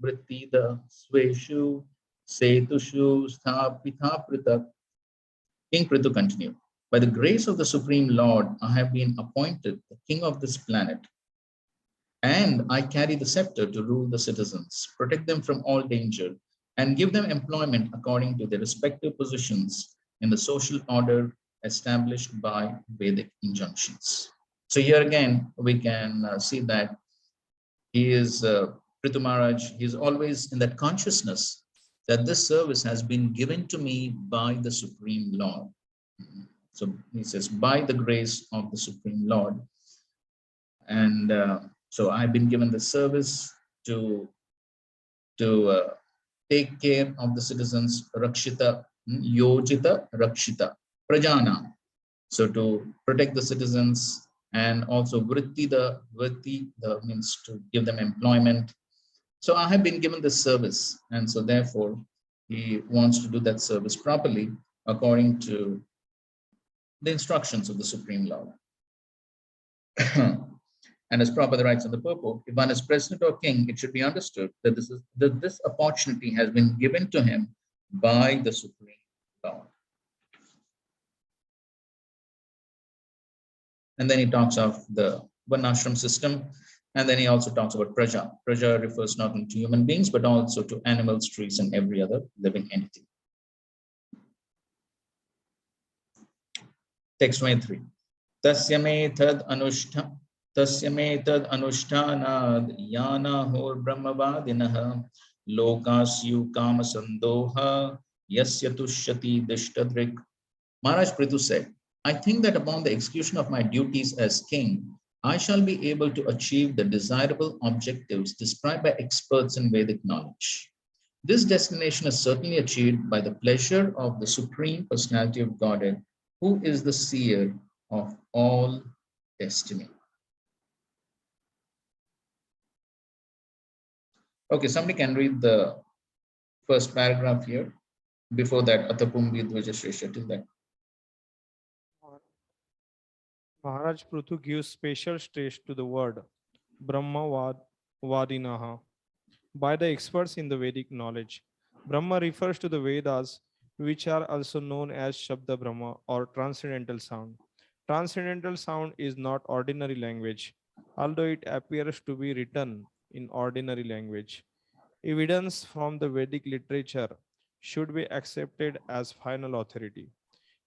vrittida sveshu setushu sthapitha pritak. King Prithu continued, by the grace of the Supreme Lord, I have been appointed the king of this planet, and I carry the scepter to rule the citizens, protect them from all danger, and give them employment according to their respective positions in the social order established by Vedic injunctions. So here again, we can see that he is, Prithu Maharaj, he is always in that consciousness that this service has been given to me by the Supreme Lord. So he says, by the grace of the Supreme Lord. And so I've been given the service to take care of the citizens, Rakshita, Yojita, Rakshita, Prajana. So to protect the citizens, and also Vritti, the means to give them employment. So I have been given this service, and so therefore he wants to do that service properly according to the instructions of the Supreme Lord. And as Prabhupada writes in the purport, if one is president or king, it should be understood that this opportunity has been given to him by the Supreme Lord. And then he talks of the Varnashram system, and then he also talks about Praja. Praja refers not only to human beings, but also to animals, trees, and every other living entity. Text 23. Tasya me tad anushthanad yana hor brahmavadinaha lokasyu kama sandoha yasya tushyati dishtadrik. Maharaj Prithu said, I think that upon the execution of my duties as king, I shall be able to achieve the desirable objectives described by experts in Vedic knowledge. This destination is certainly achieved by the pleasure of the Supreme Personality of Godhead, who is the seer of all destiny. Okay, somebody can read the first paragraph here. Before that, Atapumbi Dvajashresha, till that. Maharaj Prithu gives special stress to the word Brahma Vadinaha by the experts in the Vedic knowledge. Brahma refers to the Vedas, which are also known as Shabda Brahma or transcendental sound. Transcendental sound is not ordinary language, although it appears to be written in ordinary language. Evidence from the Vedic literature should be accepted as final authority.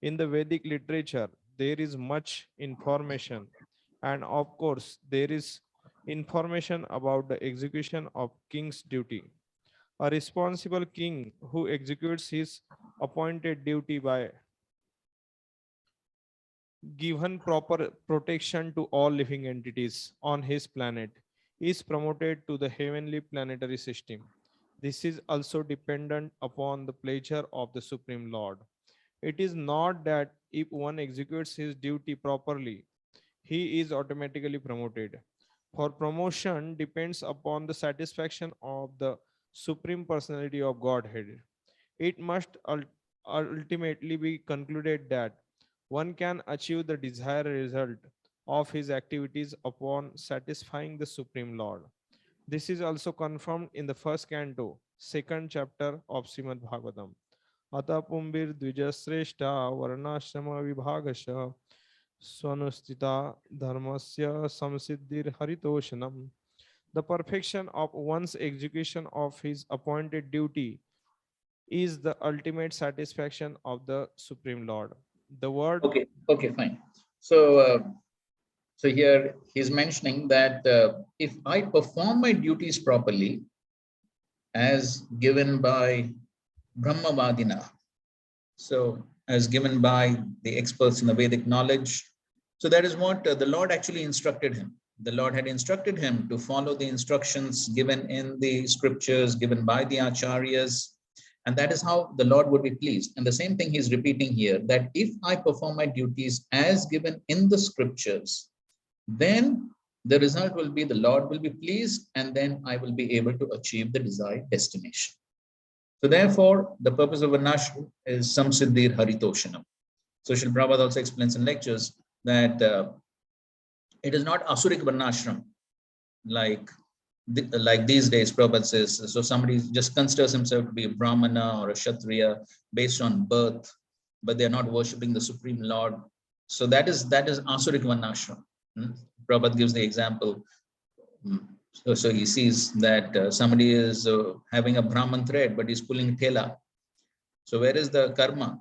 In the Vedic literature, there is much information, and of course, there is information about the execution of king's duty. A responsible king who executes his appointed duty by given proper protection to all living entities on his planet is promoted to the heavenly planetary system. This is also dependent upon the pleasure of the Supreme Lord. It is not that if one executes his duty properly, he is automatically promoted. For promotion depends upon the satisfaction of the Supreme Personality of Godhead. It must ultimately be concluded that one can achieve the desired result of his activities upon satisfying the Supreme Lord. This is also confirmed in the first canto, second chapter of Srimad Bhagavatam. Ata pumbir dvijasreshta varnashrama vibhagasha swanustita dharmasya samsiddhir haritoshanam. The perfection of one's execution of his appointed duty is the ultimate satisfaction of the Supreme Lord. The word. Okay, fine. So here he's mentioning that if I perform my duties properly, as given by Brahmavadina, so as given by the experts in the Vedic knowledge, So that is what the Lord actually instructed him. The Lord had instructed him to follow the instructions given in the scriptures, given by the acharyas. And that is how the Lord would be pleased. And the same thing he's repeating here, that if I perform my duties as given in the scriptures, then the result will be the Lord will be pleased, and then I will be able to achieve the desired destination. So therefore, the purpose of Varnashram is Samsiddhir Haritoshanam. So Srila Prabhupada also explains in lectures that it is not Asurik Varnashram like these days. Prabhupada says, so somebody just considers himself to be a Brahmana or a Kshatriya based on birth, but they're not worshipping the Supreme Lord. So that is Asurik Varnashram. Prabhupada gives the example. So he sees that somebody is having a Brahman thread, but he's pulling tela. So where is the karma?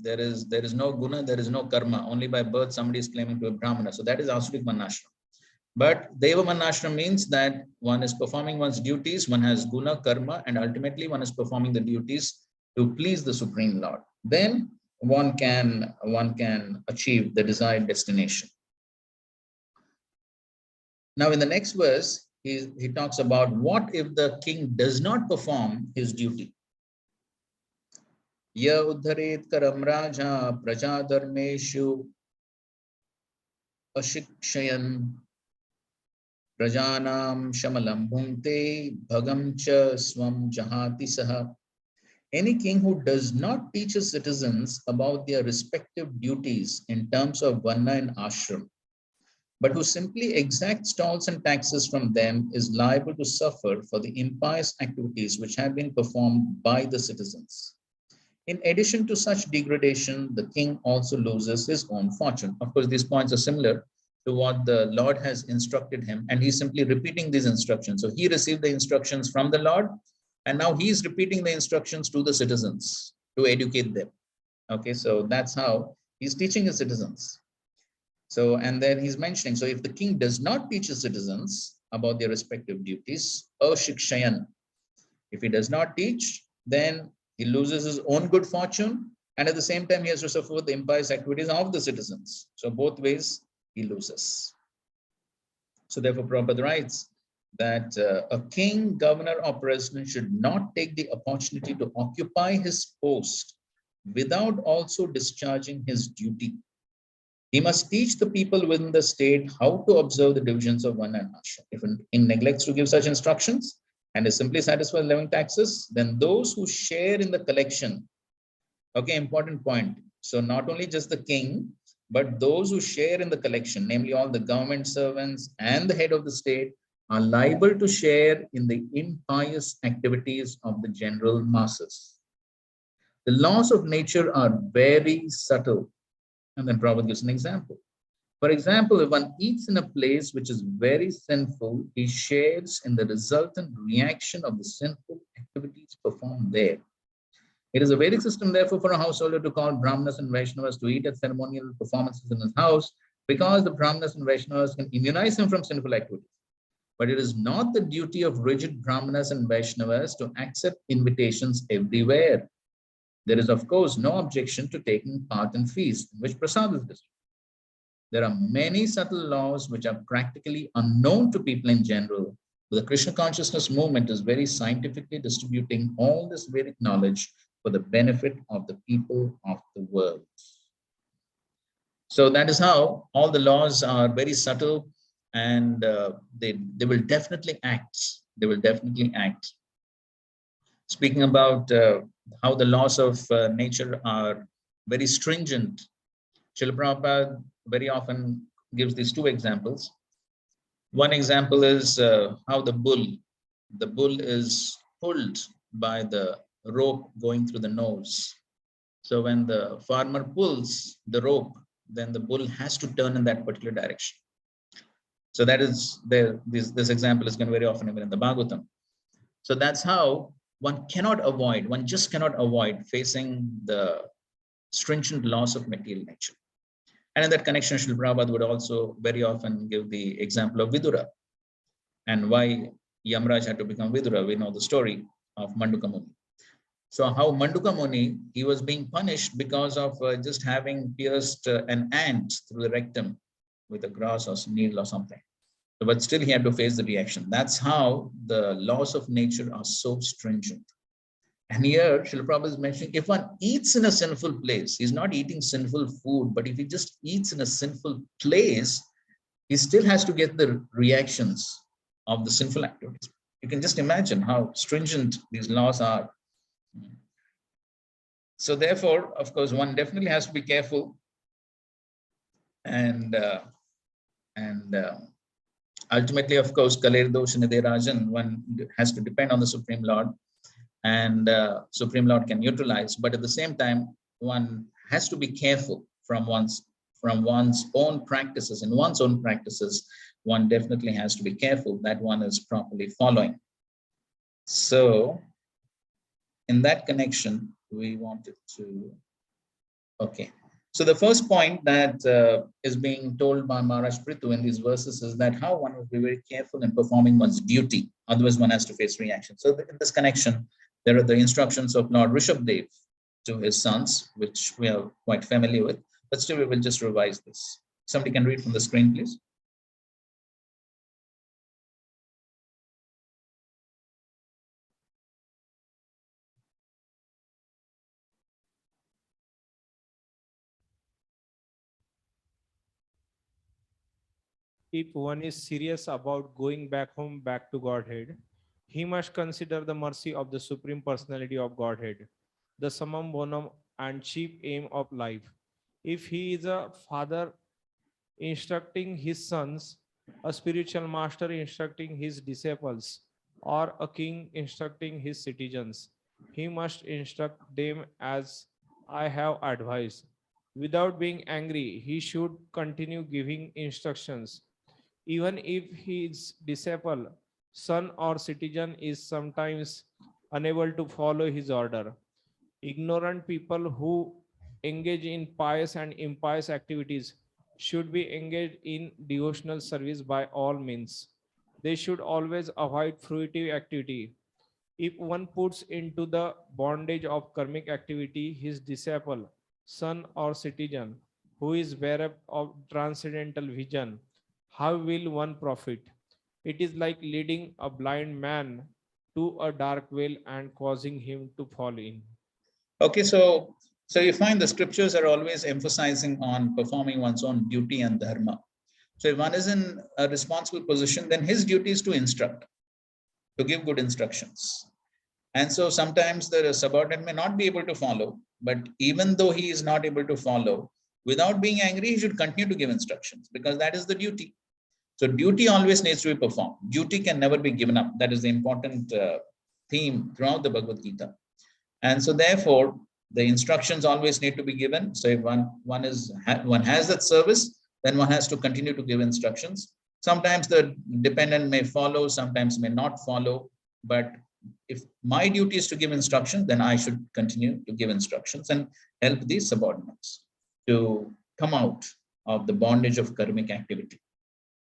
There is no guna, there is no karma. Only by birth somebody is claiming to be a Brahmana. So that is Asurik Varnashram. But Deva Varnashram means that one is performing one's duties, one has guna, karma, and ultimately one is performing the duties to please the Supreme Lord. Then one can achieve the desired destination. Now in the next verse, he talks about what if the king does not perform his duty. Ya uddharet karam raja praja dharmeshu ashikshayan prajanam shamalam bhunte bhagam cha swam jahati saha. Any king who does not teach his citizens about their respective duties in terms of varna and ashram, but who simply exacts tolls and taxes from them, is liable to suffer for the impious activities which have been performed by the citizens. In addition to such degradation, the king also loses his own fortune. Of course, these points are similar to what the Lord has instructed him, and he's simply repeating these instructions. So he received the instructions from the Lord, and now he's repeating the instructions to the citizens to educate them. Okay, so that's how he's teaching his citizens. So, and then he's mentioning, so if the king does not teach his citizens about their respective duties, ashikshayan, if he does not teach, then he loses his own good fortune, and at the same time he has to suffer the impious activities of the citizens. So both ways he loses. So therefore Prabhupada writes that a king, governor, or president should not take the opportunity to occupy his post without also discharging his duty. He must teach the people within the state how to observe the divisions of varna and ashram. If he neglects to give such instructions and is simply satisfied with levying taxes, then those who share in the collection, okay, important point. So not only just the king, but those who share in the collection, namely all the government servants and the head of the state, are liable to share in the impious activities of the general masses. The laws of nature are very subtle. And then Prabhupada gives an example. For example, if one eats in a place which is very sinful, he shares in the resultant reaction of the sinful activities performed there. It is a Vedic system, therefore, for a householder to call Brahmanas and Vaishnavas to eat at ceremonial performances in his house, because the Brahmanas and Vaishnavas can immunize him from sinful activities. But it is not the duty of rigid Brahmanas and Vaishnavas to accept invitations everywhere. There is, of course, no objection to taking part in feasts in which prasad is distributed. There are many subtle laws which are practically unknown to people in general. The Krishna consciousness movement is very scientifically distributing all this Vedic knowledge for the benefit of the people of the world. So that is how all the laws are very subtle, and they will definitely act. They will definitely act. Speaking about how the laws of nature are very stringent, Srila Prabhupada very often gives these two examples. One example is how the bull is pulled by the rope going through the nose. So when the farmer pulls the rope, then the bull has to turn in that particular direction. So that is there. This example is given very often even in the Bhagavatam. So that's how one just cannot avoid facing the stringent laws of material nature. And in that connection, Srila Prabhupada would also very often give the example of Vidura and why Yamraj had to become Vidura. We know the story of Manduka Muni. So how Manduka Muni, he was being punished because of just having pierced an ant through the rectum with a grass or some needle or something. But still he had to face the reaction. That's how the laws of nature are so stringent. And here Srila Prabhupada is mentioning, if one eats in a sinful place, he's not eating sinful food, but if he just eats in a sinful place, he still has to get the reactions of the sinful activities. You can just imagine how stringent these laws are. So therefore, of course, one definitely has to be careful and ultimately, of course, Kaler Dosh Rajan, one has to depend on the Supreme Lord, and Supreme Lord can neutralize. But at the same time, one has to be careful from one's own practices. In one's own practices, one definitely has to be careful that one is properly following. So, in that connection, we wanted to. Okay. So the first point that is being told by Maharaj Prithu in these verses is that how one must be very careful in performing one's duty, otherwise one has to face reaction. So in this connection, there are the instructions of Lord Rishabdev to his sons, which we are quite familiar with, but still we will just revise this. Somebody can read from the screen, please. If one is serious about going back home, back to Godhead, he must consider the mercy of the Supreme Personality of Godhead, the summum bonum and chief aim of life. If he is a father instructing his sons, a spiritual master instructing his disciples, or a king instructing his citizens, he must instruct them as I have advised. Without being angry, he should continue giving instructions even if his disciple, son, or citizen is sometimes unable to follow his order. Ignorant people who engage in pious and impious activities should be engaged in devotional service by all means. They should always avoid fruitive activity. If one puts into the bondage of karmic activity his disciple, son, or citizen who is bereft of transcendental vision, how will one profit? It is like leading a blind man to a dark well and causing him to fall in. Okay, so you find the scriptures are always emphasizing on performing one's own duty and dharma. So if one is in a responsible position, then his duty is to instruct, to give good instructions. And so sometimes the subordinate may not be able to follow, but even though he is not able to follow, without being angry, he should continue to give instructions because that is the duty. So duty always needs to be performed. Duty can never be given up. That is the important theme throughout the Bhagavad Gita. And so therefore, the instructions always need to be given. So if one has that service, then one has to continue to give instructions. Sometimes the dependent may follow, sometimes may not follow. But if my duty is to give instructions, then I should continue to give instructions and help these subordinates to come out of the bondage of karmic activity.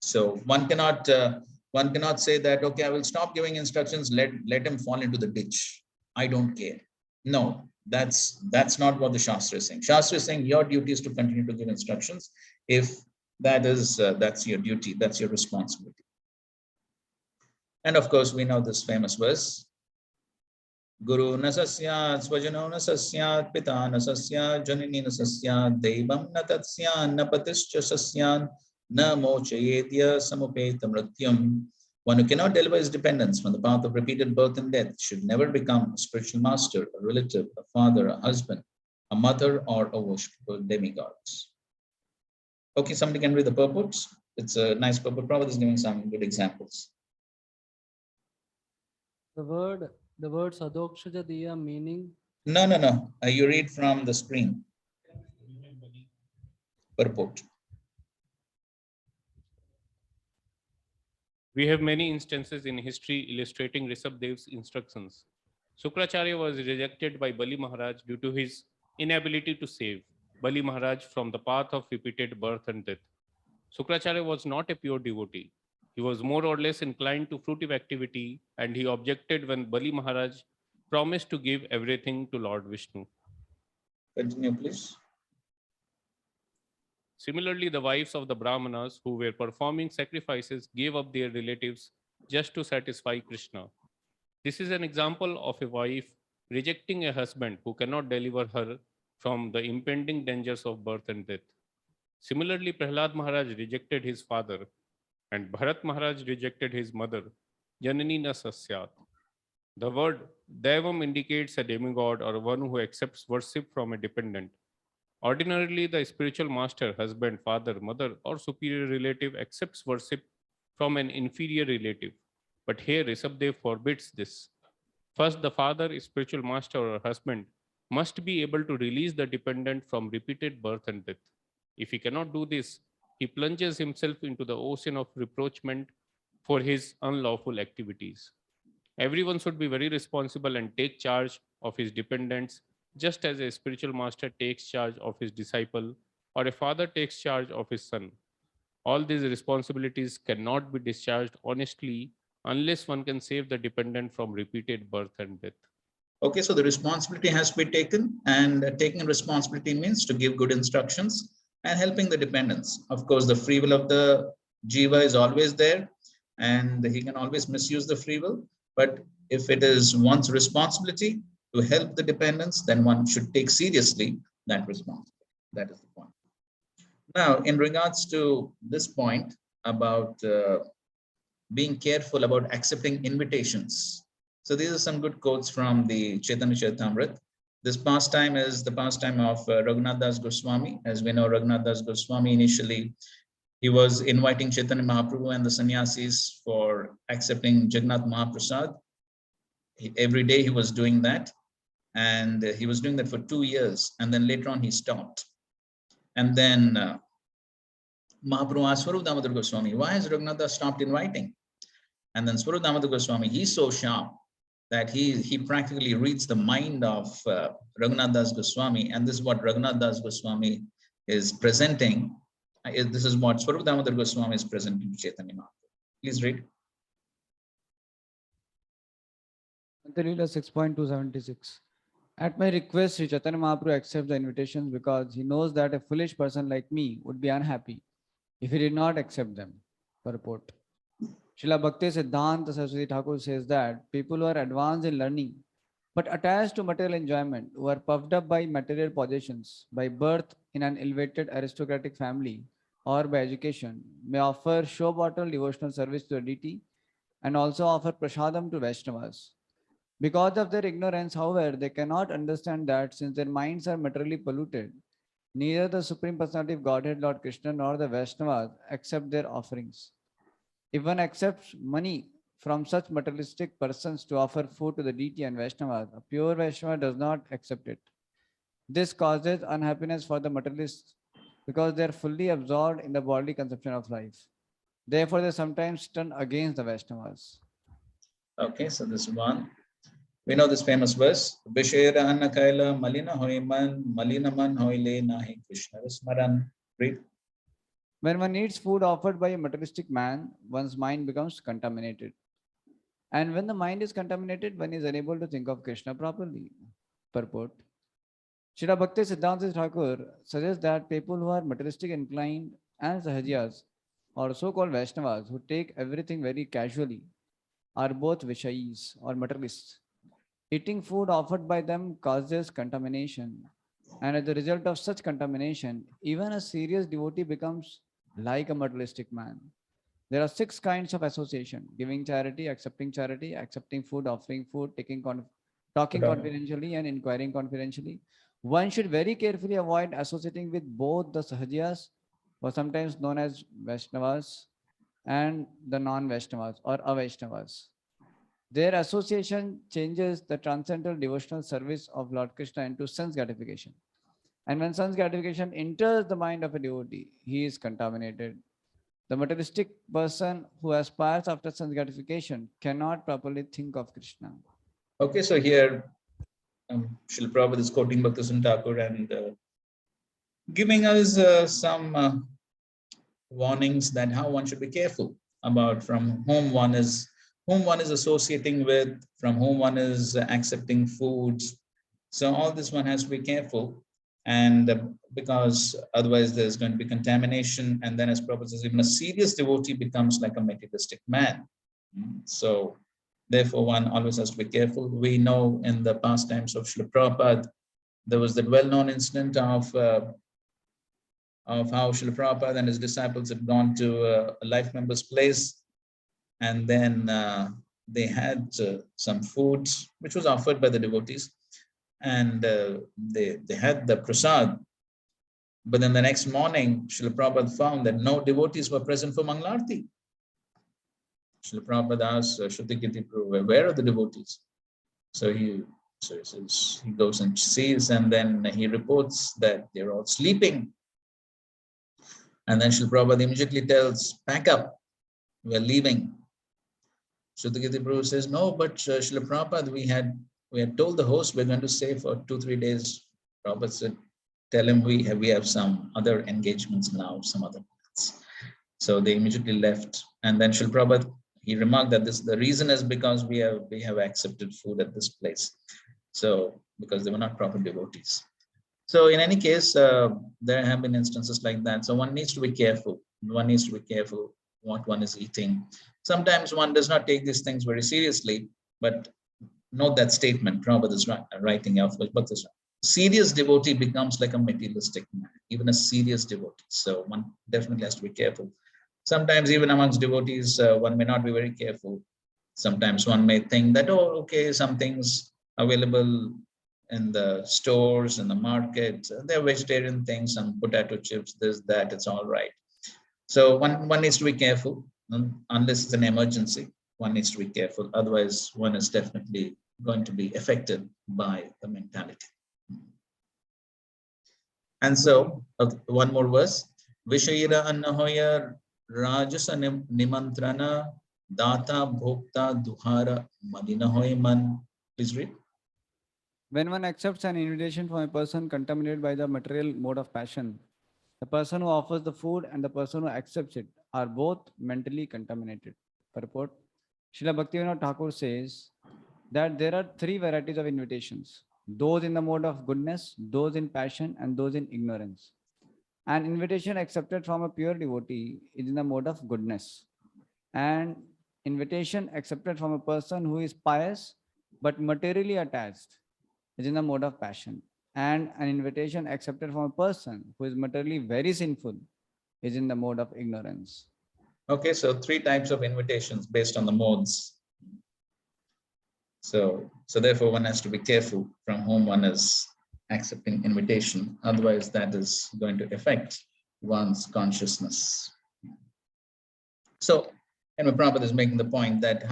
So one cannot say that, okay, I will stop giving instructions, let him fall into the ditch. I don't care. No, that's not what the Shastra is saying. Shastra is saying your duty is to continue to give instructions. If that's your duty, that's your responsibility. And of course, we know this famous verse. Guru nasasyat, svajano nasasyat, pita nasasyat, janini nasasyat, devam natasyan, napatischa sasyan, na mochayetya samupeta mrityam. One who cannot deliver his dependence from the path of repeated birth and death should never become a spiritual master, a relative, a father, a husband, a mother, or a worshipful demigods. Okay, somebody can read the purports. It's a nice purport. Prabhupada is giving some good examples. The word Sadokshaja Diya meaning? No. You read from the screen. Purport. We have many instances in history illustrating Rishabdev's instructions. Sukracharya was rejected by Bali Maharaj due to his inability to save Bali Maharaj from the path of repeated birth and death. Sukracharya was not a pure devotee. He was more or less inclined to fruitive activity, and he objected when Bali Maharaj promised to give everything to Lord Vishnu. Continue, please. Similarly, the wives of the Brahmanas who were performing sacrifices gave up their relatives just to satisfy Krishna. This is an example of a wife rejecting a husband who cannot deliver her from the impending dangers of birth and death. Similarly, Prahlad Maharaj rejected his father, and Bharat Maharaj rejected his mother, Janani na sasyat. The word Devam indicates a demigod or one who accepts worship from a dependent. Ordinarily, the spiritual master, husband, father, mother, or superior relative accepts worship from an inferior relative. But here, Rishabdev forbids this. First, the father, spiritual master, or husband must be able to release the dependent from repeated birth and death. If he cannot do this, he plunges himself into the ocean of reproachment for his unlawful activities. Everyone should be very responsible and take charge of his dependents, just as a spiritual master takes charge of his disciple or a father takes charge of his son. All these responsibilities cannot be discharged honestly unless one can save the dependent from repeated birth and death. Okay, so the responsibility has to be taken, and taking responsibility means to give good instructions and helping the dependents. Of course, the free will of the jiva is always there, and he can always misuse the free will. But if it is one's responsibility to help the dependents, then one should take seriously that responsibility. That is the point. Now, in regards to this point about being careful about accepting invitations. So these are some good quotes from the Chaitanya Charitamrita. This pastime is the pastime of Raghunath Das Goswami. As we know, Raghunath Das Goswami initially, he was inviting Chaitanya Mahaprabhu and the sannyasis for accepting Jagannath Mahaprasad. Every day he was doing that, and he was doing that for 2 years, and then later on he stopped. And then Mahaprabhu asked Swarup Damodar Goswami, why has Raghunath Das stopped inviting? And then Swarup Damodar Goswami, he's so sharp that he practically reads the mind of Raghunath Das Goswami, and this is what Raghunath Das Goswami is presenting. This is what Swarup Damodar Goswami is presenting to Chaitanya Mahaprabhu. Please read. Antarila 6.276. At my request, Sri Chaitanya Mahaprabhu accepts the invitations because he knows that a foolish person like me would be unhappy if he did not accept them. Purport. Srila Bhakti Siddhanta Saraswati Thakur says that people who are advanced in learning but attached to material enjoyment, who are puffed up by material possessions, by birth in an elevated aristocratic family or by education, may offer show bottle devotional service to a deity and also offer prasadam to Vaishnavas. Because of their ignorance, however, they cannot understand that since their minds are materially polluted, neither the Supreme Personality of Godhead, Lord Krishna, nor the Vaishnavas accept their offerings. If one accepts money from such materialistic persons to offer food to the deity and Vaishnavas, a pure Vaishnava does not accept it. This causes unhappiness for the materialists because they are fully absorbed in the bodily conception of life. Therefore, they sometimes turn against the Vaishnavas. Okay, so this one. We know this famous verse. Vishera anna kaila malina hoiman malina man hoile nahi Krishna smaran. Read. When one eats food offered by a materialistic man, one's mind becomes contaminated. And when the mind is contaminated, one is unable to think of Krishna properly. Purport. Srila Bhakti Siddhanta Thakur suggests that people who are materialistic inclined and sahajiyas, or so-called Vaishnavas, who take everything very casually, are both Vishayis or materialists. Eating food offered by them causes contamination. And as a result of such contamination, even a serious devotee becomes like a materialistic man. There are 6 kinds of association: giving charity, accepting food, offering food, talking confidentially, and inquiring confidentially. One should very carefully avoid associating with both the Sahajiyas, or sometimes known as Vaishnavas, and the non-Vaishnavas or Avaishnavas. Their association changes the transcendental devotional service of Lord Krishna into sense gratification. And when sense gratification enters the mind of a devotee, he is contaminated. The materialistic person who aspires after sense gratification cannot properly think of Krishna. Okay, so here Srila Prabhupada is quoting Bhaktivinoda Thakur and giving us some warnings that how one should be careful about from whom one is whom one is associating with, from whom one is accepting foods. So all this one has to be careful, and because otherwise there's going to be contamination, and then as Prabhupada says, even a serious devotee becomes like a materialistic man. So therefore one always has to be careful. We know in the past times of Srila Prabhupada, there was that well-known incident of how Srila Prabhupada and his disciples had gone to a life member's place, and then they had some food which was offered by the devotees, and they had the prasad. But then the next morning, Srila Prabhupada found that no devotees were present for Mangalarti. Srila Prabhupada asked Shrutikirti Prabhu, where are the devotees? So he goes and sees, and then he reports that they're all sleeping. And then Srila Prabhupada immediately tells, pack up, we're leaving. Shrutikirti Prabhu says, no, but Srila Prabhupada, we had told the host we're going to stay for 2-3 days. Prabhupada said, tell him we have some other engagements now, some other plans. So they immediately left. And then Srila Prabhupada, he remarked that the reason is because we have accepted food at this place. So because they were not proper devotees. So in any case, there have been instances like that. So one needs to be careful. One needs to be careful what one is eating. Sometimes one does not take these things very seriously, but note that statement, Prabhupada is writing out, but this serious devotee becomes like a materialistic man, even a serious devotee. So one definitely has to be careful. Sometimes even amongst devotees, one may not be very careful. Sometimes one may think that, oh, okay, some things available in the stores, in the market, they're vegetarian things, some potato chips, this, that, it's all right. So one needs to be careful, unless it's an emergency, one needs to be careful. Otherwise, one is definitely going to be affected by the mentality. And so, one more verse. Vishayira annahoya rajasa nimantrana data bhokta duhara madinahoy man. Please read. When one accepts an invitation from a person contaminated by the material mode of passion, the person who offers the food and the person who accepts it are both mentally contaminated. Purport. Srila Bhaktivinoda Thakur says that there are 3 varieties of invitations: those in the mode of goodness, those in passion, and those in ignorance. An invitation accepted from a pure devotee is in the mode of goodness. And invitation accepted from a person who is pious but materially attached is in the mode of passion. And an invitation accepted from a person who is materially very sinful is in the mode of ignorance. Okay, so 3 types of invitations based on the modes. So therefore one has to be careful from whom one is accepting invitation. Otherwise that is going to affect one's consciousness. So, and Prabhupada is making the point that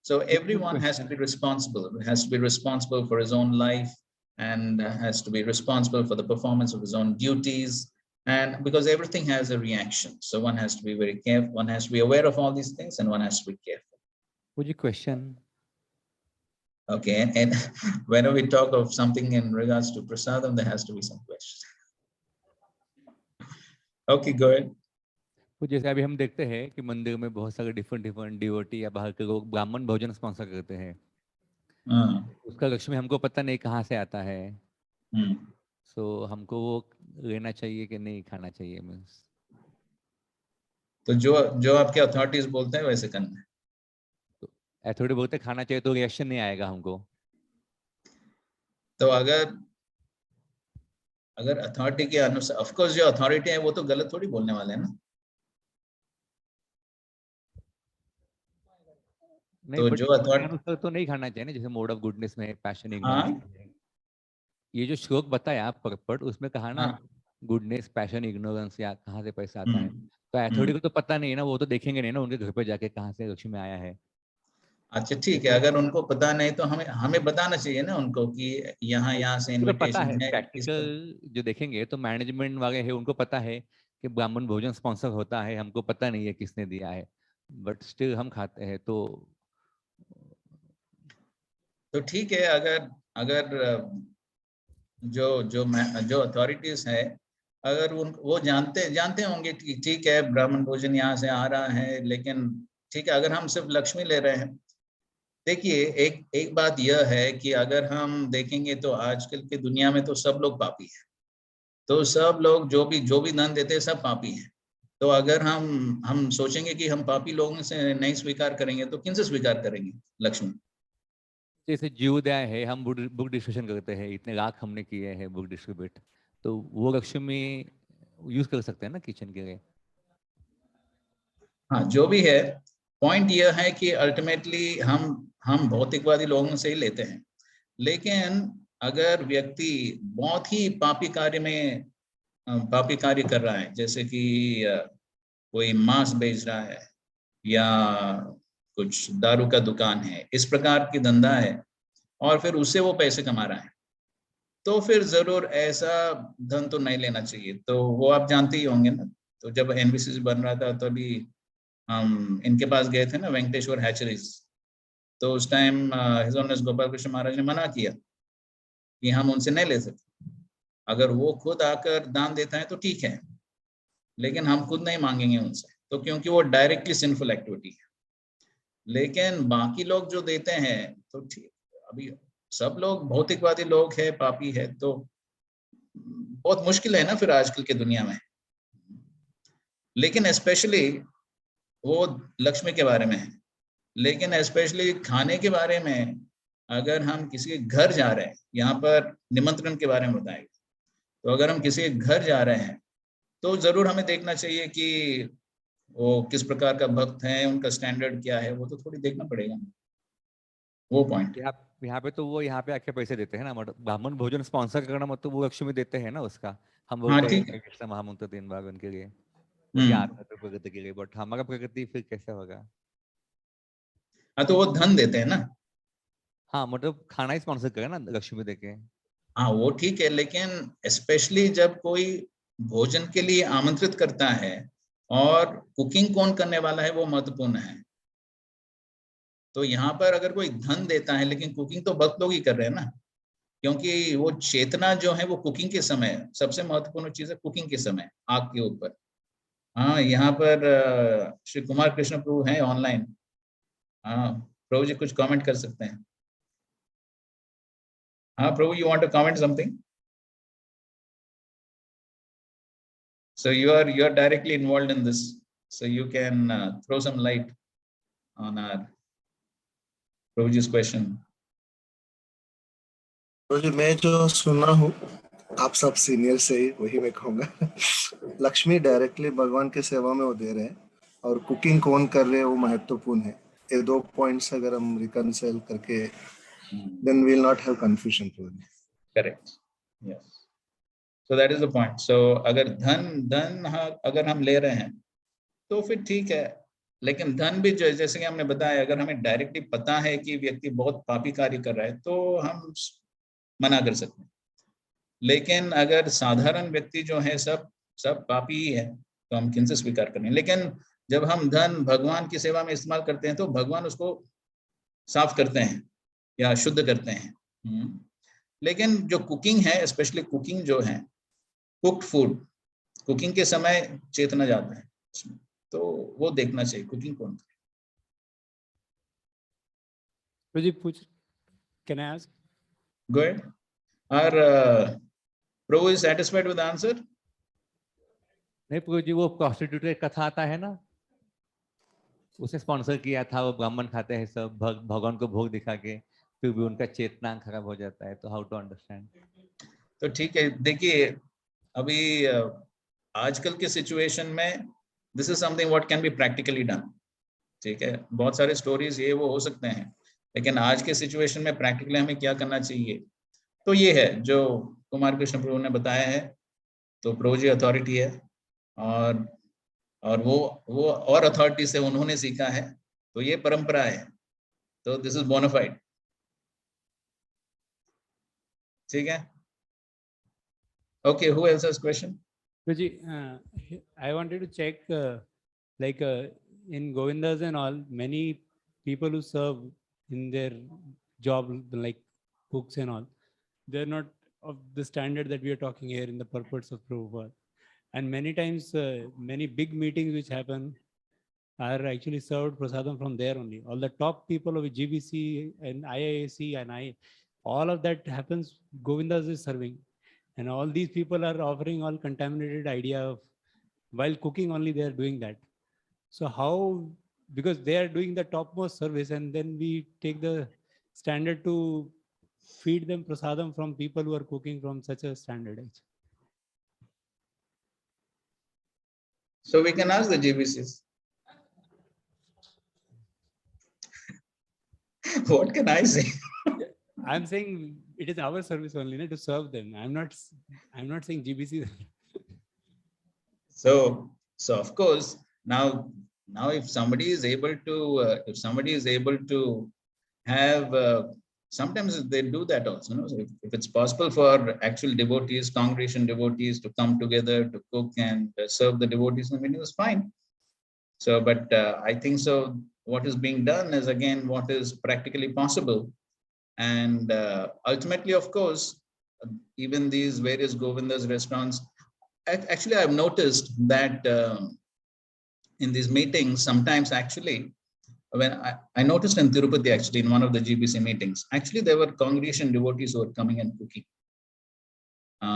so everyone has to be responsible. Has to be responsible for his own life, and has to be responsible for the performance of his own duties. And because everything has a reaction. So one has to be very careful. One has to be aware of all these things, and one has to be careful. Would you question? Okay, and whenever we talk of something in regards to prasadam, there has to be some question. Okay, go ahead. तो जैसे अभी हम देखते हैं कि मंदिर में बहुत सारे डिफरेंट डिवोटी या बाहर के लोग ब्राह्मण भोजन स्पॉन्सर करते हैं, उसका लक्ष्मी हमको पता नहीं कहाँ से आता है, सो हमको वो लेना चाहिए कि नहीं खाना चाहिए? मीन्स तो जो आपके अथॉरिटीज बोलते हैं वैसे करना है. तो अथॉरिटी बोलते खाना चाहिए तो रिएक्शन नहीं आएगा हमको. तो अगर अथॉरिटी के अनुसार, ऑफ कोर्स जो अथॉरिटी है वो तो गलत थोड़ी बोलने वाले हैं ना. नहीं, तो जो अथॉरिटी तो नहीं खाना चाहिए ना, जैसे मोड ऑफ गुडनेस में पैशन इग्नोरेंस. ये जो श्लोक बताया आप परपट, उसमें कहा ना गुडनेस पैशन इग्नोरेंस या कहाँ से पैसा आता है, तो अथॉरिटी को तो पता नहीं है ना, वो तो देखेंगे नहीं ना उनके घर पे जाके कहाँ से लक्ष्मी आया है. अच्छा ठीक है, अगर उनको पता नहीं तो हमें बताना चाहिए ना उनको कि यहाँ से इनविटेशन है. प्रैक्टिकल जो देखेंगे तो मैनेजमेंट वाले हैं, उनको पता है कि ब्राह्मण भोजन स्पॉन्सर होता है, हमको पता नहीं है किसने दिया है, बट स्टिल हम खाते हैं. तो ठीक है, अगर जो अथॉरिटीज है, अगर वो जानते होंगे कि ठीक है ब्राह्मण भोजन यहाँ से आ रहा है, लेकिन ठीक है, अगर हम सिर्फ लक्ष्मी ले रहे हैं, देखिए एक बात यह है कि अगर हम देखेंगे तो आजकल की दुनिया में तो सब लोग पापी हैं, तो सब लोग जो भी धन देते हैं सब पापी हैं। तो अगर हम सोचेंगे कि हम पापी लोगों से नहीं स्वीकार करेंगे तो किन से स्वीकार करेंगे लक्ष्मी? जैसे जीवोदय है, हम बुक डिस्ट्रीब्यूशन करते हैं, इतने लाख हमने किए हैं बुक डिस्ट्रीब्यूट, तो वो लक्ष्मी यूज कर सकते हैं ना किचन के लिए। हाँ, जो भी है, पॉइंट यह है कि अल्टीमेटली हम भौतिकवादी लोगों से ही लेते हैं, लेकिन अगर व्यक्ति बहुत ही पापी कार्य कर रहा है, जैसे कि कोई मांस बेच रहा है या कुछ दारू का दुकान है, इस प्रकार की धंधा है, और फिर उससे वो पैसे कमा रहा है, तो फिर जरूर ऐसा धन तो नहीं लेना चाहिए। तो वो आप जानते ही होंगे ना, तो जब एनबीसीसी बन रहा था तभी हम इनके पास गए थे ना, वेंकटेश्वर हैचरीज, तो उस time his honours Gopal Krishna Maharaj ने मना किया कि हम उनसे नहीं ले सकते। अगर वो खुद आकर दान देता है तो ठीक है, लेकिन हम खुद नहीं मांगेंगे उनसे, तो क्योंकि वो डायरेक्टली सिंफुल एक्टिविटी है। लेकिन बाकी लोग जो देते हैं तो ठीक, अभी सब लोग भौतिकवादी लोग है, पापी है, तो बहुत मुश्किल है ना फिर आजकल की दुनिया में। लेकिन स्पेशली वो लक्ष्मी के बारे में है, लेकिन स्पेशली खाने के बारे में, अगर हम किसी के घर जा रहे हैं, यहाँ पर निमंत्रण के बारे में बताएंगे, तो अगर हम किसी के घर जा रहे हैं तो जरूर हमें देखना चाहिए कि वो किस प्रकार का भक्त है, उनका स्टैंडर्ड क्या है, वो तो थोड़ी देखना पड़ेगा, वो पॉइंट। यहाँ पे तो वो यहाँ पे आके पैसे देते हैं ना, मतलब ब्राह्मण भोजन स्पॉन्सर करना मतलब वो लक्ष्मी देते हैं ना उसका। हम हाँ, बोलते ठीक हैं है। कृष्ण महामंत्र 3 बार उनके लिए, उनके आत्मा प्रगति के लिए, बट हमारा प्रगति फिर कैसे होगा? हाँ, तो वो धन देते हैं ना। हाँ, मतलब खाना ही स्पॉन्सर करे ना लक्ष्मी देके। हाँ, वो ठीक है, लेकिन स्पेशली जब कोई भोजन के लिए आमंत्रित करता है और कुकिंग कौन करने वाला है वो महत्वपूर्ण है। तो यहाँ पर अगर कोई धन देता है, लेकिन कुकिंग तो भक्त लोग ही कर रहे हैं ना, क्योंकि वो चेतना जो है वो कुकिंग के समय, सबसे महत्वपूर्ण चीज है कुकिंग के समय आग के ऊपर। हाँ, यहाँ पर श्री कुमार कृष्ण प्रभु हैं ऑनलाइन। हाँ प्रभु जी, कुछ कमेंट कर सकते हैं। हाँ प्रभु, you want to comment something? So you are directly involved in this, so you can throw some light on our Prabhuji's question. जी, मैं जो सुना हूँ आप सब सीनियर से ही, वही मैं कहूँगा। लक्ष्मी डायरेक्टली भगवान के सेवा में वो दे रहे हैं, और कुकिंग कौन कर रहे हैं वो महत्वपूर्ण है। ये 2 पॉइंट्स अगर हम रिकंसाइल करके, then we will not have confusion. Correct. Yes. So that is the point. So अगर धन अगर हम ले रहे हैं तो फिर ठीक है, लेकिन धन भी जैसे कि हमने बताया, अगर हमें डायरेक्टली पता है कि व्यक्ति बहुत पापी कार्य कर रहा है तो हम मना कर सकते हैं। लेकिन अगर साधारण व्यक्ति जो है सब पापी ही है, तो हम किन से स्वीकार करें? लेकिन जब हम धन भगवान की सेवा में इस्तेमाल करते हैं तो भगवान उसको साफ करते हैं या शुद्ध करते हैं। लेकिन जो कुकिंग है, स्पेशली कुकिंग जो है, कुक्ड फूड, कुकिंग के समय चेतना जाता है उसमें, तो वो देखना चाहिए कुकिंग कौन करे। Can I ask? Go ahead. Our Prabhu is satisfied with the answer? नहीं प्रभु जी, वो प्रोस्टिट्यूट का कथा आता है ना, उसे स्पॉन्सर किया था, वो ब्राह्मण खाते हैं सब, भगवान को भोग दिखा के, फिर भी उनका चेतना खराब हो जाता है, तो हाउ टू अंडरस्टैंड? तो ठीक है, देखिए अभी आजकल के सिचुएशन में this is something what can be practically done. ठीक है, बहुत सारे स्टोरीज ये वो हो सकते हैं, लेकिन आज के सिचुएशन में प्रैक्टिकली हमें क्या करना चाहिए, तो ये है जो कुमार कृष्ण प्रभु ने बताया है। तो प्रभु जी अथॉरिटी है, और वो और अथॉरिटी से उन्होंने सीखा है, तो ये परंपरा है, तो दिस इज बोनाफाइड। ठीक है, okay, who else has question? Raji, I wanted to check, in Govindas and all, many people who serve in their job, like cooks and all, they're not of the standard that we are talking here in the purports of Prabhupada. And many times, many big meetings which happen, are actually served prasadam from there only. All the top people of GBC and IIAC and all of that happens, Govindas is serving. And all these people are offering all contaminated idea of, while cooking only they are doing that. So how, because they are doing the topmost service, and then we take the standard to feed them prasadam from people who are cooking from such a standard. So we can ask the GBCs. What can I say? I'm saying it is our service only to serve them. I'm not saying GBC. So of course, now if somebody is able to have, sometimes they do that also. No? So if it's possible for actual devotees, congregation devotees to come together to cook and serve the devotees, I mean, it was fine. So, but I think so. What is being done is again what is practically possible, and ultimately, of course, even these various Govindas restaurants. Actually, I've noticed that in these meetings, sometimes actually, when I noticed in Tirupati, actually, in one of the GBC meetings, actually, there were congregation devotees who were coming and cooking.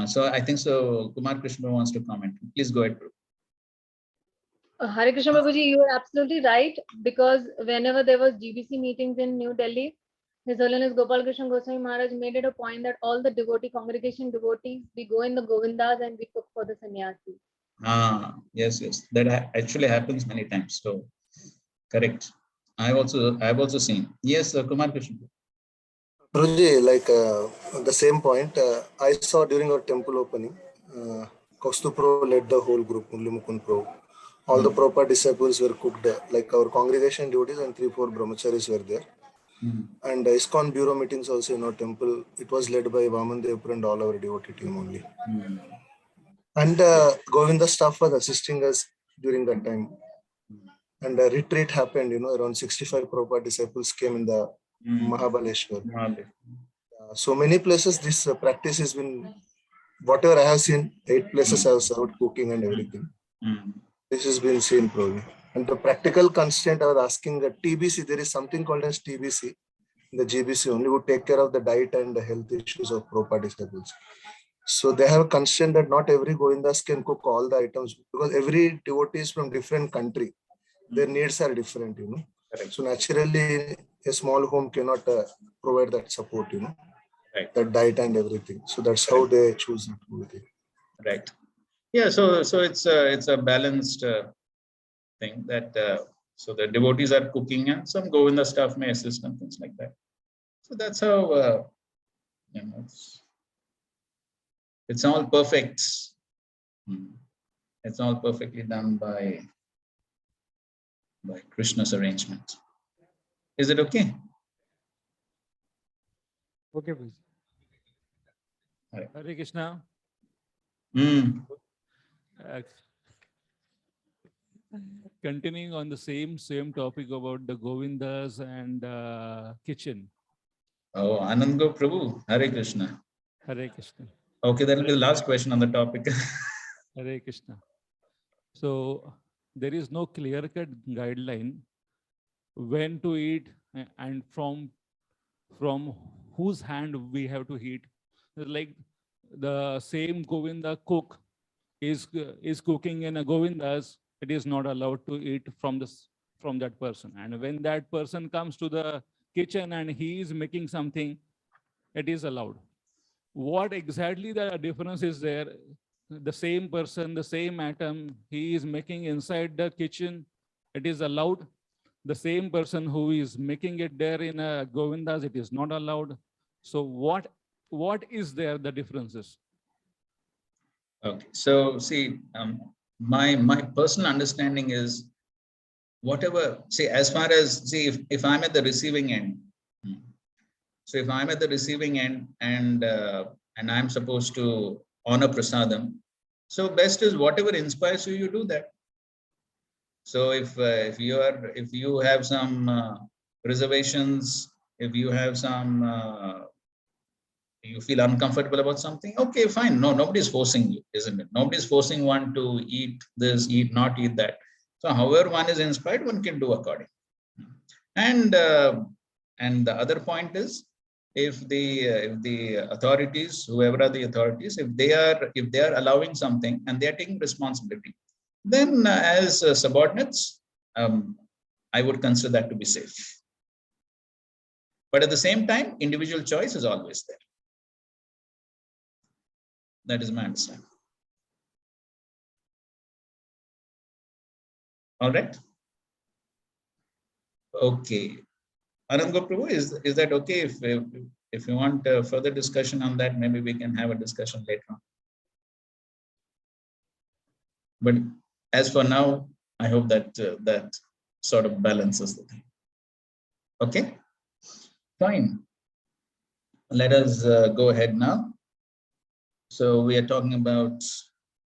So I think so. Kumar Krishna wants to comment. Please go ahead, Prabhu. Hare Krishna Prabhuji, you are absolutely right, because whenever there was GBC meetings in New Delhi, His Holiness Gopal Krishna Goswami Maharaj made it a point that all the congregation devotees, we go in the Govindas and we cook for the sannyasis. Yes, that actually happens many times. So, correct. I've also seen. Yes, Kumar Krishna. Prabhuji, like the same point, I saw during our temple opening, Kaustu Pro led the whole group, Murli Mukund Pro. All the Prabhupada disciples were cooked, like our congregation devotees and 3-4 brahmacharis were there. And ISKCON bureau meetings also in our temple, it was led by Vaman Devpur and all our devotee team only. And Govinda staff was assisting us during that time. And a retreat happened, around 65 Prabhupada disciples came in the Mahabaleshwar. So many places this practice has been, whatever I have seen, 8 places I have served cooking and everything. This has been seen probably. And the practical constraint I was asking, the TBC, there is something called as TBC, the GBC only would take care of the diet and the health issues of Prabhupada disciples. So they have a constraint that not every Govindas can cook all the items, because every devotee is from different country. Their needs are different, So naturally, a small home cannot provide that support, that diet and everything. So that's how they choose it. Right. Yeah. So it's a balanced thing that so the devotees are cooking and some Govinda staff may assist and things like that. So that's how it's all perfect. It's all perfectly done by Krishna's arrangement. Is it okay? Okay, please. Hare Krishna. Continuing on the same topic about the Govindas and kitchen. Oh, Anand Prabhu, Hare Krishna. Hare Krishna. Okay, that will be the last question on the topic. Hare Krishna. So there is no clear-cut guideline when to eat and from whose hand we have to eat. Like the same Govinda cook is cooking in a Govindas, it is not allowed to eat from that person. And when that person comes to the kitchen and he is making something, it is allowed. What exactly the difference is there? The same person, the same atom, he is making inside the kitchen, it is allowed. The same person who is making it there in a Govindas, it is not allowed. So what is there, the differences? Okay, so see, my personal understanding is whatever, see, as far as, see, if I'm at the receiving end, so if I'm at the receiving end and I'm supposed to honor prasadam, so best is whatever inspires you, you do that. So if you have some reservations, if you have some you feel uncomfortable about something, okay, fine. No, nobody's forcing you, isn't it? Nobody's forcing one to eat this, not eat that. So however one is inspired, one can do according. And the other point is, if the authorities, whoever are the authorities, if they are allowing something and they are taking responsibility, then as subordinates, I would consider that to be safe. But at the same time, individual choice is always there. That is my understanding. All right. Okay. Anand Prabhu, is that okay? If you want further discussion on that, maybe we can have a discussion later on. But as for now, I hope that that sort of balances the thing. Okay, fine. Let us go ahead now. So we are talking about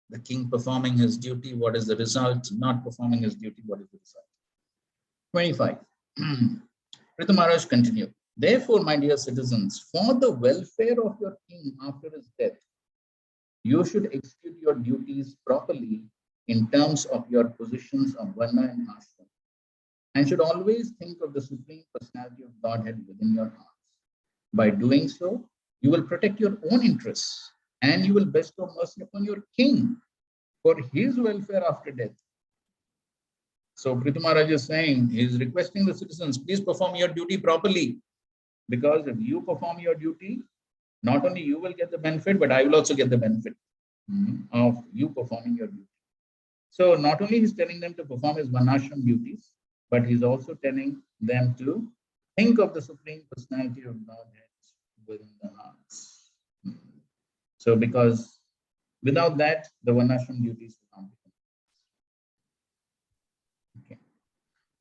the king performing his duty. What is the result? Not performing his duty. What is the result? 25. Prithu Maharaj continued. Therefore, my dear citizens, for the welfare of your king after his death, you should execute your duties properly in terms of your positions of Varna and Ashram, and should always think of the Supreme Personality of Godhead within your hearts. By doing so, you will protect your own interests and you will bestow mercy upon your king for his welfare after death. So Prithu Maharaj is saying, he is requesting the citizens, please perform your duty properly, because if you perform your duty, not only you will get the benefit, but I will also get the benefit of you performing your duty. So not only he's telling them to perform his Varnashram duties, but he's also telling them to think of the Supreme Personality of Godhead within the hearts. So because without that, the Varnashram duties will not be. Okay.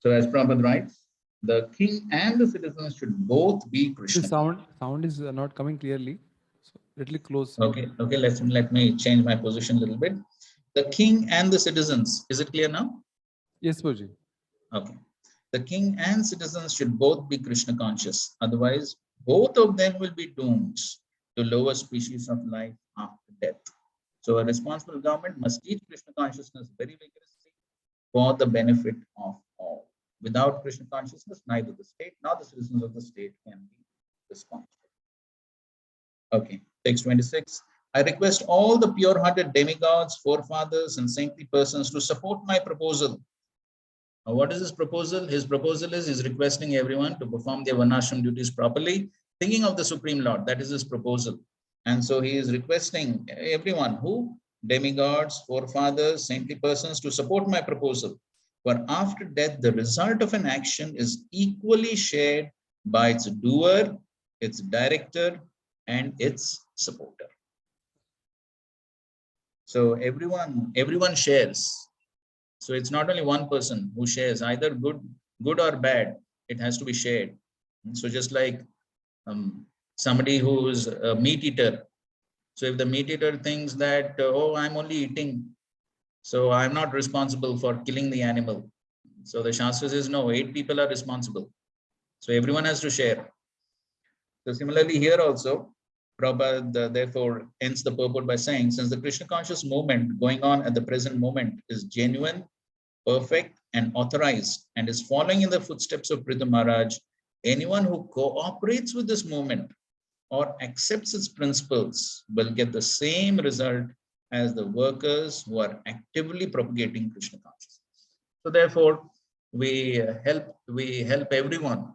So as Prabhupada writes, the king and the citizens should both be Krishna. The sound is not coming clearly. So little close. Okay, let me change my position a little bit. The king and the citizens, is it clear now? Yes, Prabhuji. Okay. The king and citizens should both be Krishna conscious. Otherwise, both of them will be doomed to lower species of life after death. So a responsible government must teach Krishna consciousness very vigorously for the benefit of all. Without Krishna consciousness, neither the state nor the citizens of the state can be responsible. Okay, text 26. I request all the pure-hearted demigods, forefathers, and saintly persons to support my proposal. Now, what is his proposal? His proposal is he's requesting everyone to perform their Varnashram duties properly, thinking of the Supreme Lord. That is his proposal. And so he is requesting everyone who, demigods, forefathers, saintly persons, to support my proposal. For after death, the result of an action is equally shared by its doer, its director, and its supporter. So everyone shares. So it's not only one person who shares, either good or bad, it has to be shared. So just like somebody who is a meat eater. So if the meat eater thinks that, oh, I'm only eating, so I'm not responsible for killing the animal. So the Shastra says, no, 8 people are responsible. So everyone has to share. So similarly here also, Prabhupada therefore ends the purport by saying, since the Krishna conscious movement going on at the present moment is genuine, perfect, and authorized, and is following in the footsteps of Prithu Maharaj, anyone who cooperates with this movement or accepts its principles will get the same result as the workers who are actively propagating Krishna consciousness. So therefore, we help everyone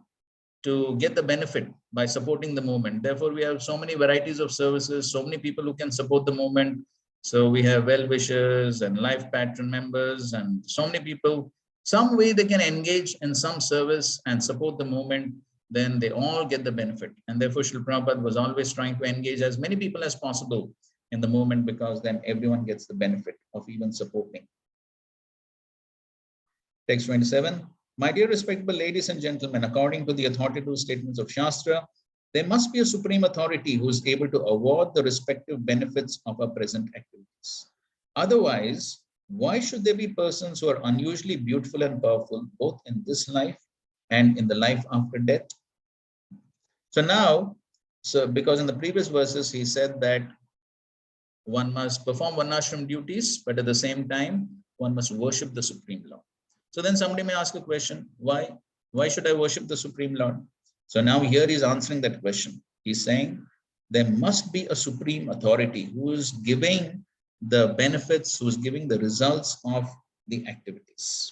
to get the benefit by supporting the movement. Therefore, we have so many varieties of services, so many people who can support the movement. So we have well-wishers and life patron members and so many people. Some way they can engage in some service and support the movement, then they all get the benefit. And therefore, Srila Prabhupada was always trying to engage as many people as possible in the movement, because then everyone gets the benefit of even supporting. Text 27. My dear respectable ladies and gentlemen, according to the authoritative statements of Shastra, there must be a supreme authority who is able to award the respective benefits of our present activities. Otherwise, why should there be persons who are unusually beautiful and powerful, both in this life and in the life after death? So now, because in the previous verses, he said that one must perform Varnashram duties, but at the same time, one must worship the Supreme Lord. So then somebody may ask a question, why? Why should I worship the Supreme Lord? So now here he's answering that question. He's saying there must be a supreme authority who is giving the benefits, who is giving the results of the activities.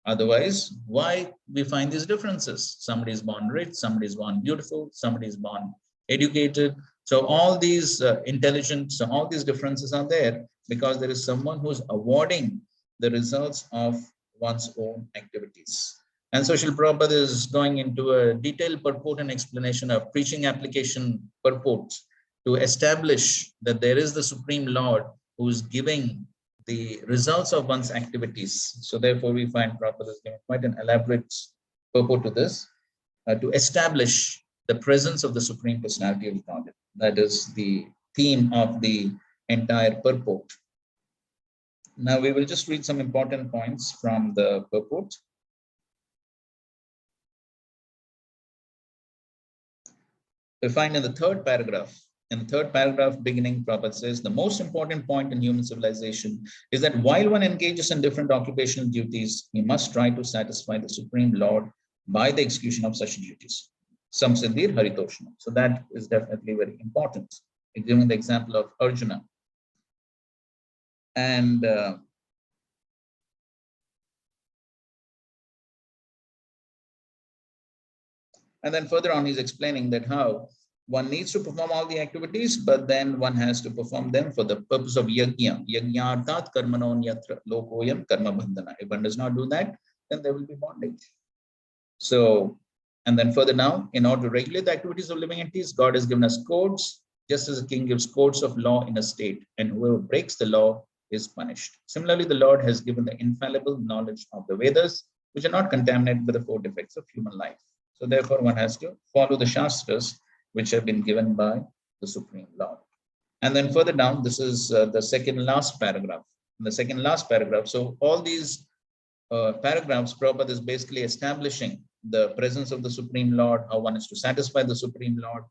Otherwise, why we find these differences? Somebody is born rich, somebody is born beautiful, somebody is born educated. So all these intelligent, so all these differences are there because there is someone who's awarding the results of one's own activities. And so Srila Prabhupada is going into a detailed purport and explanation of preaching application purports to establish that there is the Supreme Lord who is giving the results of one's activities. So therefore we find Prabhupada is giving quite an elaborate purport to this, to establish the presence of the Supreme Personality of Godhead. That is the theme of the entire purport. Now we will just read some important points from the purport. We find in the third paragraph, beginning, Prabhupada says, the most important point in human civilization is that while one engages in different occupational duties, he must try to satisfy the Supreme Lord by the execution of such duties. Samsiddhir Haritoshna. So that is definitely very important. Giving the example of Arjuna. And then further on, he's explaining that how one needs to perform all the activities, but then one has to perform them for the purpose of yajna. Yajnartat karmanon yatra lokoyam karma bandhana. If one does not do that, then there will be bondage. So, and then further down, in order to regulate the activities of living entities, God has given us codes, just as a king gives codes of law in a state, and whoever breaks the law is punished. Similarly, the Lord has given the infallible knowledge of the Vedas, which are not contaminated with the 4 defects of human life. So therefore, one has to follow the Shastras, which have been given by the Supreme Lord. And then further down, this is the second last paragraph. In the second last paragraph, so all these paragraphs, Prabhupada is basically establishing the presence of the Supreme Lord, how one is to satisfy the Supreme Lord,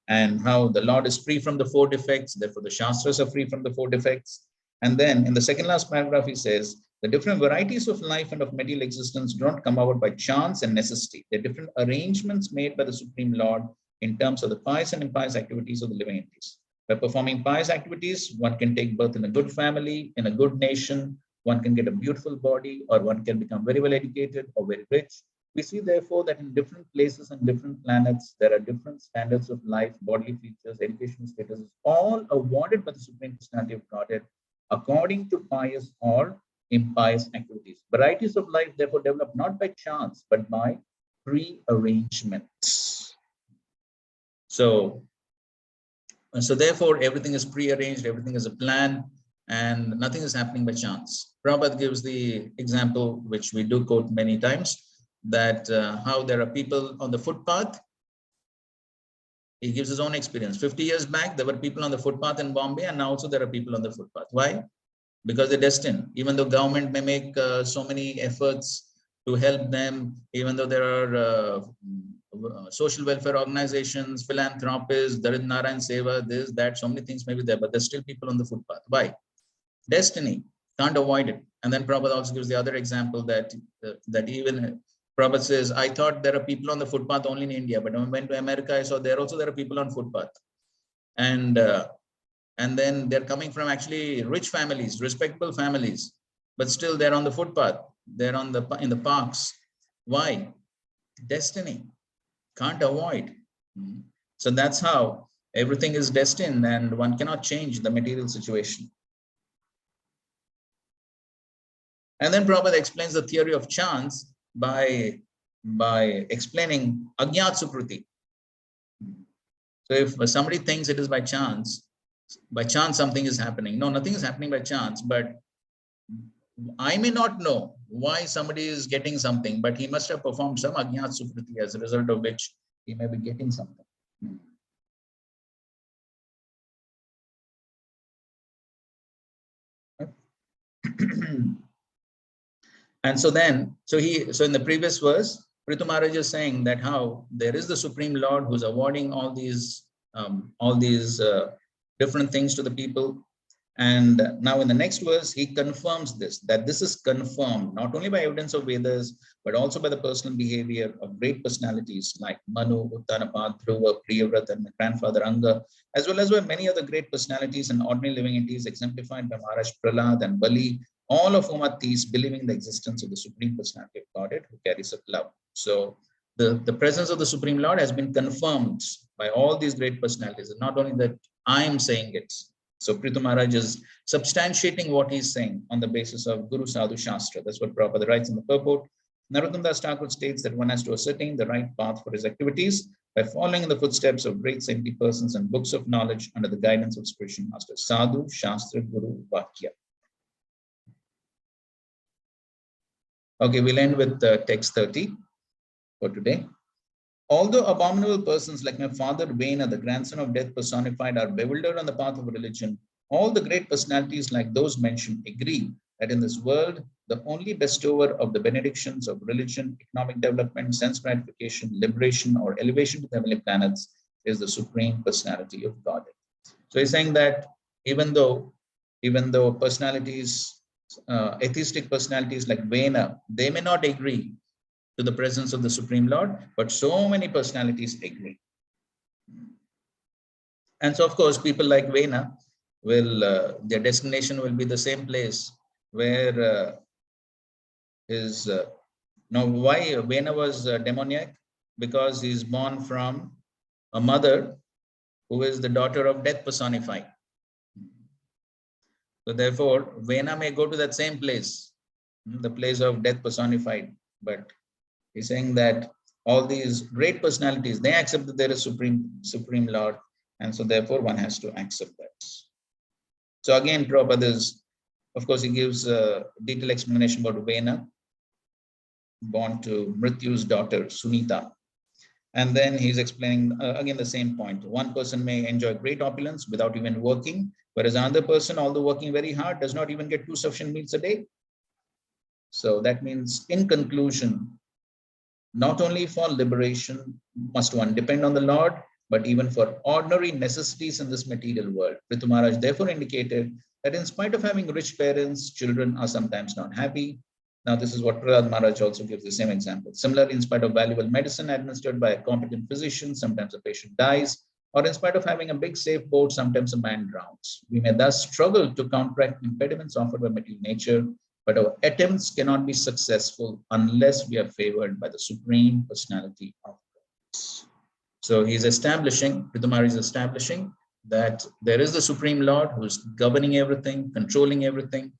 and how the Lord is free from the 4 defects, therefore the Shastras are free from the 4 defects. And then in the second last paragraph, he says, the different varieties of life and of material existence don't come about by chance and necessity. They're different arrangements made by the Supreme Lord in terms of the pious and impious activities of the living entities. By performing pious activities, one can take birth in a good family, in a good nation, one can get a beautiful body, or one can become very well educated or very rich. We see therefore that in different places and different planets, there are different standards of life, bodily features, educational status, all awarded by the Supreme Personality of Godhead according to pious or impious activities. Varieties of life therefore develop not by chance, but by pre-arrangements. So therefore everything is pre-arranged, everything is a plan, and nothing is happening by chance. Prabhupada gives the example, which we do quote many times, that how there are people on the footpath. He gives his own experience. 50 years back, there were people on the footpath in Bombay, and now also there are people on the footpath. Why? Because they're destined. Even though government may make so many efforts to help them, even though there are social welfare organizations, philanthropists, Darid Narayan Seva, this, that, so many things may be there, but there's still people on the footpath. Why? Destiny. Can't avoid it. And then Prabhupada also gives the other example that even Prabhupada says, I thought there are people on the footpath only in India, but when I went to America, I saw there are people on footpath. And then they're coming from actually rich families, respectable families, but still they're on the footpath. They're in the parks. Why? Destiny. Can't avoid. So that's how everything is destined, and one cannot change the material situation. And then Prabhupada explains the theory of chance by explaining Agyat Sukriti. So if somebody thinks it is by chance something is happening. No, nothing is happening by chance, but I may not know why somebody is getting something, but he must have performed some Agyat Sukriti, as a result of which he may be getting something. And so in the previous verse, Prithu Maharaj is saying that how there is the Supreme Lord who's awarding all these different things to the people. And now in the next verse, he confirms this, that this is confirmed not only by evidence of Vedas, but also by the personal behavior of great personalities like Manu, Uttanapad, Dhruva, Priyavrat, and my grandfather Anga, as well as by many other great personalities and ordinary living entities exemplified by Maharaj Prahlad and Bali, all of whom are theists, believing in the existence of the Supreme Personality of Godhead who carries up love. So the presence of the Supreme Lord has been confirmed by all these great personalities. And not only that I'm saying it. So Prithu Maharaj is substantiating what he's saying on the basis of Guru Sadhu Shastra. That's what Prabhupada writes in the purport. Narottam Das Thakur states that one has to ascertain the right path for his activities by following in the footsteps of great saintly persons and books of knowledge under the guidance of spiritual masters. Sadhu, Shastra, Guru, Vakya. Okay, we'll end with text 30 for today. Although abominable persons like my father Vena, the grandson of death personified, are bewildered on the path of religion, all the great personalities like those mentioned agree that in this world, the only bestower of the benedictions of religion, economic development, sense gratification, liberation, or elevation to the heavenly planets is the Supreme Personality of Godhead. So he's saying that even though personalities, atheistic personalities like Vena, they may not agree to the presence of the Supreme Lord, but so many personalities agree. And so, of course, people like Vena will, their destination will be the same place where now why Vena was demoniac? Because he's born from a mother who is the daughter of death personified. So therefore, Vena may go to that same place, the place of death personified, but he's saying that all these great personalities, they accept that there is Supreme Lord, and so therefore one has to accept that. So again, Prabhupada is, of course, he gives a detailed explanation about Vena, born to Mrityu's daughter, Sunita. And then he's explaining again the same point. One person may enjoy great opulence without even working, whereas another person, although working very hard, does not even get 2 sufficient meals a day. So that means, in conclusion, not only for liberation must one depend on the Lord, but even for ordinary necessities in this material world. Prithu Maharaj therefore indicated that in spite of having rich parents, children are sometimes not happy. Now, this is what Prahlad Maharaj also gives the same example. Similarly, in spite of valuable medicine administered by a competent physician, sometimes a patient dies, or in spite of having a big safe boat, sometimes a man drowns. We may thus struggle to counteract impediments offered by material nature, but our attempts cannot be successful unless we are favored by the Supreme Personality of God. So he's establishing, Prithu Maharaj is establishing that there is the Supreme Lord who is governing everything, controlling everything,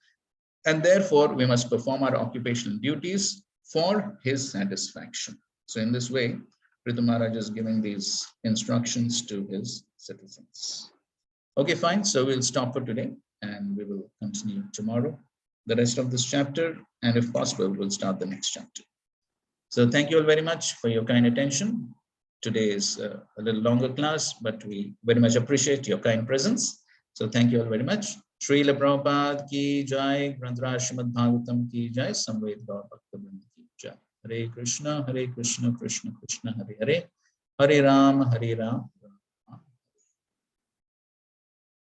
and therefore we must perform our occupational duties for his satisfaction. So in this way, Prithu Maharaj is giving these instructions to his citizens. Okay, fine. So we'll stop for today and we will continue tomorrow the rest of this chapter, and if possible, we'll start the next chapter. So thank you all very much for your kind attention. Today is a little longer class, but we very much appreciate your kind presence. So thank you all very much. Srila Prabhupada ki jai, Granthra Srimad Bhagavatam ki jai, Samved Gaur Bhaktivinoda ki jai. Hare Krishna, Krishna Krishna, Hare Hare, Hare Ram, Hare Ram,